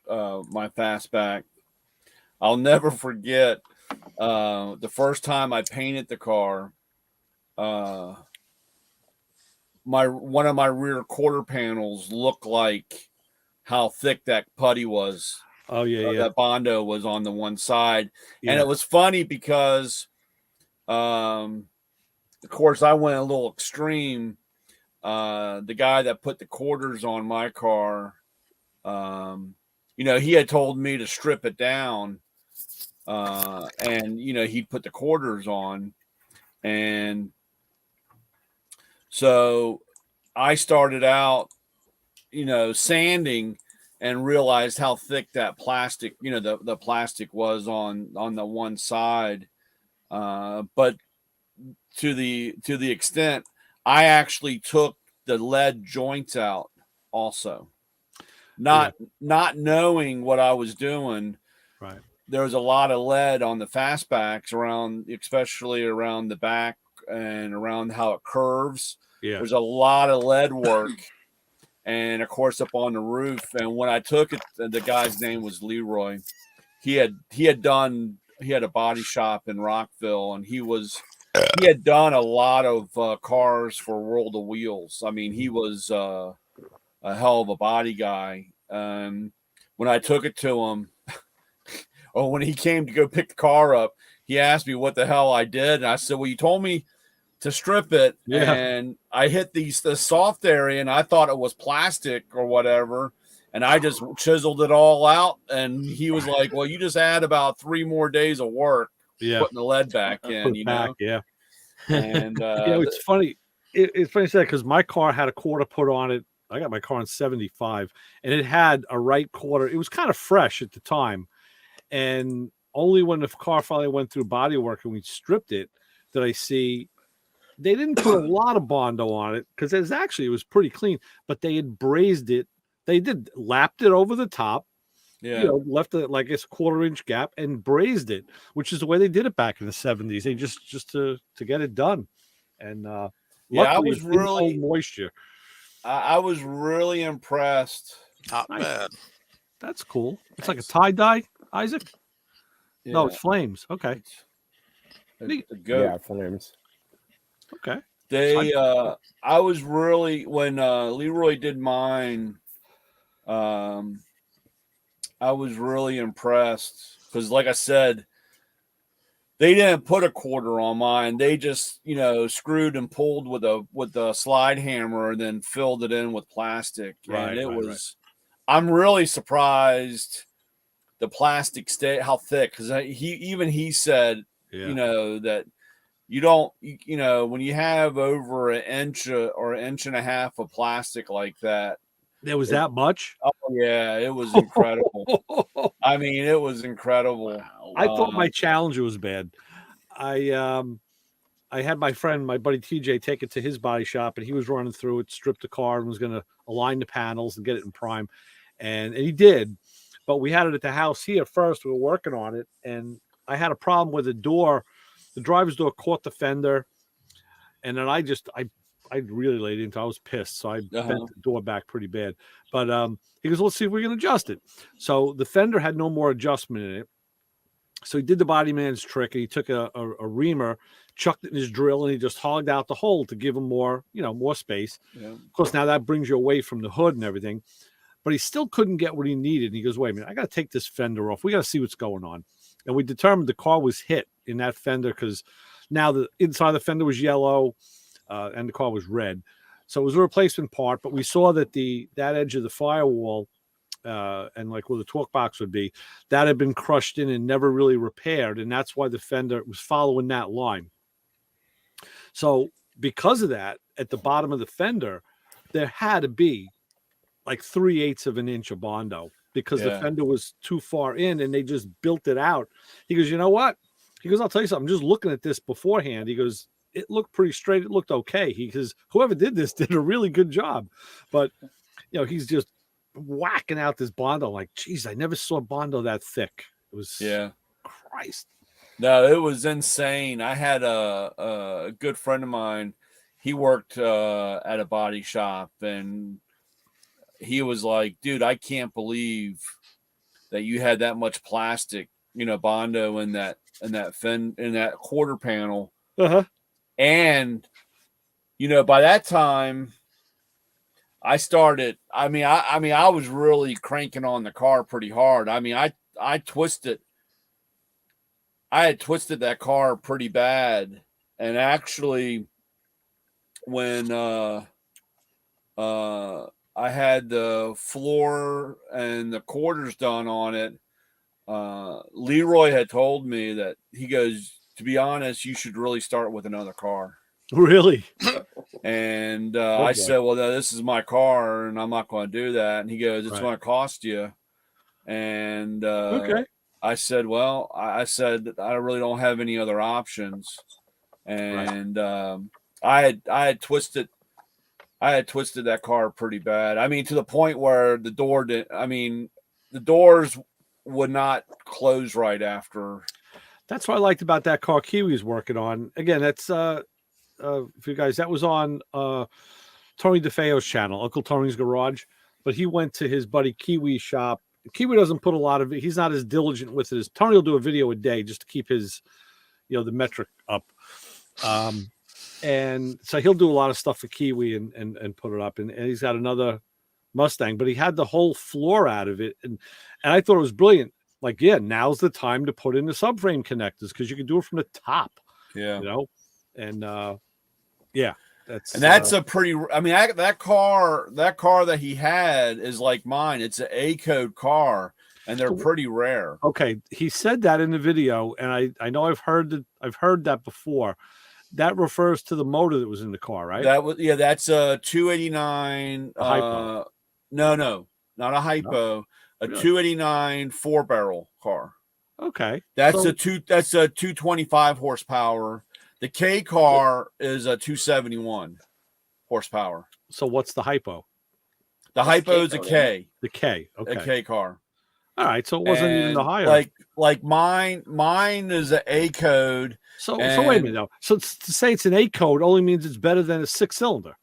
my fastback, I'll never forget the first time I painted the car. One of my rear quarter panels looked like how thick that putty was. Oh yeah, that Bondo was on the one side, and it was funny because, of course, I went a little extreme. The guy that put the quarters on my car, he had told me to strip it down, and he'd put the quarters on, and so I started out, sanding, and realized how thick that plastic, the plastic was on the one side, but to the extent I actually took the lead joints out also. Not knowing what I was doing. Right. There was a lot of lead on the fastbacks especially around the back and around how it curves. Yeah. There's a lot of lead work. And of course up on the roof. And when I took it, the guy's name was Leroy. He had a body shop in Rockville, and he had done a lot of cars for World of Wheels. I mean, he was a hell of a body guy. When I took it to him, or when he came to go pick the car up, he asked me what the hell I did. And I said, well, you told me to strip it. Yeah. And I hit the soft area, and I thought it was plastic or whatever. And I just chiseled it all out. And he was like, well, you just add about 3 more days of work putting the lead back in, Yeah. And it's funny. It's funny to say, because my car had a quarter put on it. I got my car in 75, and it had a right quarter. It was kind of fresh at the time. And only when the car finally went through body work and we stripped it did I see they didn't put a lot of Bondo on it because it was pretty clean, but they had brazed it. They lapped it over the top, left it like it's a 1/4-inch gap and brazed it, which is the way they did it back in the 70s. They just to get it done. And I luckily, was really moisture. I was really impressed. Not bad. That's cool. It's like a tie-dye, Isaac? Yeah. No, it's flames. Okay. Yeah, flames. Okay. I was really, when Leroy did mine, I was really impressed because, like I said, they didn't put a quarter on mine. They just, screwed and pulled with a slide hammer and then filled it in with plastic. Right, and I'm really surprised the plastic how thick, because he said, that you don't, when you have over an inch or an inch and a half of plastic like that. There was that much? Oh, yeah, it was incredible. I mean, it was incredible. Wow. I thought my Challenger was bad. I had my friend, my buddy TJ, take it to his body shop, and he was running through it, stripped the car, and was going to align the panels and get it in prime. And he did. But we had it at the house here first. We were working on it, and I had a problem with the door. The driver's door caught the fender, and then I really laid into it. I was pissed, so I bent the door back pretty bad. But he goes, let's see if we can adjust it. So the fender had no more adjustment in it. So he did the body man's trick, and he took a reamer, chucked it in his drill, and he just hogged out the hole to give him more space. Yeah. Of course, now that brings you away from the hood and everything. But he still couldn't get what he needed. And he goes, wait a minute, I got to take this fender off. We got to see what's going on. And we determined the car was hit in that fender because now the inside of the fender was yellow and the car was red. So it was a replacement part. But we saw that that edge of the firewall and like where the torque box would be, that had been crushed in and never really repaired. And that's why the fender was following that line. So because of that, at the bottom of the fender, there had to be like 3/8 of an inch of Bondo because the fender was too far in and they just built it out. He goes, you know what? He goes, I'll tell you something. Just looking at this beforehand, he goes, it looked pretty straight. It looked okay. He goes, whoever did this did a really good job. But, he's just whacking out this Bondo like, geez, I never saw Bondo that thick. It was, Christ. No, it was insane. I had a good friend of mine. He worked at a body shop, and he was like, dude, I can't believe that you had that much plastic, Bondo in that quarter panel. Uh-huh. And, by that time I started, I was really cranking on the car pretty hard. I had twisted that car pretty bad. And actually when, I had the floor and the quarters done on it. Leroy had told me that he goes, to be honest, you should really start with another car. Really? And I said, well, no, this is my car and I'm not going to do that. And he goes, it's going to cost you. And okay. I said, well, I really don't have any other options. And I had twisted that car pretty bad. To the point where the doors would not close right after. That's what I liked about that car Kiwi's working on. Again, that's for you guys, that was on Tony DeFeo's channel, Uncle Tony's Garage. But he went to his buddy Kiwi's shop. Kiwi doesn't put a lot of it. He's not as diligent with it as Tony will do a video a day just to keep his, the metric up. And so he'll do a lot of stuff for Kiwi and put it up. And he's got another Mustang, but he had the whole floor out of it. And I thought it was brilliant. Like, now's the time to put in the subframe connectors because you can do it from the top. Yeah. And that's a pretty, that car that he had is like mine. It's an A code car and they're pretty rare. Okay. He said that in the video. And I know I've heard that before. That refers to the motor that was in the car, right? That's a 289. Hypo. No, not a hypo. A 289 4-barrel car. Okay. That's a 225 horsepower. The K car is a 271 horsepower. So what's the hypo? The hypo is a K-code, K. The K. Okay. A K car. All right. So it wasn't even the And higher. like mine is an A code. So wait a minute now. So to say it's an A code only means it's better than a 6-cylinder.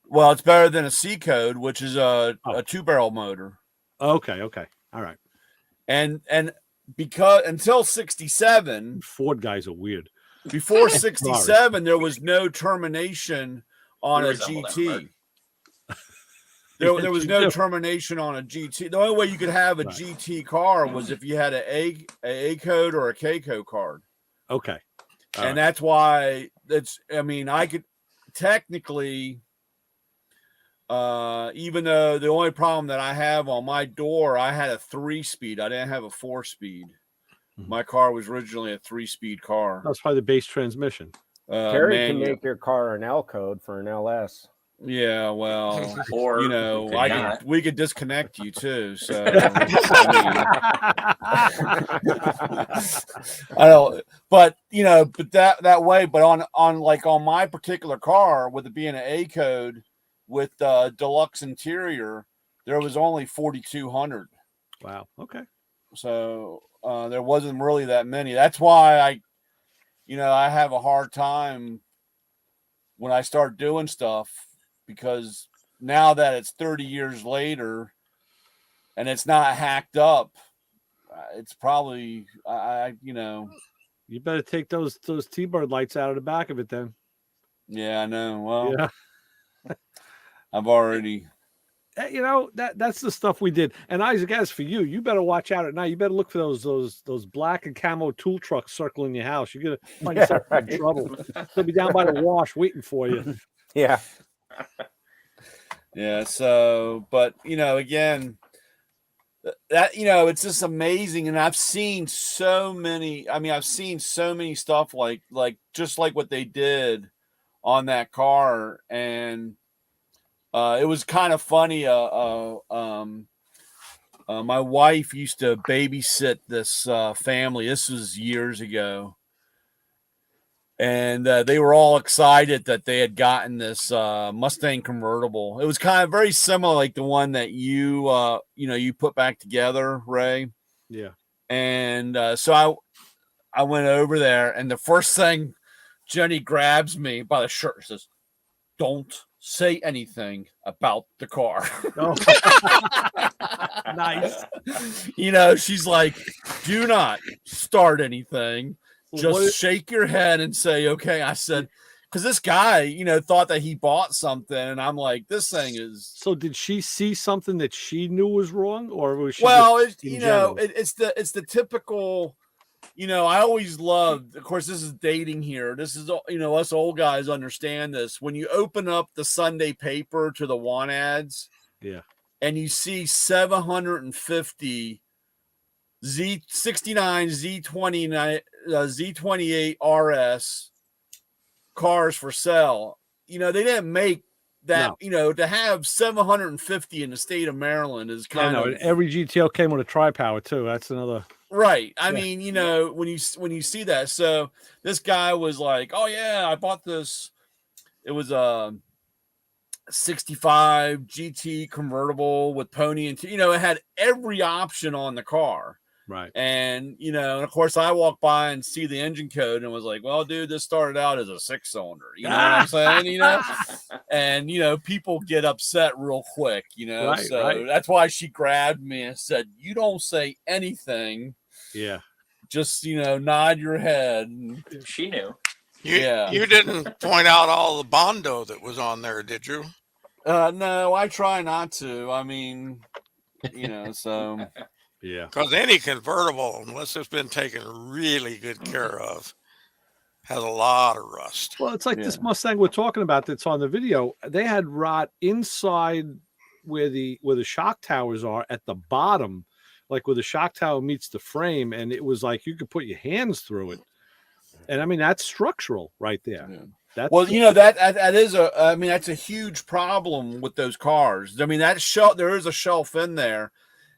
Well, it's better than a C code, which is a 2-barrel motor. Okay. All right. And because until 67, Ford guys are weird. before 67, there was no termination on We a resemble that, GT. Mark. There was no termination on a GT. The only way you could have a GT car was if you had an A code or a K code card. Okay. And that's why I could technically, even though the only problem that I have on my door, I had a 3-speed. I didn't have a 4-speed. My car was originally a 3-speed car. That's probably the base transmission. Terry can make your car an L code for an LS. Yeah, well, Or we could disconnect you too. So I don't, but that way. But on my particular car, with it being an A code with deluxe interior, there was only 4,200. Wow. Okay. So there wasn't really that many. That's why I have a hard time when I start doing stuff. Because now that it's 30 years later and it's not hacked up, it's probably you better take those T-bird lights out of the back of it then. Yeah, I know. Well, yeah. I've already. That's the stuff we did. And Isaac, as for you, you better watch out at night. You better look for those black and camo tool trucks circling your house. You're gonna find yourself in trouble. They'll be down by the wash waiting for you. Yeah. Yeah. So, but again, that it's just amazing, and I've seen so many. I mean, I've seen so many stuff like just like what they did on that car, and it was kind of funny. My wife used to babysit this family. This was years ago. And they were all excited that they had gotten this Mustang convertible. It was kind of very similar, like the one that you put back together, Ray. Yeah. And so I went over there, and the first thing, Jenny grabs me by the shirt and says, "Don't say anything about the car." Oh. Nice. She's like, "Do not start anything. Just shake your head and say, okay." I said, because this guy, thought that he bought something, and I'm like, this thing is. So did she see something that she knew was wrong, or was she? Well, it's the typical. I always loved. Of course, this is dating here. This is us old guys understand this. When you open up the Sunday paper to the want ads, yeah, and you see 750 Z69, Z29, Z28 RS cars for sale. They didn't make that. No. To have 750 in the state of Maryland is kind of. Every GTO came with a tri-power too. That's another. Right. I mean, when you see that, so this guy was like, "Oh yeah, I bought this. It was a 65 GT convertible with pony and it had every option on the car." Right. And, and of course I walked by and see the engine code and was like, well, dude, this started out as a 6-cylinder, what I'm saying? And, people get upset real quick, Right, so right. That's why she grabbed me and said, "You don't say anything. Yeah. Just, nod your head." She knew. You didn't point out all the Bondo that was on there, did you? No, I try not to. I mean, so. Yeah. Because any convertible, unless it's been taken really good care of, has a lot of rust. Well, it's like this Mustang we're talking about that's on the video. They had rot inside where the shock towers are at the bottom, like where the shock tower meets the frame, and it was like you could put your hands through it. And I mean, that's structural right there. Yeah. That's that is that's a huge problem with those cars. I mean, there is a shelf in there,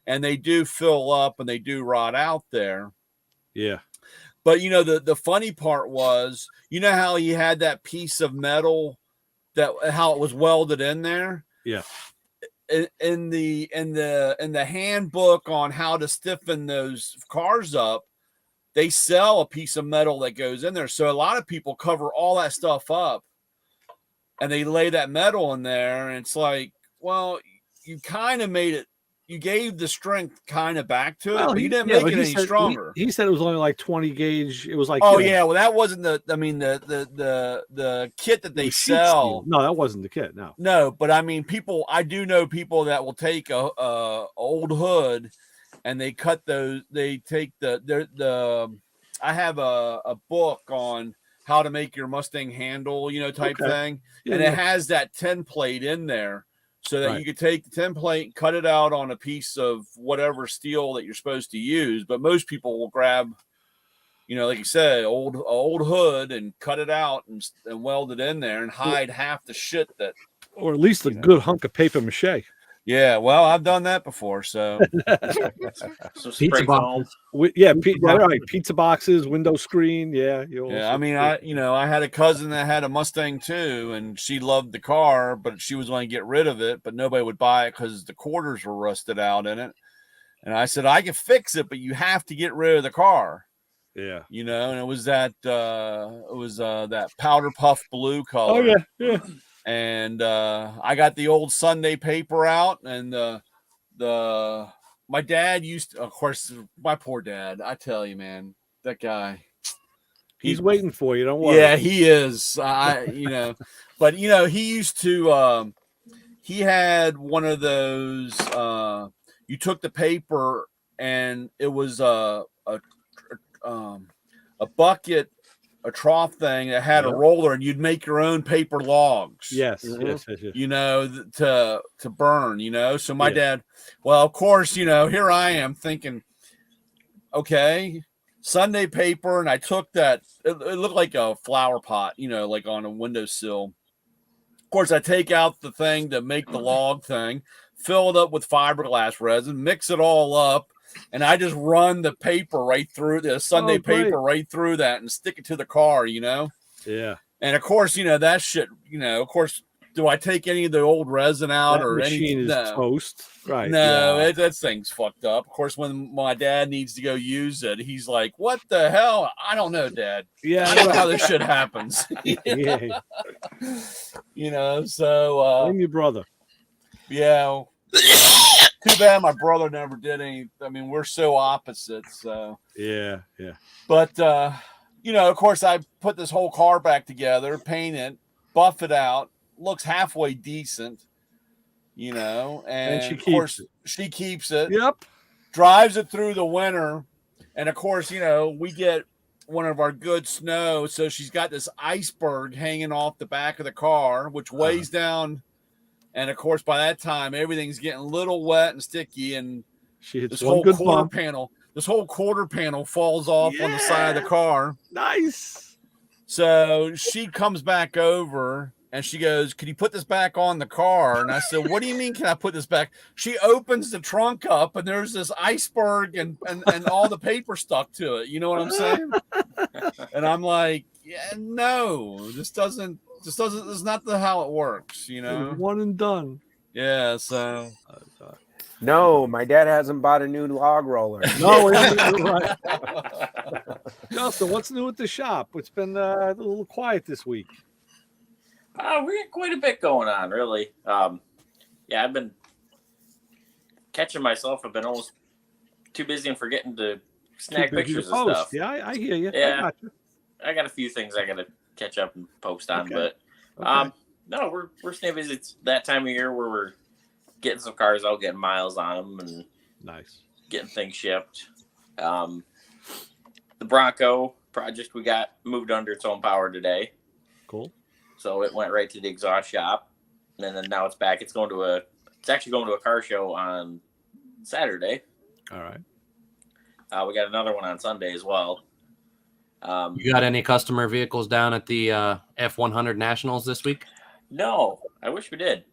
and they do fill up and they do rot out there. Yeah. But you know, the funny part was, you know how he had that piece of metal how it was welded in there. Yeah. In the handbook on how to stiffen those cars up, they sell a piece of metal that goes in there. So a lot of people cover all that stuff up and they lay that metal in there. And it's like, well, you kind of made it, you gave the strength kind of back to it, but you didn't make it any stronger. He said it was only like 20 gauge. It was like, oh yeah, well that wasn't the kit that they sell. No, that wasn't the kit. No, but I mean, I do know people that will take a old hood and they cut those. They take I have a book on how to make your Mustang handle, type thing, and it has that template in there. So that you could take the template, cut it out on a piece of whatever steel that you're supposed to use. But most people will grab, like you said, old hood and cut it out and weld it in there and hide half the shit that, or at least a good hunk of paper mache. Yeah, well, I've done that before. So, pizza boxes. Pizza boxes, window screen. Yeah, I mean, I had a cousin that had a Mustang too, and she loved the car, but she was going to get rid of it, but nobody would buy it because the quarters were rusted out in it. And I said, I can fix it, but you have to get rid of the car. Yeah, and it was that that powder puff blue color. Oh yeah. And I got the old Sunday paper out, and my dad used to, of course, my poor dad. I tell you, man, that guy. He's waiting for you. Don't worry. Yeah, he is. But he used to. He had one of those. You took the paper, and it was a bucket. A trough thing that had a roller, and you'd make your own paper logs. Yes. To burn. So my dad, well, of course, here I am thinking, okay, Sunday paper, and I took that. It looked like a flower pot, like on a windowsill. Of course, I take out the thing to make the log thing, fill it up with fiberglass resin, mix it all up. And I just run the paper right through the Sunday paper right through that and stick it to the car, Yeah. And of course, that shit, of course, do I take any of the old resin out that or machine anything? is toast. Right. No, that thing's fucked up. Of course, when my dad needs to go use it, he's like, what the hell? I don't know, Dad. Yeah. I don't know how this shit happens. So blame your brother. Yeah. Too bad my brother never did any. I mean, we're so opposite. So yeah. But of course, I put this whole car back together, paint it, buff it out, looks halfway decent. And she of course she keeps it. Yep. Drives it through the winter, and of course, we get one of our good snow, so she's got this iceberg hanging off the back of the car, which weighs down. And of course, by that time, everything's getting a little wet and sticky, and she hits this one whole good quarter bump. panel. This whole quarter panel falls off on the side of the car. Nice. So she comes back over and she goes, "Can you put this back on the car?" And I said, "What do you mean? Can I put this back?" She opens the trunk up, and there's this iceberg and all the paper stuck to it. You know what I'm saying? And I'm like, "Yeah, no, this doesn't. This is not how it works, One and done. Yeah, so no, my dad hasn't bought a new log roller. No, right. Justin, what's new at the shop? It's been a little quiet this week. We got quite a bit going on, really. I've been catching myself. I've been almost too busy and forgetting to snag pictures and stuff. Yeah, I hear you. Yeah, I got a few things I got to catch up and post on, but no, we're staying busy. It's that time of year where we're getting some cars out, getting miles on them, and nice getting things shipped. The Bronco project we got moved under its own power today. Cool. So it went right to the exhaust shop, and then now it's back. It's actually going to a car show on Saturday. All right. We got another one on Sunday as well. You got any customer vehicles down at the F100 Nationals this week? No, I wish we did.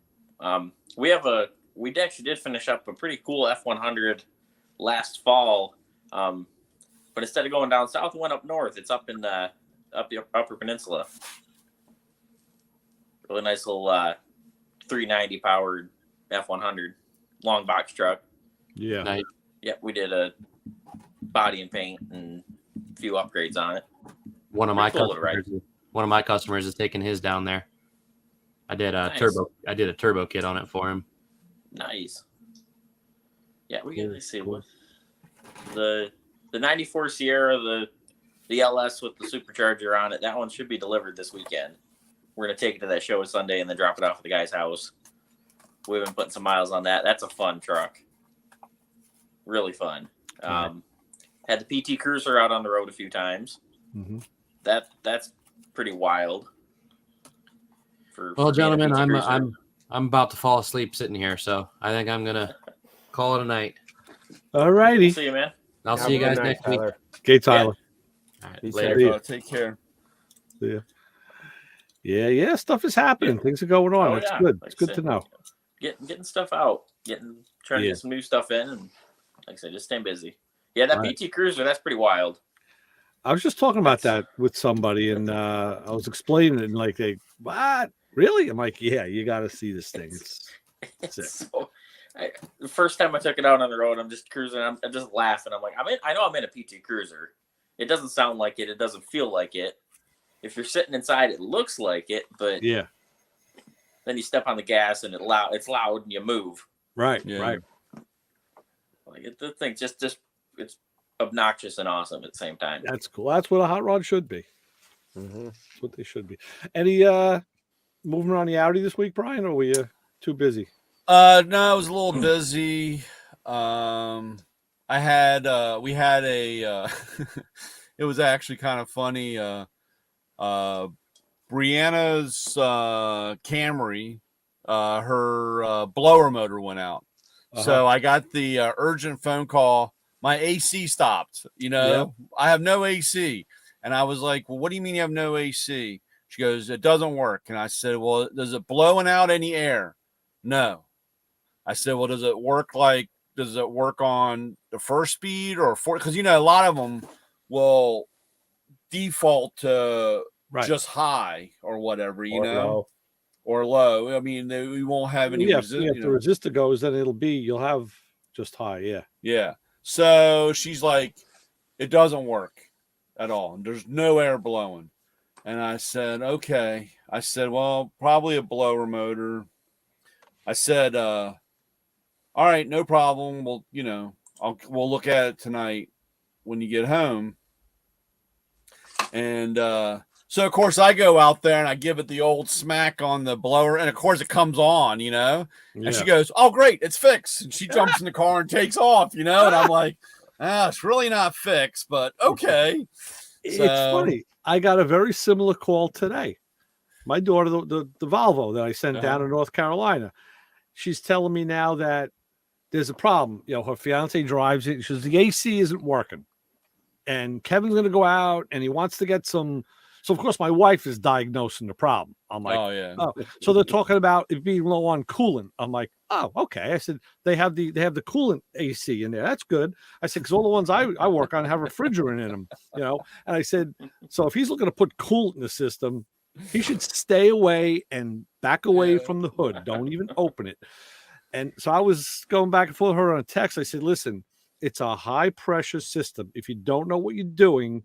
We actually did finish up a pretty cool F100 last fall. but instead of going down south, it went up north. It's up in up the Upper Peninsula. Really nice little 390 powered F100 long box truck. Yeah. Nice. Yep, we did a body and paint and a few upgrades on it. One of my Pretty cool to ride. customers is taking his down there. I did a Nice. turbo kit on it for him. Nice. Yeah, we can see what the 94 Sierra, the LS with the supercharger on it. That one should be delivered this weekend. We're gonna take it to that show Sunday and then drop it off at the guy's house. We've been putting some miles on that. That's a fun truck. Really fun. Had the PT Cruiser out on the road a few times. Mm-hmm. That's pretty wild. Well, gentlemen, I'm about to fall asleep sitting here, so I think I'm gonna call it a night. All righty. See you, man. I'll see you guys next week. Okay, Tyler. All right, Be later. safe. So take care. See ya. Yeah. Stuff is happening. Things are going on. Oh, It's yeah. good. Like It's I good said, to know. Getting stuff out. Trying to get some new stuff in, and like I said, just staying busy. Yeah, that Right. PT Cruiser, that's pretty wild. I was just talking about that with somebody, and I was explaining it, and like, what? Really? I'm like, yeah, you got to see this thing. It's sick. So, the first time I took it out on the road, I'm just cruising. I'm just laughing. I'm like, I know I'm in a PT Cruiser. It doesn't sound like it. It doesn't feel like it. If you're sitting inside, it looks like it, but Yeah. then you step on the gas and it's loud and you move. Right. Yeah. Right. Like the thing just it's obnoxious and awesome at the same time. That's cool. That's what a hot rod should be. Mhm. That's what they should be. Any moving around the Audi this week, Brian, or were you too busy? No, I was a little busy. We had a it was actually kind of funny. Brianna's Camry, her blower motor went out. So I got the urgent phone call. My AC stopped. I have no AC. And I was like, well, what do you mean you have no AC? She goes, it doesn't work. And I said, well, does it blowing out any air? No. I said, well, does it work on the first speed or fourth? Because, a lot of them will default to just high or whatever, Low. or low. I mean, we won't have any If the resistor goes, then you'll have just high. Yeah. Yeah. So she's like, it doesn't work at all. There's no air blowing. And I said, okay. I said, well, probably a blower motor. I said, all right, no problem. We'll look at it tonight when you get home. And so, of course, I go out there and I give it the old smack on the blower. And, of course, it comes on, And she goes, oh, great, it's fixed. And she jumps in the car and takes off, And I'm like, it's really not fixed, but okay. It's funny. I got a very similar call today. My daughter, the Volvo that I sent down to North Carolina, she's telling me now that there's a problem. Her fiance drives it. She says the AC isn't working. And Kevin's going to go out and he wants to get some. So, of course, my wife is diagnosing the problem. I'm like, oh, yeah. Oh, so they're talking about it being low on coolant. I'm like, oh, okay. I said, they have the coolant AC in there. That's good. I said, because all the ones I work on have refrigerant in them, And I said, so if he's looking to put coolant in the system, he should stay away and back away from the hood. Don't even open it. And so I was going back and forth with her on a text. I said, listen, it's a high pressure system. If you don't know what you're doing,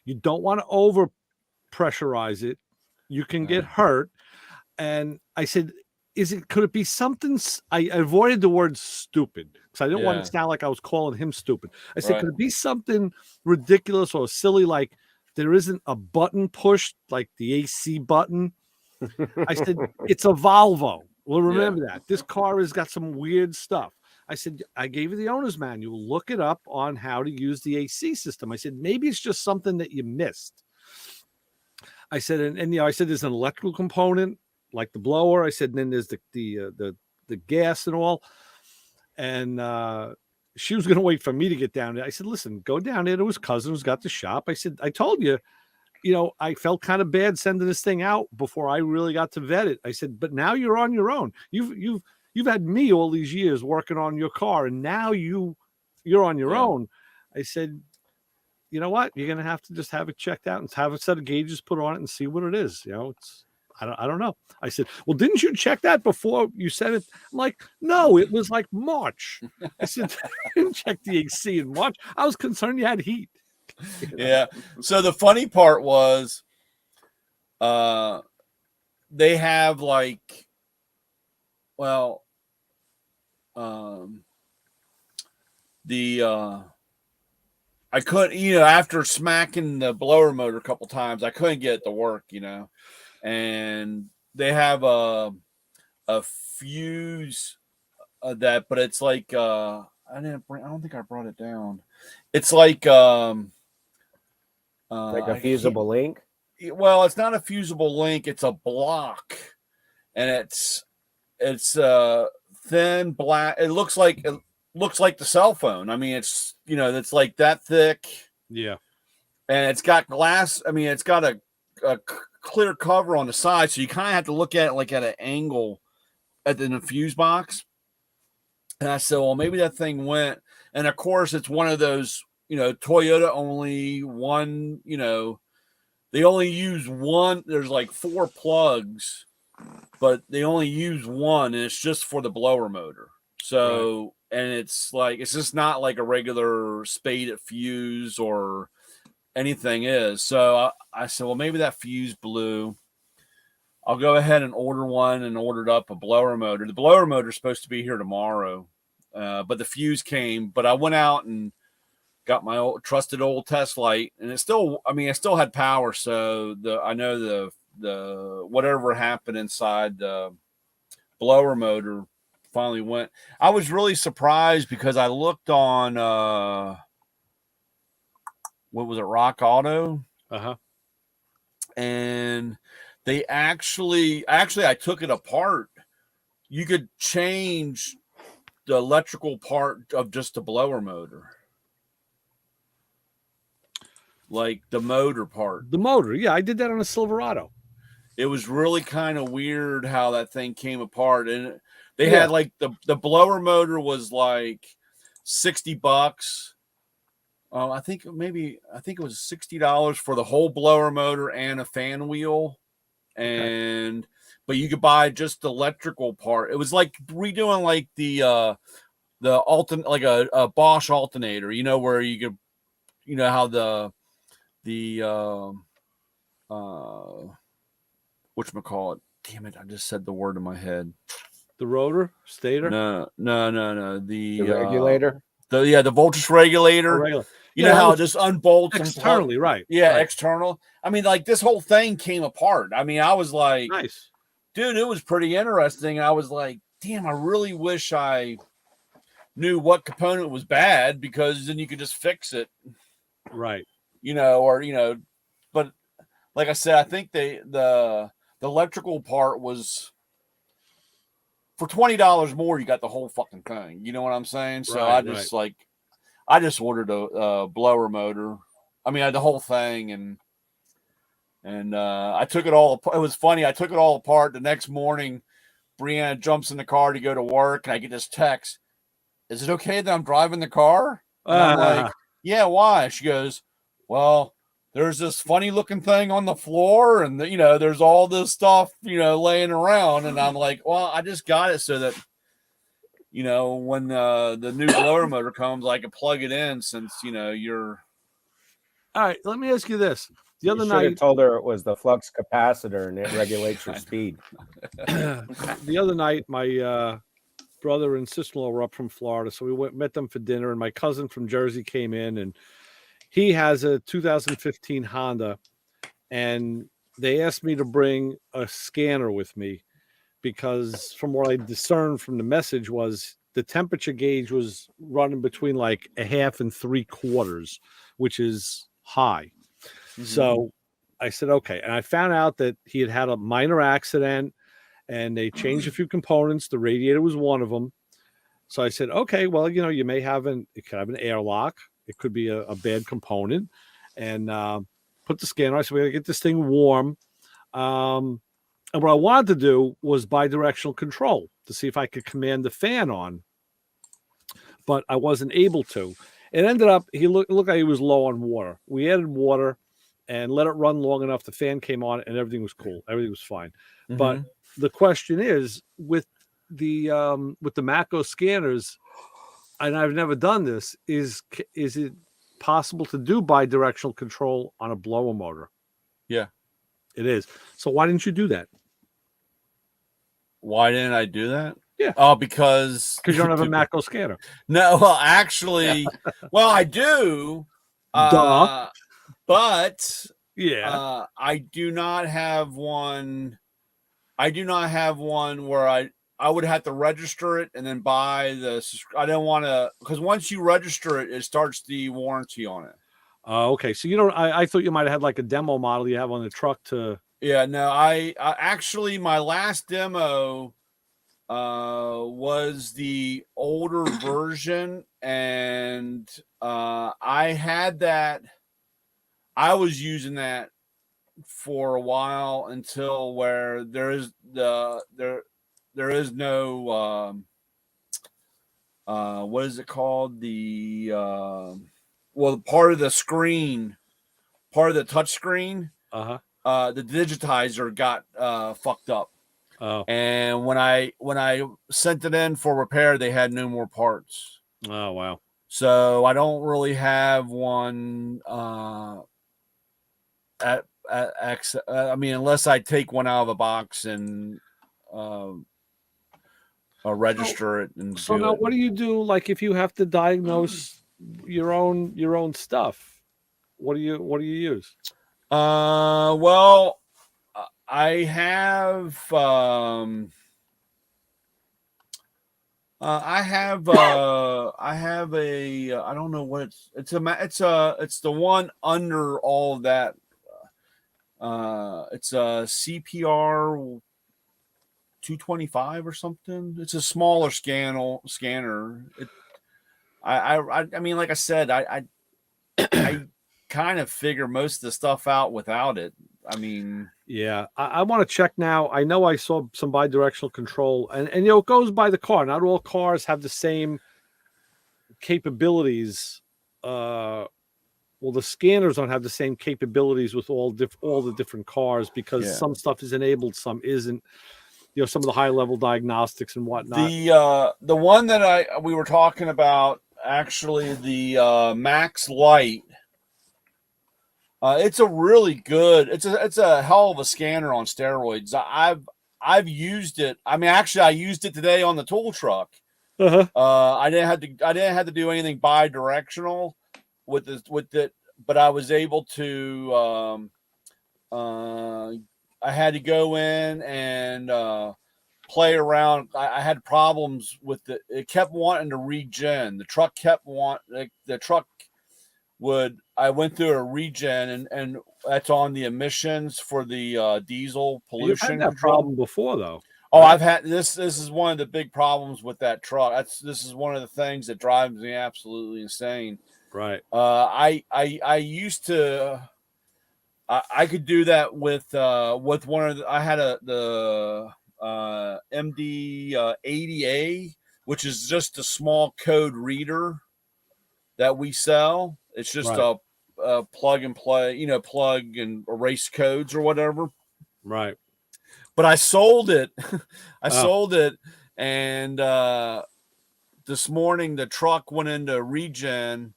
you don't want to over pressurize it, you can get hurt. And I said, could it be something? I avoided the word stupid because I didn't want to sound like I was calling him stupid. I said, could it be something ridiculous or silly, like there isn't a button pushed like the AC button? I said, it's a Volvo. Well, remember that this car has got some weird stuff. I said, I gave you the owner's manual. Look it up on how to use the AC system. I said, maybe it's just something that you missed. I said, and I said, there's an electrical component like the blower. I said, and then there's the gas and all. And she was going to wait for me to get down there. I said, listen, go down there to his cousin who's got the shop. I said, I told you, I felt kind of bad sending this thing out before I really got to vet it. I said, but now you're on your own. You've had me all these years working on your car, and now you're on your own. I said, you know what? You're gonna have to just have it checked out and have a set of gauges put on it and see what it is. You know, it's I don't know. I said, well, didn't you check that before you said it? I'm like, no, it was like March. I said, I didn't check the AC in March. I was concerned you had heat. You know? Yeah. So the funny part was, they have like, well, I couldn't, after smacking the blower motor a couple times, I couldn't get it to work, and they have a fuse that, but it's like, I don't think I brought it down. It's like Like a fusible link. Well, it's not a fusible link. It's a block, and it's thin black. It looks like the cell phone. I mean, it's it's like that thick. Yeah, and it's got glass. I mean, it's got a clear cover on the side, so you kind of have to look at it like at an angle at the fuse box. And I said, well, maybe that thing went. And of course, it's one of those, Toyota only one, they only use one. There's like 4 plugs, but they only use one, and it's just for the blower motor. So, right. And it's just not like a regular spaded fuse or anything is. So I said, well, maybe that fuse blew. I'll go ahead and order one, and ordered up a blower motor. The blower motor is supposed to be here tomorrow, but the fuse came. But I went out and got my trusted old test light, and it still had power. So I know the whatever happened inside the blower motor finally went. I was really surprised because I looked on what was it, Rock Auto? And they actually I took it apart. You could change the electrical part of just the blower motor. Like the motor part. The motor, yeah, I did that on a Silverado. It was really kind of weird how that thing came apart. And they had like the blower motor was like $60. I think it was $60 for the whole blower motor and a fan wheel. But you could buy just the electrical part. It was like redoing like the like a Bosch alternator, where you could, how the whatchamacallit? Damn it, I just said the word in my head. The rotor stator? No. The regulator. The voltage regulator. You know how it just unbolts externally, right? Yeah, right. External. I mean, like this whole thing came apart. I mean, I was like, nice, dude, it was pretty interesting. I was like, damn, I really wish I knew what component was bad, because then you could just fix it. Right. But like I said, I think the electrical part was for $20 more. You got the whole fucking thing. You know what I'm saying? So I just ordered a blower motor. I mean, I had the whole thing, and I took it all. It was funny. I took it all apart. The next morning, Brianna jumps in the car to go to work, and I get this text: "Is it okay that I'm driving the car?" And I'm like, "Yeah, why?" She goes, "Well, there's this funny looking thing on the floor, and there's all this stuff, laying around." And I'm like, "Well, I just got it so that, when the new blower motor comes, I can plug it in, since you're." All right, let me ask you this. The other you night, have told her it was the flux capacitor and it regulates your speed. The other night, my brother and sister-in-law were up from Florida, so we met them for dinner, and my cousin from Jersey came in, and he has a 2015 Honda, and they asked me to bring a scanner with me, because from what I discerned from the message was the temperature gauge was running between like 1/2 and 3/4, which is high. Mm-hmm. So I said, okay. And I found out that he had a minor accident, and they changed a few components. The radiator was one of them. So I said, okay, well, you may have it could have an airlock. It could be a bad component. And put the scanner. I said, we got to get this thing warm. And what I wanted to do was bi-directional control to see if I could command the fan on, but I wasn't able to. It ended up he looked like he was low on water. We added water and let it run long enough. The fan came on and everything was cool. Everything was fine. But the question is with the Mako scanners, and I've never done this, is it possible to do bi-directional control on a blower motor? Yeah, it is. So why didn't you do that? Why didn't I do that? Yeah. Oh, because you don't have a Mako scanner. No, well, actually, well, I do. Duh. But yeah, I do not have one. I do not have one where I would have to register it and then buy the. I don't want to, because once you register it, it starts the warranty on it. Okay. So you don't. I thought you might have had like a demo model you have on the truck to. Yeah. No. I actually my last demo was the older version, and I had that. I was using that for a while until where there is no what is it called, the part of the screen, part of the touch screen, the digitizer got fucked up. Oh. And when I sent it in for repair, they had no more parts. Oh wow. So I don't really have one I mean, unless I take one out of a box and register it. And so now, what do you do? Like, if you have to diagnose your own stuff, what do you use? Well, I have I have a I don't know what it's the one under all of that. It's a CPR 225 or something. It's a smaller scanner. I mean, like I said, I kind of figure most of the stuff out without it. I mean, yeah, I want to check now. I know I saw some bi-directional control, and it goes by the car. Not all cars have the same capabilities. Well, the scanners don't have the same capabilities with all the different cars, because some stuff is enabled, some isn't. Some of the high level diagnostics and whatnot. The one that we were talking about, actually, the Max Lite. It's a really good. It's a hell of a scanner on steroids. I've used it. I mean, actually, I used it today on the tool truck. I didn't have to do anything bi-directional with it, but I was able to. I had to go in and play around. I had problems with it. It kept wanting to regen. The truck kept the truck would. I went through a regen, and that's on the emissions for the diesel pollution. You've had that problem before, though. Oh, I've had this. This is one of the big problems with that truck. This is one of the things that drives me absolutely insane. Right. I used to. I could do that with one of the. I had the MD 80A, which is just a small code reader that we sell. It's just a plug and play, plug and erase codes or whatever. Right. But I sold it. Sold it. And this morning the truck went into regen.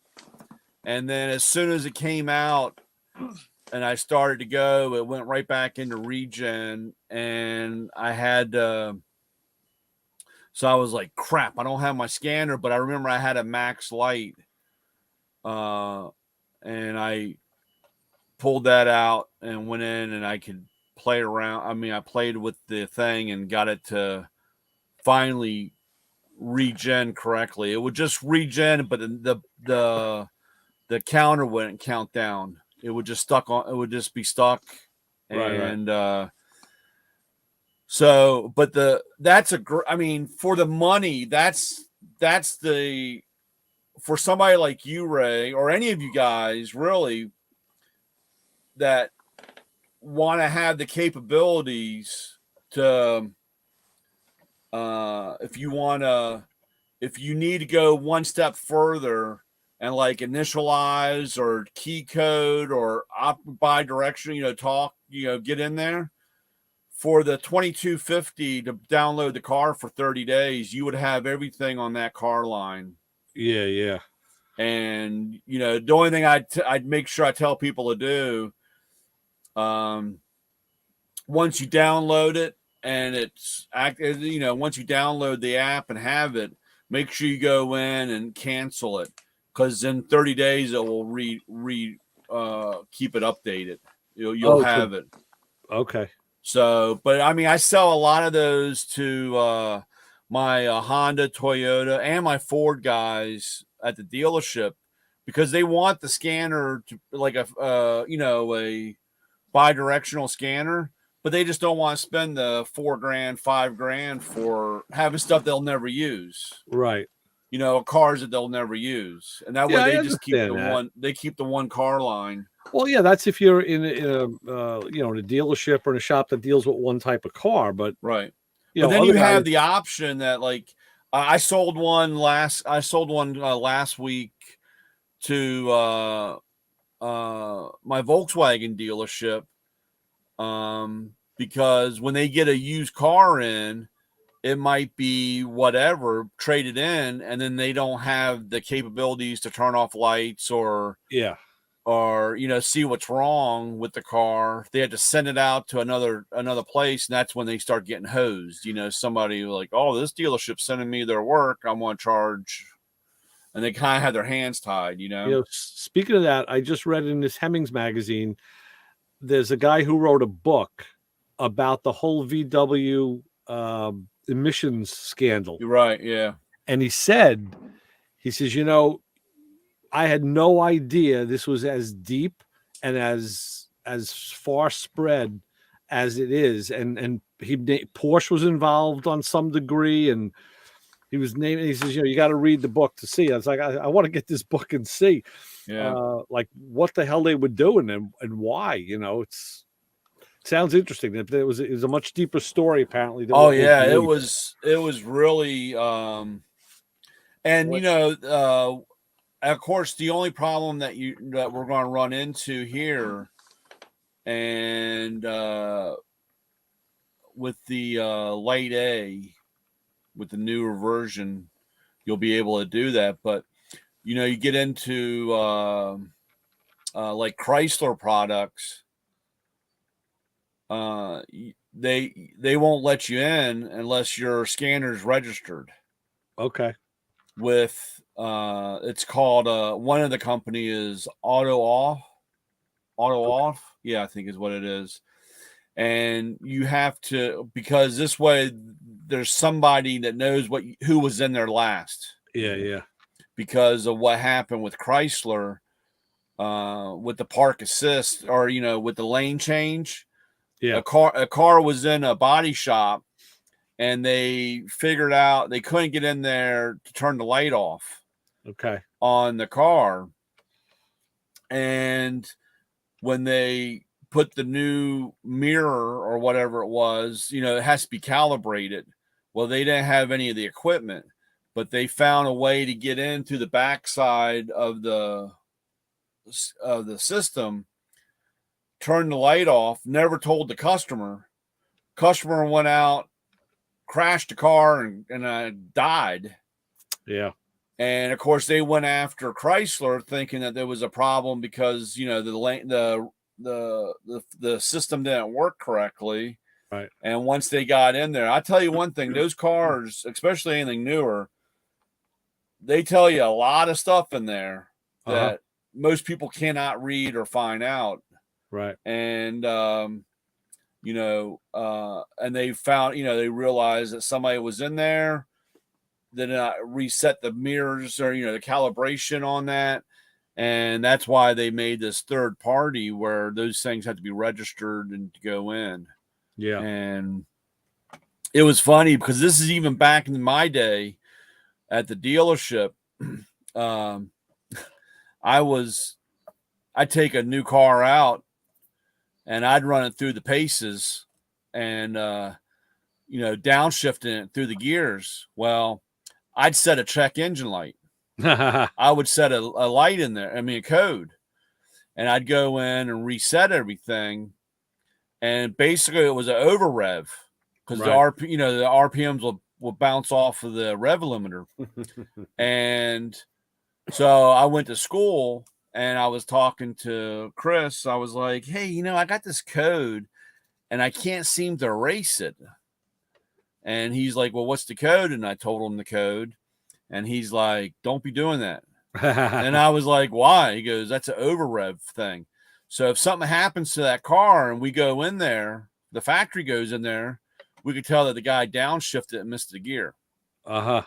And then as soon as it came out and I started to go, it went right back into regen. And I had so I was like, crap, I don't have my scanner, but I remember I had a Max Lite. And I pulled that out and went in, and I could play around. I mean, I played with the thing and got it to finally regen correctly. It would just regen, but the counter wouldn't count down. It would just it would just be stuck. And so, but that's I mean, for the money, that's the, for somebody like you, Ray, or any of you guys really that want to have the capabilities to, if you need to go one step further and like initialize or key code or bi-directional, talk, get in there. For the 2250 to download the car for 30 days, you would have everything on that car line. Yeah. And, the only thing I'd make sure I tell people to do, once you download it and it's once you download the app and have it, make sure you go in and cancel it, because in 30 days it will keep it updated. You'll have it. Okay. So, but I mean, I sell a lot of those to my Honda, Toyota, and my Ford guys at the dealership, because they want the scanner to like a bi-directional scanner, but they just don't want to spend the $4,000, $5,000 for having stuff they'll never use. Right. Cars that they'll never use, and that way they just keep the one. They keep the one car line. Well, yeah, that's if you're in a dealership or in a shop that deals with one type of car, but right. But then you have the option that, like, I sold one last week to my Volkswagen dealership, because when they get a used car in, it might be whatever traded in, and then they don't have the capabilities to turn off lights or see what's wrong with the car. They had to send it out to another place, and that's when they start getting hosed. Somebody like, oh, this dealership's sending me their work, I'm going to charge, and they kind of have their hands tied. Speaking of that, I just read in this Hemmings magazine, there's a guy who wrote a book about the whole VW emissions scandal. Right, yeah. And he says, I had no idea this was as deep and as far spread as it is. And Porsche was involved on some degree, and he was naming. He says, you got to read the book to see. I was like, I want to get this book and see, like what the hell they were doing and why. It's sounds interesting. That it was a much deeper story apparently. Than it was really, of course, the only problem that we're going to run into here, and with the Light A, with the newer version, you'll be able to do that. But you get into like Chrysler products, they won't let you in unless your scanner's registered. Okay. With it's called one of the company is auto off, yeah, I think is what it is. And you have to, because this way there's somebody that knows who was in there last. Yeah. Because of what happened with Chrysler, with the park assist, or with the lane change. Yeah, a car was in a body shop, and they figured out they couldn't get in there to turn the light off. Okay. On the car. And when they put the new mirror or whatever it was, it has to be calibrated. Well, they didn't have any of the equipment, but they found a way to get into the backside of the system, turn the light off, never told the customer. Customer went out, crashed the car, and died. Yeah. And of course, they went after Chrysler, thinking that there was a problem because the system didn't work correctly. Right. And once they got in there, I tell you one thing: those cars, especially anything newer, they tell you a lot of stuff in there that most people cannot read or find out. Right. And and they found, they realized that somebody was in there. Then reset the mirrors or the calibration on that, and that's why they made this third party where those things had to be registered and to go in. Yeah. And it was funny because this is even back in my day at the dealership. I'd take a new car out and I'd run it through the paces and downshifting it through the gears. Well, I'd set a check engine light. I would set a light in there, a code, and I'd go in and reset everything. And basically it was an over rev because the RPMs will bounce off of the rev limiter. And so I went to school and I was talking to Chris. I was like, hey, I got this code and I can't seem to erase it. And he's like, well, what's the code? And I told him the code. And he's like, don't be doing that. And I was like, why? He goes, that's an over rev thing. So if something happens to that car and we go in there, the factory goes in there, we could tell that the guy downshifted and missed the gear. Uh-huh.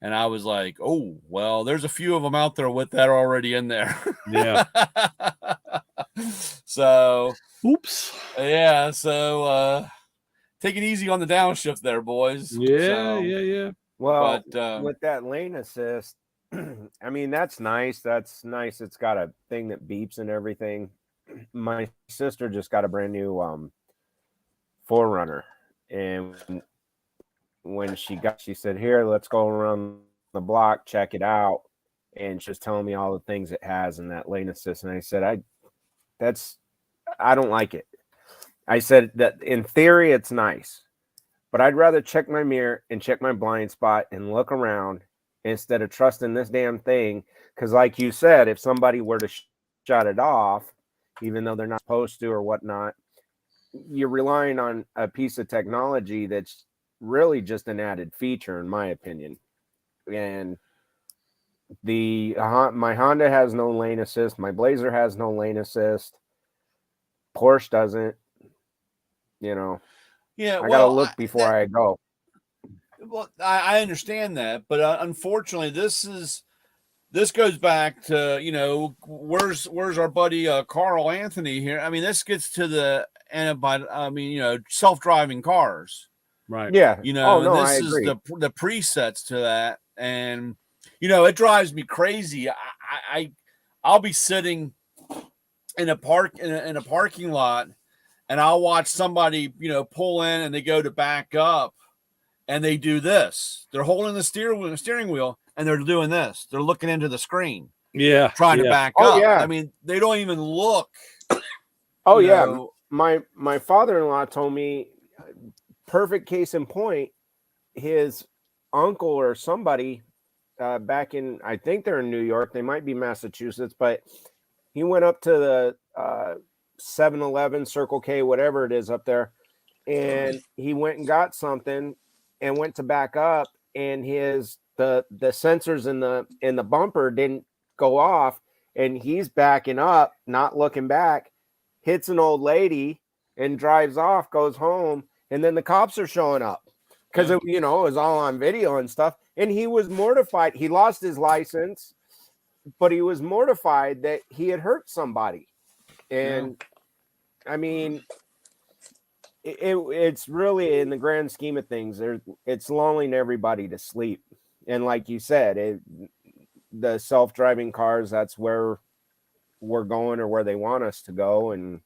And I was like, oh, well, there's a few of them out there with that already in there. Yeah. So, oops. Yeah. So, take it easy on the downshift there, boys. Yeah, yeah. Well, but, with that lane assist, I mean, that's nice. That's nice. It's got a thing that beeps and everything. My sister just got a brand new 4Runner, and when she said, here, let's go around the block, check it out. And she's telling me all the things it has in that lane assist. And I said, I don't like it. I said that in theory, it's nice, but I'd rather check my mirror and check my blind spot and look around instead of trusting this damn thing. Because like you said, if somebody were to shut it off, even though they're not supposed to or whatnot, you're relying on a piece of technology that's really just an added feature, in my opinion. And my Honda has no lane assist. My Blazer has no lane assist. Porsche doesn't. Yeah, I gotta look before I go. Well, I understand that, but unfortunately, this goes back to where's our buddy Carl Anthony here. I mean, this gets to the self-driving cars, right? Yeah. This I is agree. the presets to that, and it drives me crazy. I'll be sitting in a parking lot, and I'll watch somebody pull in and they go to back up. And they do this. They're holding the steering wheel, and they're doing this. They're looking into the screen. Yeah. Trying to back up. Yeah. I mean, they don't even look. Oh, yeah. My father-in-law told me, perfect case in point, his uncle or somebody back in, I think they're in New York. They might be Massachusetts, but he went up to the 7-Eleven, Circle K, whatever it is up there, and he went and got something and went to back up, and the sensors in the bumper didn't go off, and he's backing up, not looking back, hits an old lady and drives off, goes home, and then the cops are showing up because it was all on video and stuff, and he was mortified. He lost his license, but he was mortified that he had hurt somebody. And I mean, it's really, in the grand scheme of things, it's lulling everybody to sleep. And like you said, the self-driving cars, that's where we're going, or where they want us to go. And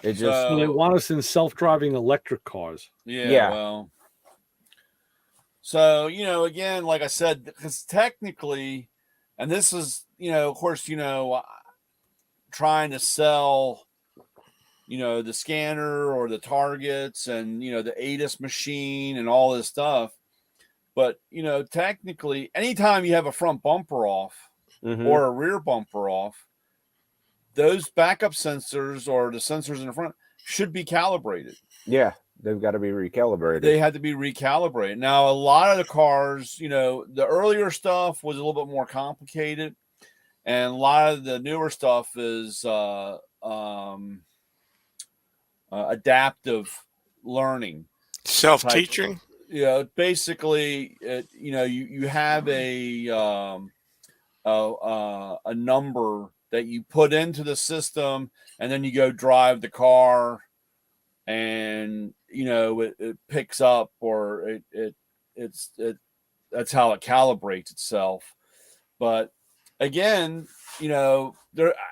it just, they want us in self-driving electric cars. Yeah. Well, so, again, like I said, because technically, and this is, of course, trying to sell, the scanner or the targets and, the ATIS machine and all this stuff. But, technically, anytime you have a front bumper off or a rear bumper off, those backup sensors or the sensors in the front should be calibrated. Yeah, they've got to be recalibrated. They had to be recalibrated. Now, a lot of the cars, the earlier stuff was a little bit more complicated, and a lot of the newer stuff is adaptive learning, self-teaching. Basically, you have a number that you put into the system, and then you go drive the car, and it picks up, or it's that's how it calibrates itself. But again,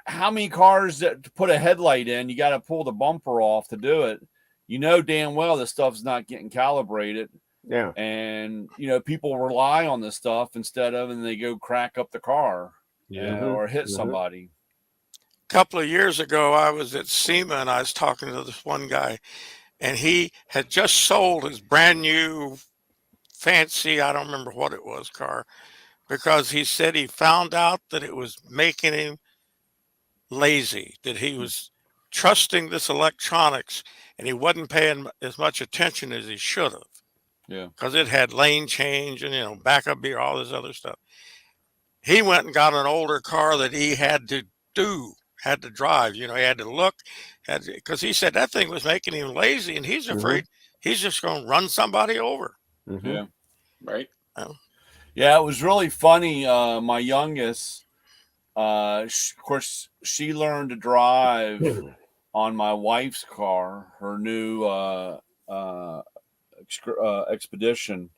how many cars that to put a headlight in, you got to pull the bumper off to do it. Damn well this stuff's not getting calibrated. Yeah. And people rely on this stuff instead of, and they go crack up the car, or hit somebody. A couple of years ago, I was at SEMA and I was talking to this one guy, and he had just sold his brand new fancy, I don't remember what it was, car, because he said he found out that it was making him lazy, that he was trusting this electronics and he wasn't paying as much attention as he should have. Yeah. Because it had lane change and, backup gear, all this other stuff. He went and got an older car that he had to drive. He had to look, because he said that thing was making him lazy, and he's afraid he's just going to run somebody over. Yeah. Right. Yeah, it was really funny. My youngest, of course, she learned to drive on my wife's car, her new Expedition.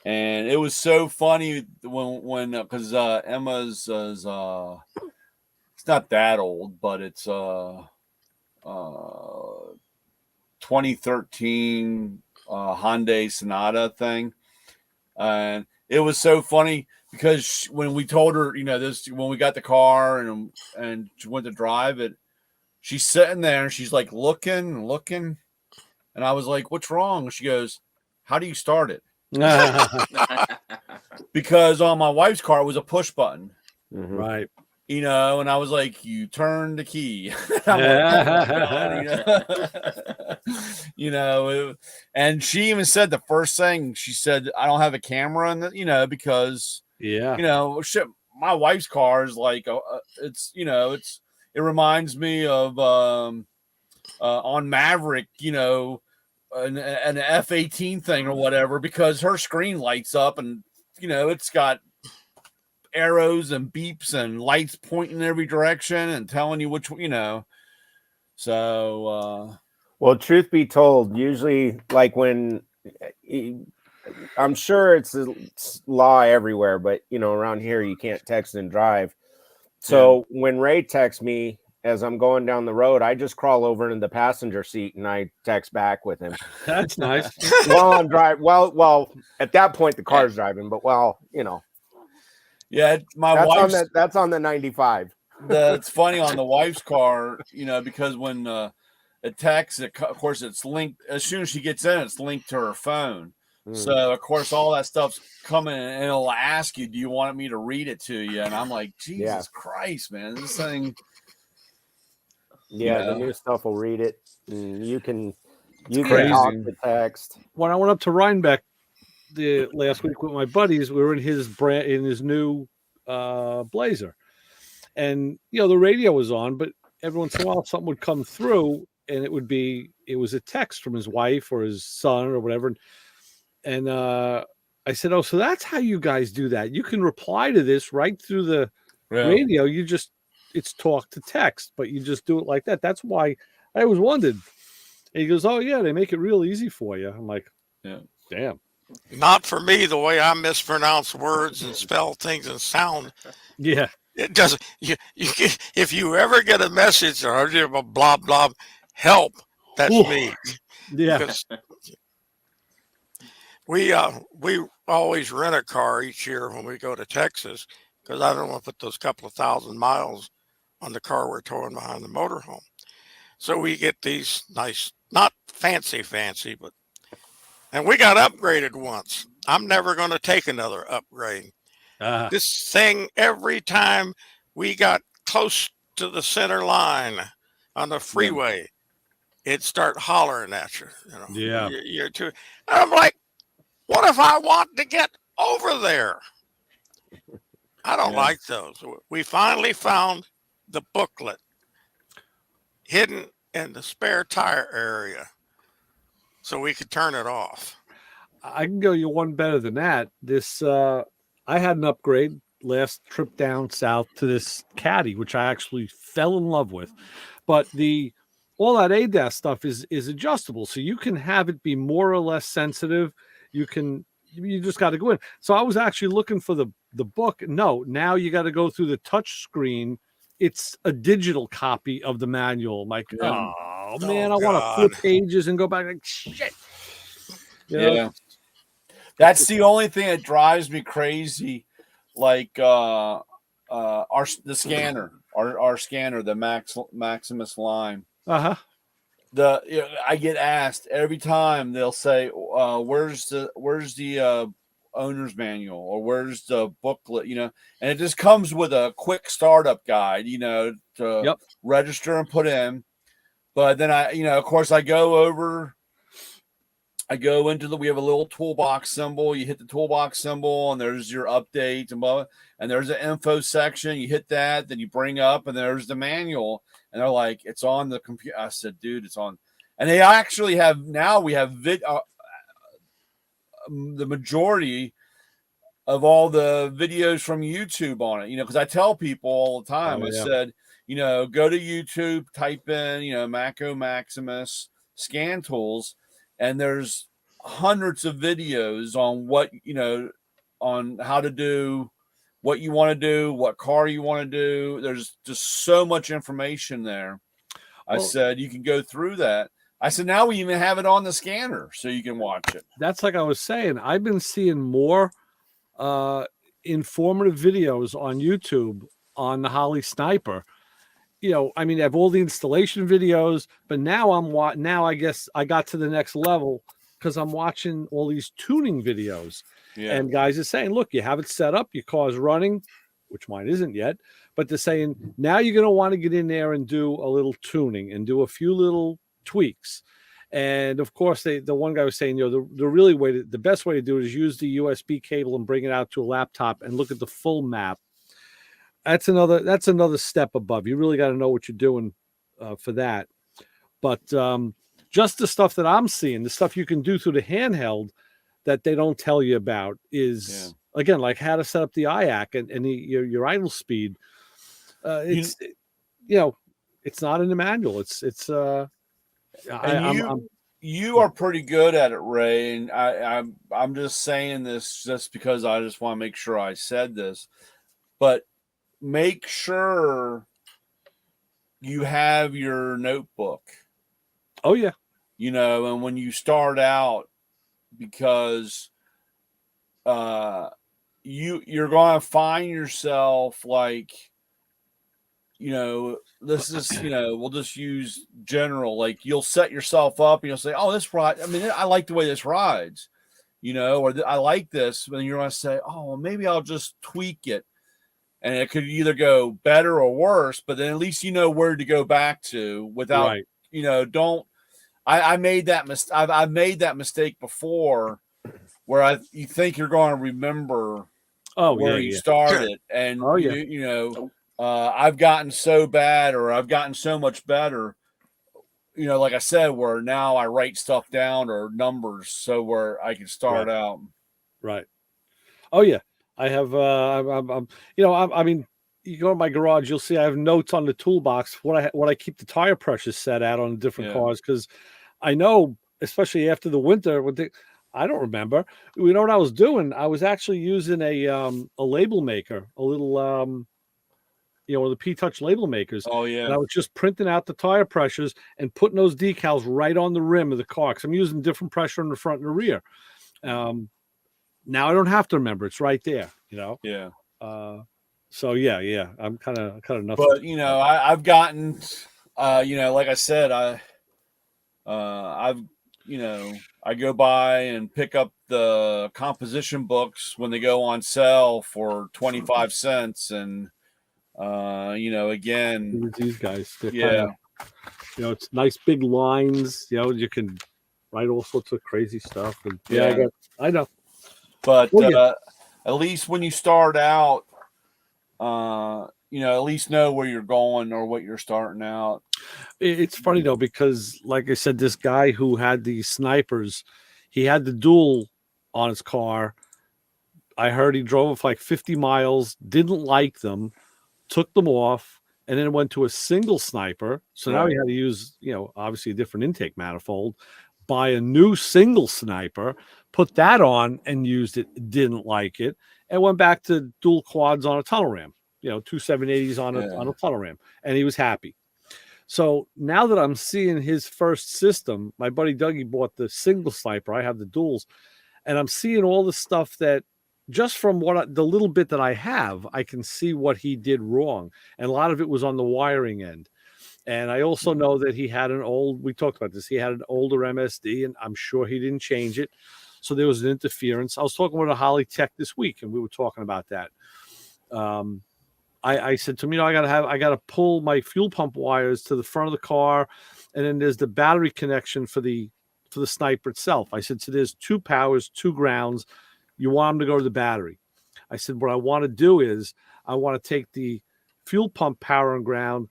And it was so funny when because Emma's is it's not that old, but it's 2013 Hyundai Sonata thing. And it was so funny because when we told her, when we got the car and she went to drive it, she's sitting there and she's like looking. And I was like, "What's wrong?" She goes, "How do you start it?" Because on my wife's car it was a push button. Right. And I was like, "You turn the key." And she even said the first thing she said, "I don't have a camera in the, because shit, my wife's car is like it reminds me of on Maverick, an F-18 thing or whatever, because her screen lights up and it's got arrows and beeps and lights pointing in every direction and telling you which so well, truth be told, usually like when I'm sure it's a law everywhere, but around here you can't text and drive. So when Ray texts me as I'm going down the road, I just crawl over into the passenger seat and I text back with him. That's nice. While I'm driving. Well, at that point the car's driving, but yeah, that's on the 95. It's funny on the wife's car, because when it texts, of course it's linked as soon as she gets in, it's linked to her phone. So of course all that stuff's coming and it'll ask you, "Do you want me to read it to you?" And I'm like, Jesus Christ, man, this thing. Yeah, the new stuff will read it. And you can talk the text. When I went up to Rhinebeck the last week with my buddies, we were in his new Blazer, and the radio was on, but every once in a while something would come through, and it was a text from his wife or his son or whatever, and I said, "Oh, so that's how you guys do that? You can reply to this right through the radio. It's talk to text, but you just do it like that. That's why I always wondered." And he goes, "Oh yeah, they make it real easy for you." I'm like, "Yeah, damn." Not for me, the way I mispronounce words and spell things and sound. Yeah. It doesn't. If you ever get a message or blah blah help, that's me. Yeah. Because we always rent a car each year when we go to Texas, because I don't want to put those couple of 1,000 miles on the car we're towing behind the motorhome. So we get these nice, not fancy, but, and we got upgraded once. I'm never going to take another upgrade. This thing, every time we got close to the center line on the freeway, it'd start hollering at you. Yeah. You're too. And I'm like, what if I want to get over there? I don't like those. We finally found the booklet hidden in the spare tire area so we could turn it off. I can go you one better than that. I had an upgrade last trip down south to this Caddy, which I actually fell in love with. But all that ADAS stuff is adjustable, so you can have it be more or less sensitive. You just got to go in. So I was actually looking for the book. No, now you got to go through the touch screen. It's a digital copy of the manual. I'm like, oh man, I want to flip pages and go back. Like, shit. That's the only thing that drives me crazy. Like the scanner, our scanner, the Maximus line. Uh-huh. I get asked every time. They'll say, where's the owner's manual, or where's the booklet, and it just comes with a quick startup guide, to register and put in. But then of course we have a little toolbox symbol. You hit the toolbox symbol and there's your updates and blah, and there's an info section. You hit that, then you bring up, and there's the manual. And they're like, it's on the computer. I said, dude, it's on. And they actually we have the majority of all the videos from YouTube on it, because I tell people all the time, I said, go to YouTube, type in, Mako Maximus scan tools, and there's hundreds of videos on what, on how to do what you want to do, what car you want to do. There's just so much information there. I said, you can go through that. I said, now we even have it on the scanner so you can watch it. That's like I was saying. I've been seeing more informative videos on YouTube on the Holley Sniper. They have all the installation videos, but now I guess I got to the next level because I'm watching all these tuning videos. Yeah. And guys are saying, look, you have it set up, your car's running, which mine isn't yet, but they're saying now you're going to want to get in there and do a little tuning and do a few little tweaks. And of course, the one guy was saying, the best way to do it is use the USB cable and bring it out to a laptop and look at the full map. That's another step above. You really got to know what you're doing for that. But just the stuff that I'm seeing, the stuff you can do through the handheld that they don't tell you about is, again, like how to set up the IAC and your idle speed. It's not in the manual. You are pretty good at it, Ray, and I'm just saying this just because I just want to make sure I said this, but make sure you have your notebook. Oh yeah. And when you start out, because you're going to find yourself like, this is, we'll just use general, like you'll set yourself up and you'll say, oh, this ride, I like the way this rides, or I like this. And you're going to say, oh, well, maybe I'll just tweak it. And it could either go better or worse, but then at least you know where to go back to without, I made that I've made that mistake before where you think you're going to remember where you started. And, I've gotten so bad, or I've gotten so much better, like I said, where now I write stuff down or numbers so where I can start out. Right. Oh yeah. I have, you go to my garage, you'll see I have notes on the toolbox, what I keep the tire pressures set at on different cars. Cause I know, especially after the winter, I don't remember, what I was doing? I was actually using a label maker, a little, the P-Touch label makers. Oh yeah. And I was just printing out the tire pressures and putting those decals right on the rim of the car. Cause I'm using different pressure in the front and the rear. Now I don't have to remember; it's right there. Yeah. So yeah. I'm kind of nuts. But I've gotten, like I said, I've, I go by and pick up the composition books when they go on sale for 25 cents, and again, these guys, it's nice big lines. You can write all sorts of crazy stuff. And I know. But at least when you start out, at least know where you're going or what you're starting out. It's funny though, because like I said, this guy who had these snipers, he had the dual on his car. I heard he drove like 50 miles, didn't like them, took them off, and then went to a single sniper. So now he had to use, obviously a different intake manifold, buy a new single sniper, put that on and used it, didn't like it, and went back to dual quads on a tunnel ram, 2 780s on a tunnel ram, and he was happy. So now that I'm seeing his first system, my buddy Dougie bought the single sniper, I have the duals, and I'm seeing all the stuff that just from the little bit that I have, I can see what he did wrong. And a lot of it was on the wiring end. And I also know that he had we talked about this, he had an older MSD, and I'm sure he didn't change it. So there was an interference. I was talking with a Holly Tech this week, and we were talking about that. I said to him, I gotta pull my fuel pump wires to the front of the car, and then there's the battery connection for the sniper itself. I said, so there's 2 powers, 2 grounds. You want them to go to the battery. I said, what I want to do is I want to take the fuel pump power and ground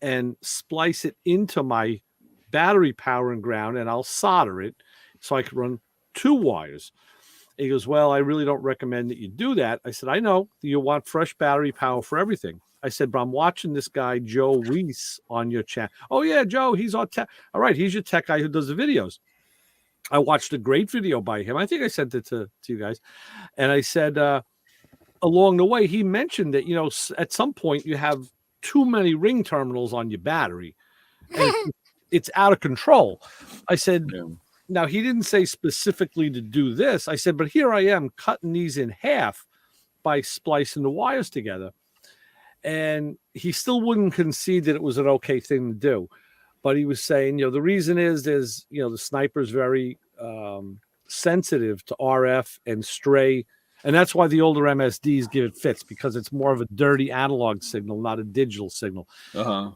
and splice it into my battery power and ground, and I'll solder it so I can run 2 wires. He goes, well, I really don't recommend that you do that. I said, I know you want fresh battery power for everything. I said, but I'm watching this guy, Joe Reese, on your channel. Oh, yeah, Joe, he's on tech. All right, he's your tech guy who does the videos. I watched a great video by him. I think I sent it to you guys. And I said, along the way, he mentioned that, at some point you have too many ring terminals on your battery. And it's out of control. I said, now he didn't say specifically to do this. I said, but here I am cutting these in half by splicing the wires together. And he still wouldn't concede that it was an okay thing to do. But he was saying, the reason is there's, the sniper's very sensitive to RF and stray. And that's why the older MSDs give it fits, because it's more of a dirty analog signal, not a digital signal.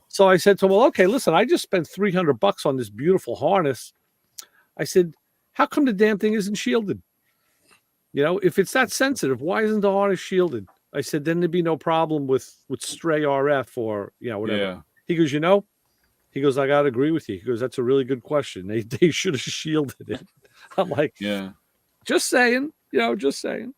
So I said to him, well, okay, listen, I just spent $300 on this beautiful harness. I said, how come the damn thing isn't shielded? If it's that sensitive, why isn't the harness shielded? I said, then there'd be no problem with stray RF or, whatever. Yeah. He goes, he goes, I got to agree with you. He goes, that's a really good question. They should have shielded it. I'm like, just saying, just saying.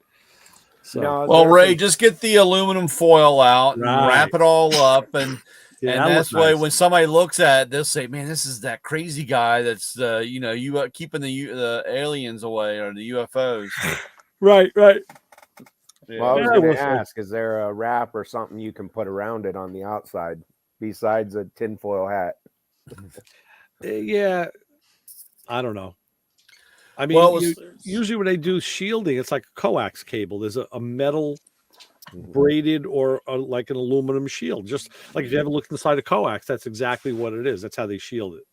So, well, Ray, just get the aluminum foil out and wrap it all up. And that's why when somebody looks at it, they'll say, man, this is that crazy guy that's, keeping the aliens away or the UFOs. Right. Well, I was going to ask, is there a wrap or something you can put around it on the outside besides a tinfoil hat? Yeah, I don't know. I mean, usually when they do shielding, it's like a coax cable. There's a metal braided or like an aluminum shield. Just like if you ever looked inside a coax, that's exactly what it is. That's how they shield it.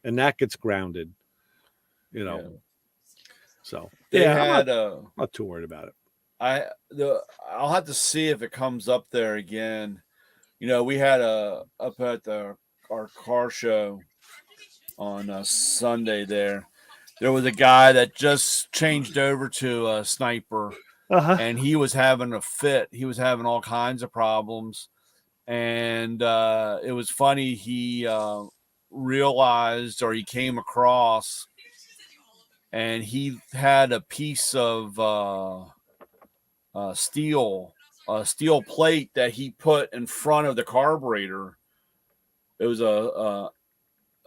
And that gets grounded, So, I'm not too worried about it. I'll have to see if it comes up there again. We had up at our car show on Sunday there was a guy that just changed over to a sniper, and he was having a fit. He was having all kinds of problems, and it was funny. He realized, or he came across, and he had a piece of steel plate that he put in front of the carburetor. It was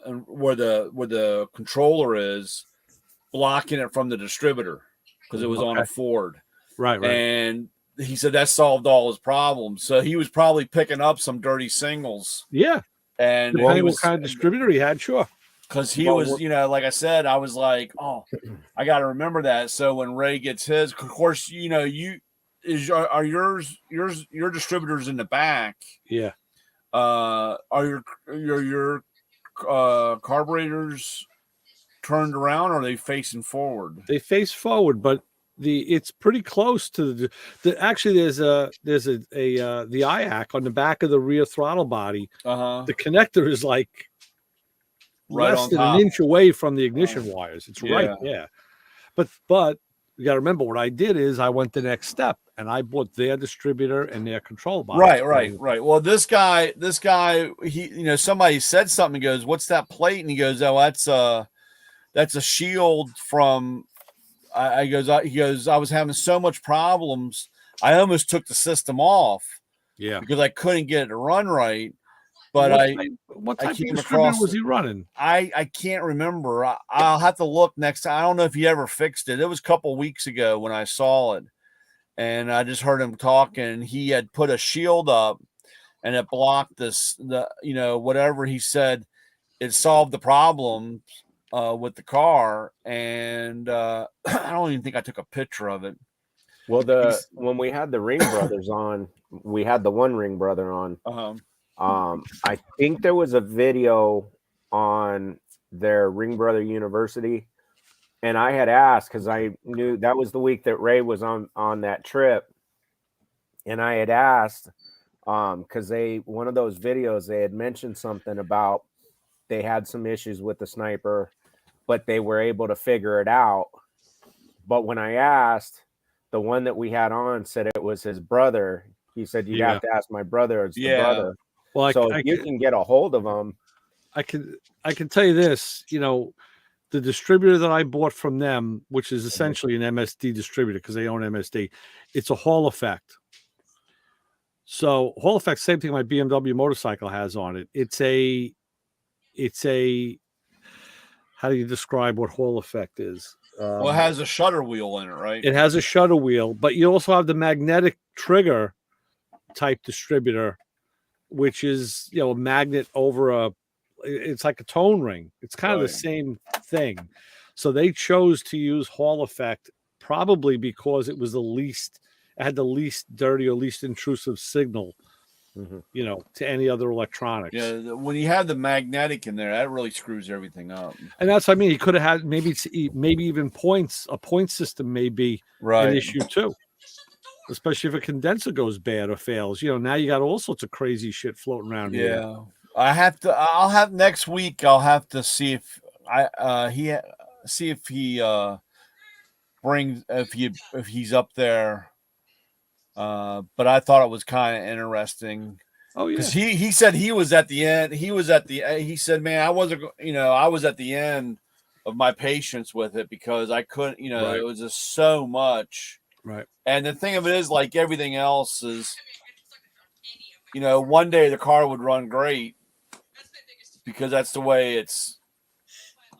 where the controller is, blocking it from the distributor because it was on a Ford. Right. And he said that solved all his problems. So he was probably picking up some dirty singles. Yeah. And depending what kind of distributor he had, sure. Because he was, like I said, I was like, oh, I got to remember that. So when Ray gets his, of course, your distributors in the back. Yeah. Are your carburetors turned around, or are they facing forward? They face forward, but it's pretty close to actually there's the IAC on the back of the rear throttle body. The connector is like right less than an inch away from the ignition wires. It's right there. But you got to remember what I did is I went the next step and I bought their distributor and their control box. Right. Well, this guy, he, somebody said something. He goes, "What's that plate?" And he goes, "Oh, that's a shield from." He goes, "I was having so much problems, I almost took the system off." Yeah, because I couldn't get it to run right. But what type of distributor was he running? I can't remember. I'll have to look next time. I don't know if he ever fixed it. It was a couple weeks ago when I saw it, and I just heard him talking. He had put a shield up, and it blocked whatever he said. It solved the problem, with the car, and I don't even think I took a picture of it. Well, when we had the Ring Brothers on, we had the one Ring Brother on. I think there was a video on their Ring Brother University, and I had asked because I knew that was the week that Ray was on that trip, and I had asked because one of those videos they had mentioned something about they had some issues with the sniper, but they were able to figure it out. But when I asked, the one that we had on said it was his brother. He said, you'd have to ask my brother. It's the brother. Well, so if you can get a hold of him. I can tell you this, the distributor that I bought from them, which is essentially an MSD distributor because they own MSD, it's a Hall Effect. So Hall Effect, same thing my BMW motorcycle has on it. It's a how do you describe what Hall Effect is? Well, it has a shutter wheel in it, right? It has a shutter wheel, but you also have the magnetic trigger type distributor, which is, a magnet over it's like a tone ring. It's kind of the same thing. So they chose to use Hall Effect probably because it had the least dirty or least intrusive signal, to any other electronics. Yeah, when you have the magnetic in there, that really screws everything up. And that's what I mean. He could have had maybe even a point system may be an issue too, especially if a condenser goes bad or fails. Now you got all sorts of crazy shit floating around here. Yeah, I'll have next week. I'll have to see if he brings if he's up there. But I thought it was kind of interesting. Oh yeah, because he said he was at the end. He said, man, I wasn't. I was at the end of my patience with it because I couldn't. It was just so much. Right. And the thing of it is, like everything else is, one day the car would run great because that's the way it's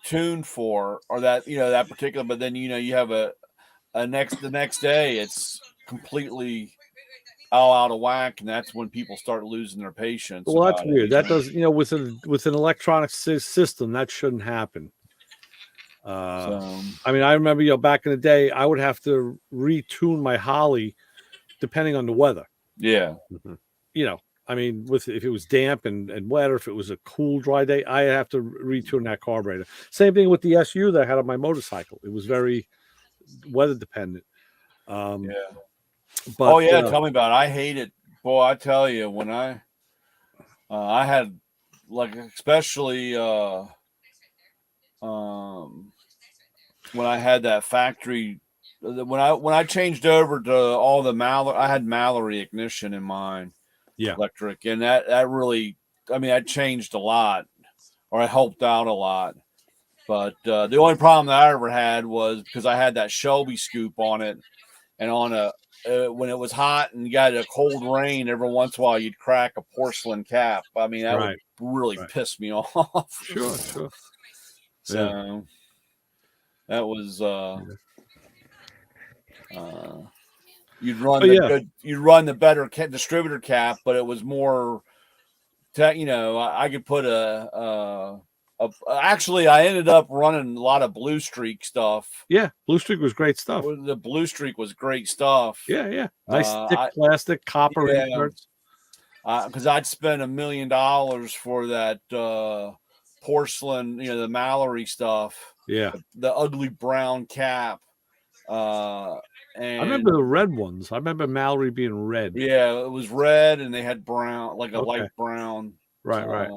tuned for, or that that particular. But then you have the next day it's completely all out of whack, and that's when people start losing their patience. Well, that's weird. That does, with an electronic system, that shouldn't happen. I mean, I remember, back in the day, I would have to retune my Holly depending on the weather. Yeah. I mean, if it was damp and wet, or if it was a cool, dry day, I have to retune that carburetor. Same thing with the SU that I had on my motorcycle. It was very weather dependent. But, tell me about it. I hate it. Boy, I tell you, when I had, like, especially when I had that factory, when I changed over to all the Mallory, I had Mallory ignition in mine, electric, and that really, I mean, that changed a lot, or it helped out a lot. But the only problem that I ever had was because I had that Shelby scoop on it, and on when it was hot and you got a cold rain, every once in a while you'd crack a porcelain cap. I mean, that would really piss me off. Sure. So that was you'd run the better distributor cap, but it was more I could put actually I ended up running a lot of Blue Streak stuff. Yeah, Blue Streak was great stuff. The Blue Streak was great stuff. Yeah. Nice thick plastic copper inserts. Because I'd spend $1 million for that porcelain, the Mallory stuff. Yeah. The ugly brown cap. And I remember the red ones. I remember Mallory being red. Yeah, it was red, and they had brown, like a light brown. Right.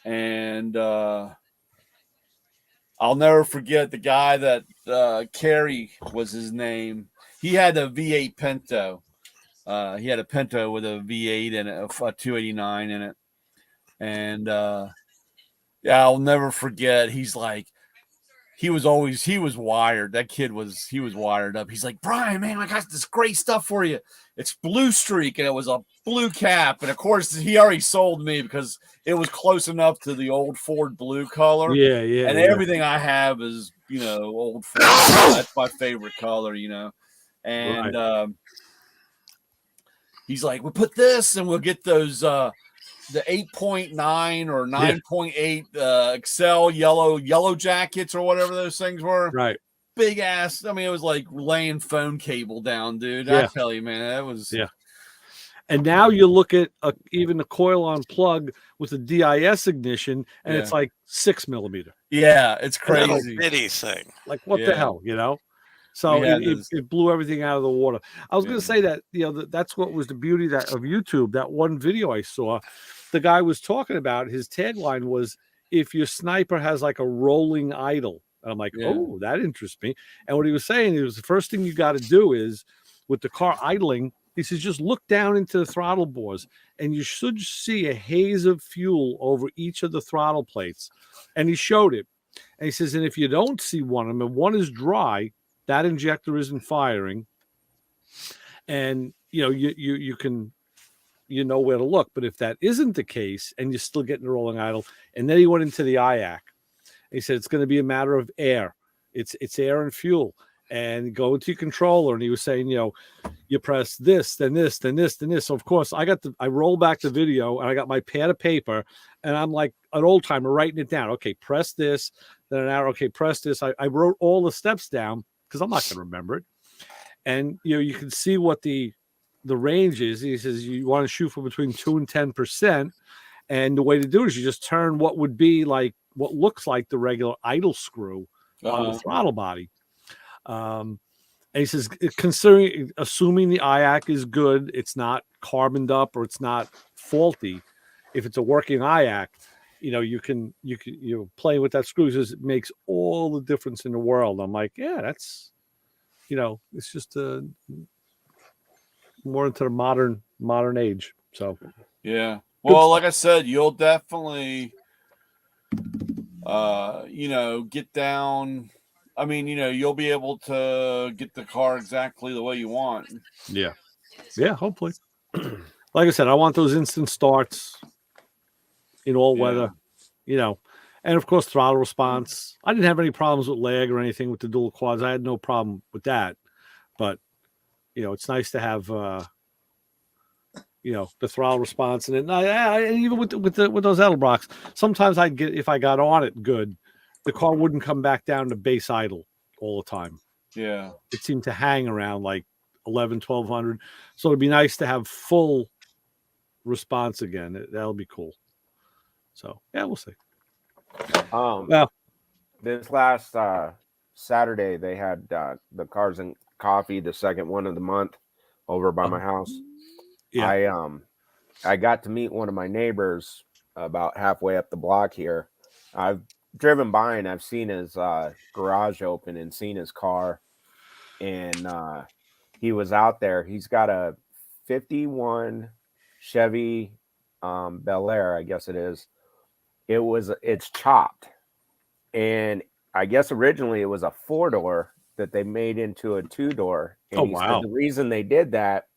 And I'll never forget the guy that Kerry was his name. He had a V8 Pinto. He had a Pinto with a V8 in it, a 289 in it. And I'll never forget. He's like, he was wired. That kid was wired up. He's like, Brian, man, I got this great stuff for you. It's Blue Streak, and it was a blue cap. And of course, he already sold me because it was close enough to the old Ford blue color. Yeah. And everything I have is, old Ford. That's my favorite color, And he's like, we'll put this, and we'll get those the 8.9 or 9.8 Excel yellow jackets or whatever those things were. Right. Big ass. I mean, it was like laying phone cable down, dude. Yeah. I tell you, man, that was And now you look at even a coil-on plug with a DIS ignition, and it's like 6 millimeter. Yeah, it's Little crazy. bitty thing. Like what the hell, you know? So it blew everything out of the water. I was going to say that, you know, that's what was the beauty of YouTube. That one video I saw, the guy was talking about, his tagline was, if your sniper has like a rolling idle. And I'm like, oh, that interests me. And what he was saying is the first thing you got to do is with the car idling, he says, just look down into the throttle bores and you should see a haze of fuel over each of the throttle plates. And he showed it. And he says, and if you don't see one of them, and one is dry, that injector isn't firing. And, you know, you can, you know where to look. But if that isn't the case and you're still getting the rolling idle, and then he went into the IAC. He said, it's going to be a matter of air. It's air and fuel. And go into your controller. And he was saying, you know, you press this, then this, then this, then this. So of course I roll back the video and I got my pad of paper and I'm like an old timer writing it down. Okay, press this, then an arrow. Okay, press this. I wrote all the steps down because I'm not going to remember it. And you know, you can see what the range is. He says you want to shoot for between 2 and 10%. And the way to do it is you just turn what would be like what looks like the regular idle screw on the throttle body. And he says, assuming the IAC is good, it's not carboned up or it's not faulty. If it's a working IAC, you know, you can play with that screw. He says it makes all the difference in the world. I'm like, yeah, that's, you know, it's just more into the modern age. So yeah. Well, like I said, you'll definitely, you know, get down. I mean, you know, you'll be able to get the car exactly the way you want. Yeah. Yeah, hopefully. Like I said, I want those instant starts in all weather, you know. And, of course, throttle response. I didn't have any problems with lag or anything with the dual quads. I had no problem with that. But, you know, it's nice to have, you know, the throttle response. And even with those Edelbrocks, sometimes I'd get, if I got on it good, the car wouldn't come back down to base idle all the time. Yeah. It seemed to hang around like 11, 1200. So it'd be nice to have full response again. That'll be cool. So, yeah, we'll see. Well, this last Saturday, they had the Cars and Coffee, the second one of the month, over by my house. Yeah. I got to meet one of my neighbors about halfway up the block here. I've driven by and I've seen his garage open and seen his car, and he was out there. He's got a 51 Chevy Bel Air, I guess it is. It's chopped, and I guess originally it was a 4-door that they made into a 2-door. And he said the reason they did that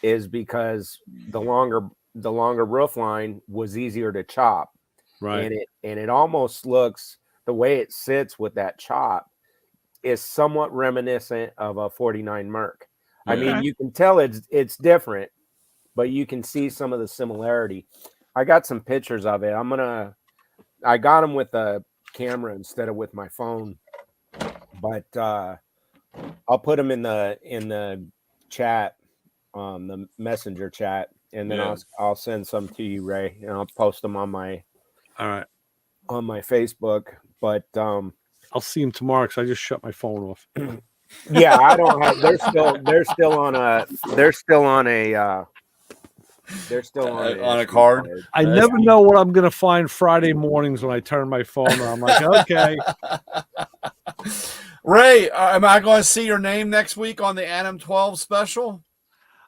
is because the longer roof line was easier to chop. Right. And it almost looks, the way it sits with that chop is somewhat reminiscent of a 49 Merc. Yeah. I mean, you can tell it's different, but you can see some of the similarity. I got some pictures of it. I got them with a camera instead of with my phone, but I'll put them in the chat, the messenger chat, and then I'll send some to you, Ray, and I'll post them on my Facebook. But I'll see them tomorrow because I just shut my phone off. Yeah, I don't have. They're still on a card. I never know what I'm gonna find Friday mornings when I turn my phone on. I'm like, okay. Ray, am I going to see your name next week on the Adam 12 special?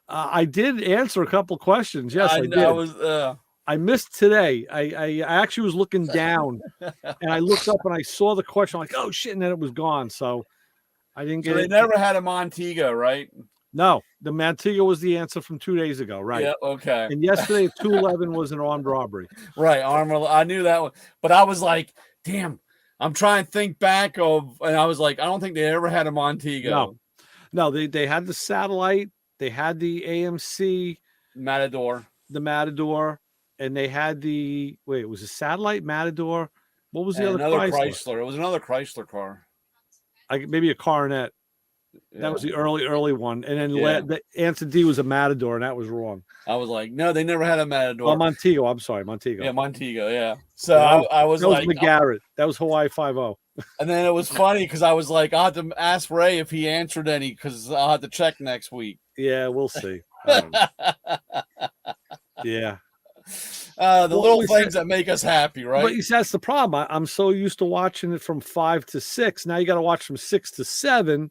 I did answer a couple questions. Yes, I did. I missed today. I actually was looking down, and I looked up and I saw the question. I'm like, oh shit, and then it was gone. So I didn't get it. They never had a Montego, right? No, the Montego was the answer from 2 days ago, right? Yeah, okay. And yesterday, 211 was an armed robbery. Right, I knew that one, but I was like, damn. I'm trying to think back and I was like, I don't think they ever had a Montego. No, they had the Satellite, they had the AMC Matador, the Matador, and they had the it was a satellite Matador. What was the And other another Chrysler? Chrysler. It was another Chrysler car. Maybe a Coronet. That was the early one, and then the answer D was a Matador, and that was wrong. I was like, no, they never had a Matador. Oh, Montego. I'm sorry, Montego. Yeah, Montego. Yeah. So I was like, McGarrett. That was Hawaii 5-0. And then it was funny because I was like, I'll have to ask Ray if he answered any because I'll have to check next week. Yeah, we'll see. Yeah. The little things that make us happy, right? But that's the problem. I'm so used to watching it from 5 to 6. Now you got to watch from 6 to 7.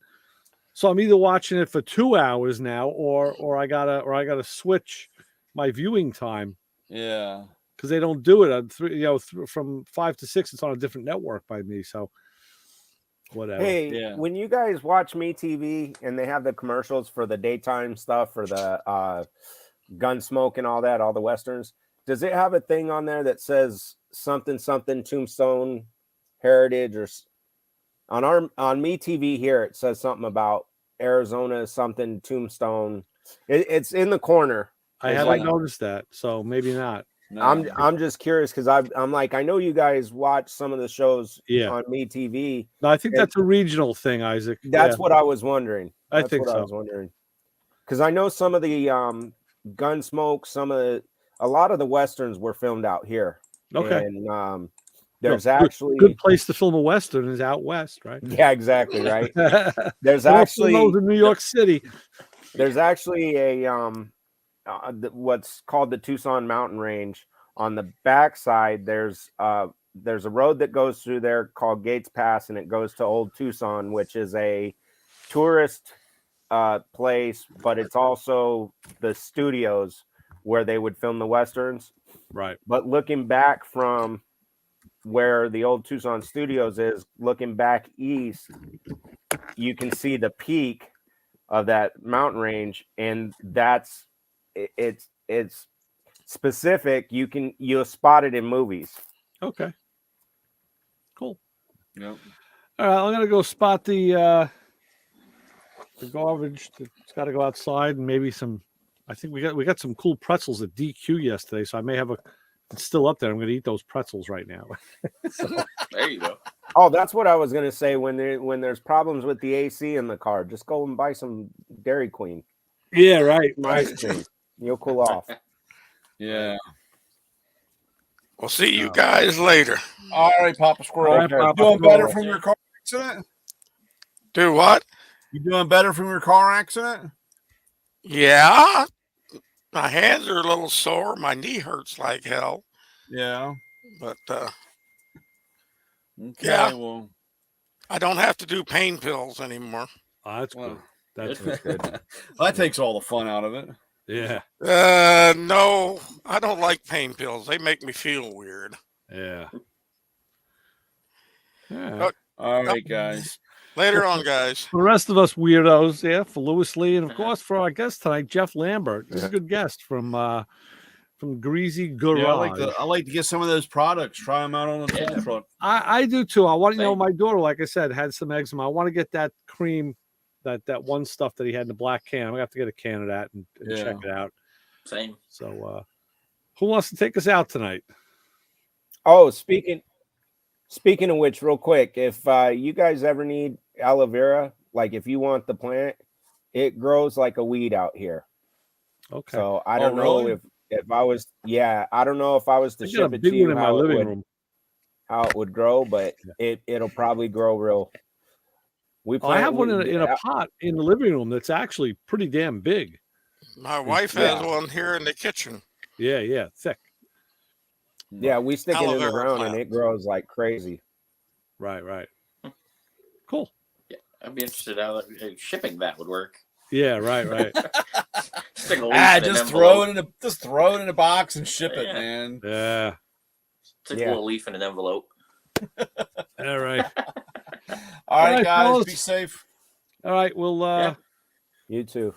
So I'm either watching it for 2 hours now, or I gotta switch my viewing time. Yeah, because they don't do it on from 5 to 6. It's on a different network by me. So whatever. Hey, when you guys watch MeTV and they have the commercials for the daytime stuff for the Gunsmoke and all that, all the westerns, does it have a thing on there that says something Tombstone Heritage or on MeTV here? It says something about Arizona something Tombstone. It's in the corner. I haven't noticed that, so maybe not. No. I'm just curious because I'm like, I know you guys watch some of the shows on MeTV. No, I think that's a regional thing, Isaac. That's what I was wondering. I think so. I was wondering because I know some of the Gunsmoke, a lot of the westerns were filmed out here. Okay, and there's actually good place to film a western is out west, right? Yeah, exactly, right. There's actually those in New York City. There's actually a what's called the Tucson Mountain Range. On the backside, there's a road that goes through there called Gates Pass, and it goes to Old Tucson, which is a tourist place, but it's also the studios where they would film the westerns. Right. But looking back from where the Old Tucson Studios is, looking back east, you can see the peak of that mountain range, and it's specific. You'll spot it in movies. Okay, cool. Yep. All right, I'm gonna go spot the garbage. It's got to go outside, and maybe some. I think we got some cool pretzels at DQ yesterday, so I may have it's still up there. I'm gonna eat those pretzels right now. So, there you go. Oh, that's what I was gonna say. When there's problems with the AC in the car, just go and buy some Dairy Queen. Yeah, right. Ice cream. You'll cool off. Yeah. We'll see you guys later. All right, Papa Squirrel. All right, Papa Doing Squirrel. better from your car accident? Do what? You doing better from your car accident? Yeah. My hands are a little sore. My knee hurts like hell. Yeah. But okay, yeah. Well, I don't have to do pain pills anymore. Oh, that's good. That's good. Well, that takes all the fun out of it. Yeah. No, I don't like pain pills. They make me feel weird. Yeah. All right, guys. Later on, guys. For the rest of us weirdos, yeah, for Lewis Lee, and of course for our guest tonight, Jeff Lambert. This is a good guest from Greezyz Gurage. Yeah, I like to get some of those products. Try them out on the tool truck. I do too. I want my daughter, like I said, had some eczema. I want to get that cream, that one stuff that he had in the black can. I'm gonna have to get a can of that and check it out. Same. So, who wants to take us out tonight? Oh, speaking of which, real quick, if you guys ever need aloe vera, like if you want the plant, it grows like a weed out here. Okay. So I don't know really? if I was, I don't know if I was to ship it to you, in my living room. How it would grow, but it'll probably grow real. I have one in a pot in the living room that's actually pretty damn big. My wife has one here in the kitchen. Yeah, thick. Yeah, we stick it Aloe in the vera ground plant. and it grows like crazy. Right. Cool. Yeah, I'd be interested how shipping that would work. Yeah, right. Stick a leaf in an Just envelope. throw it in a box and ship it, Yeah. man. Yeah. Stick a little leaf in an envelope. All right. All right, guys, fellas. be safe. All right, we'll You too.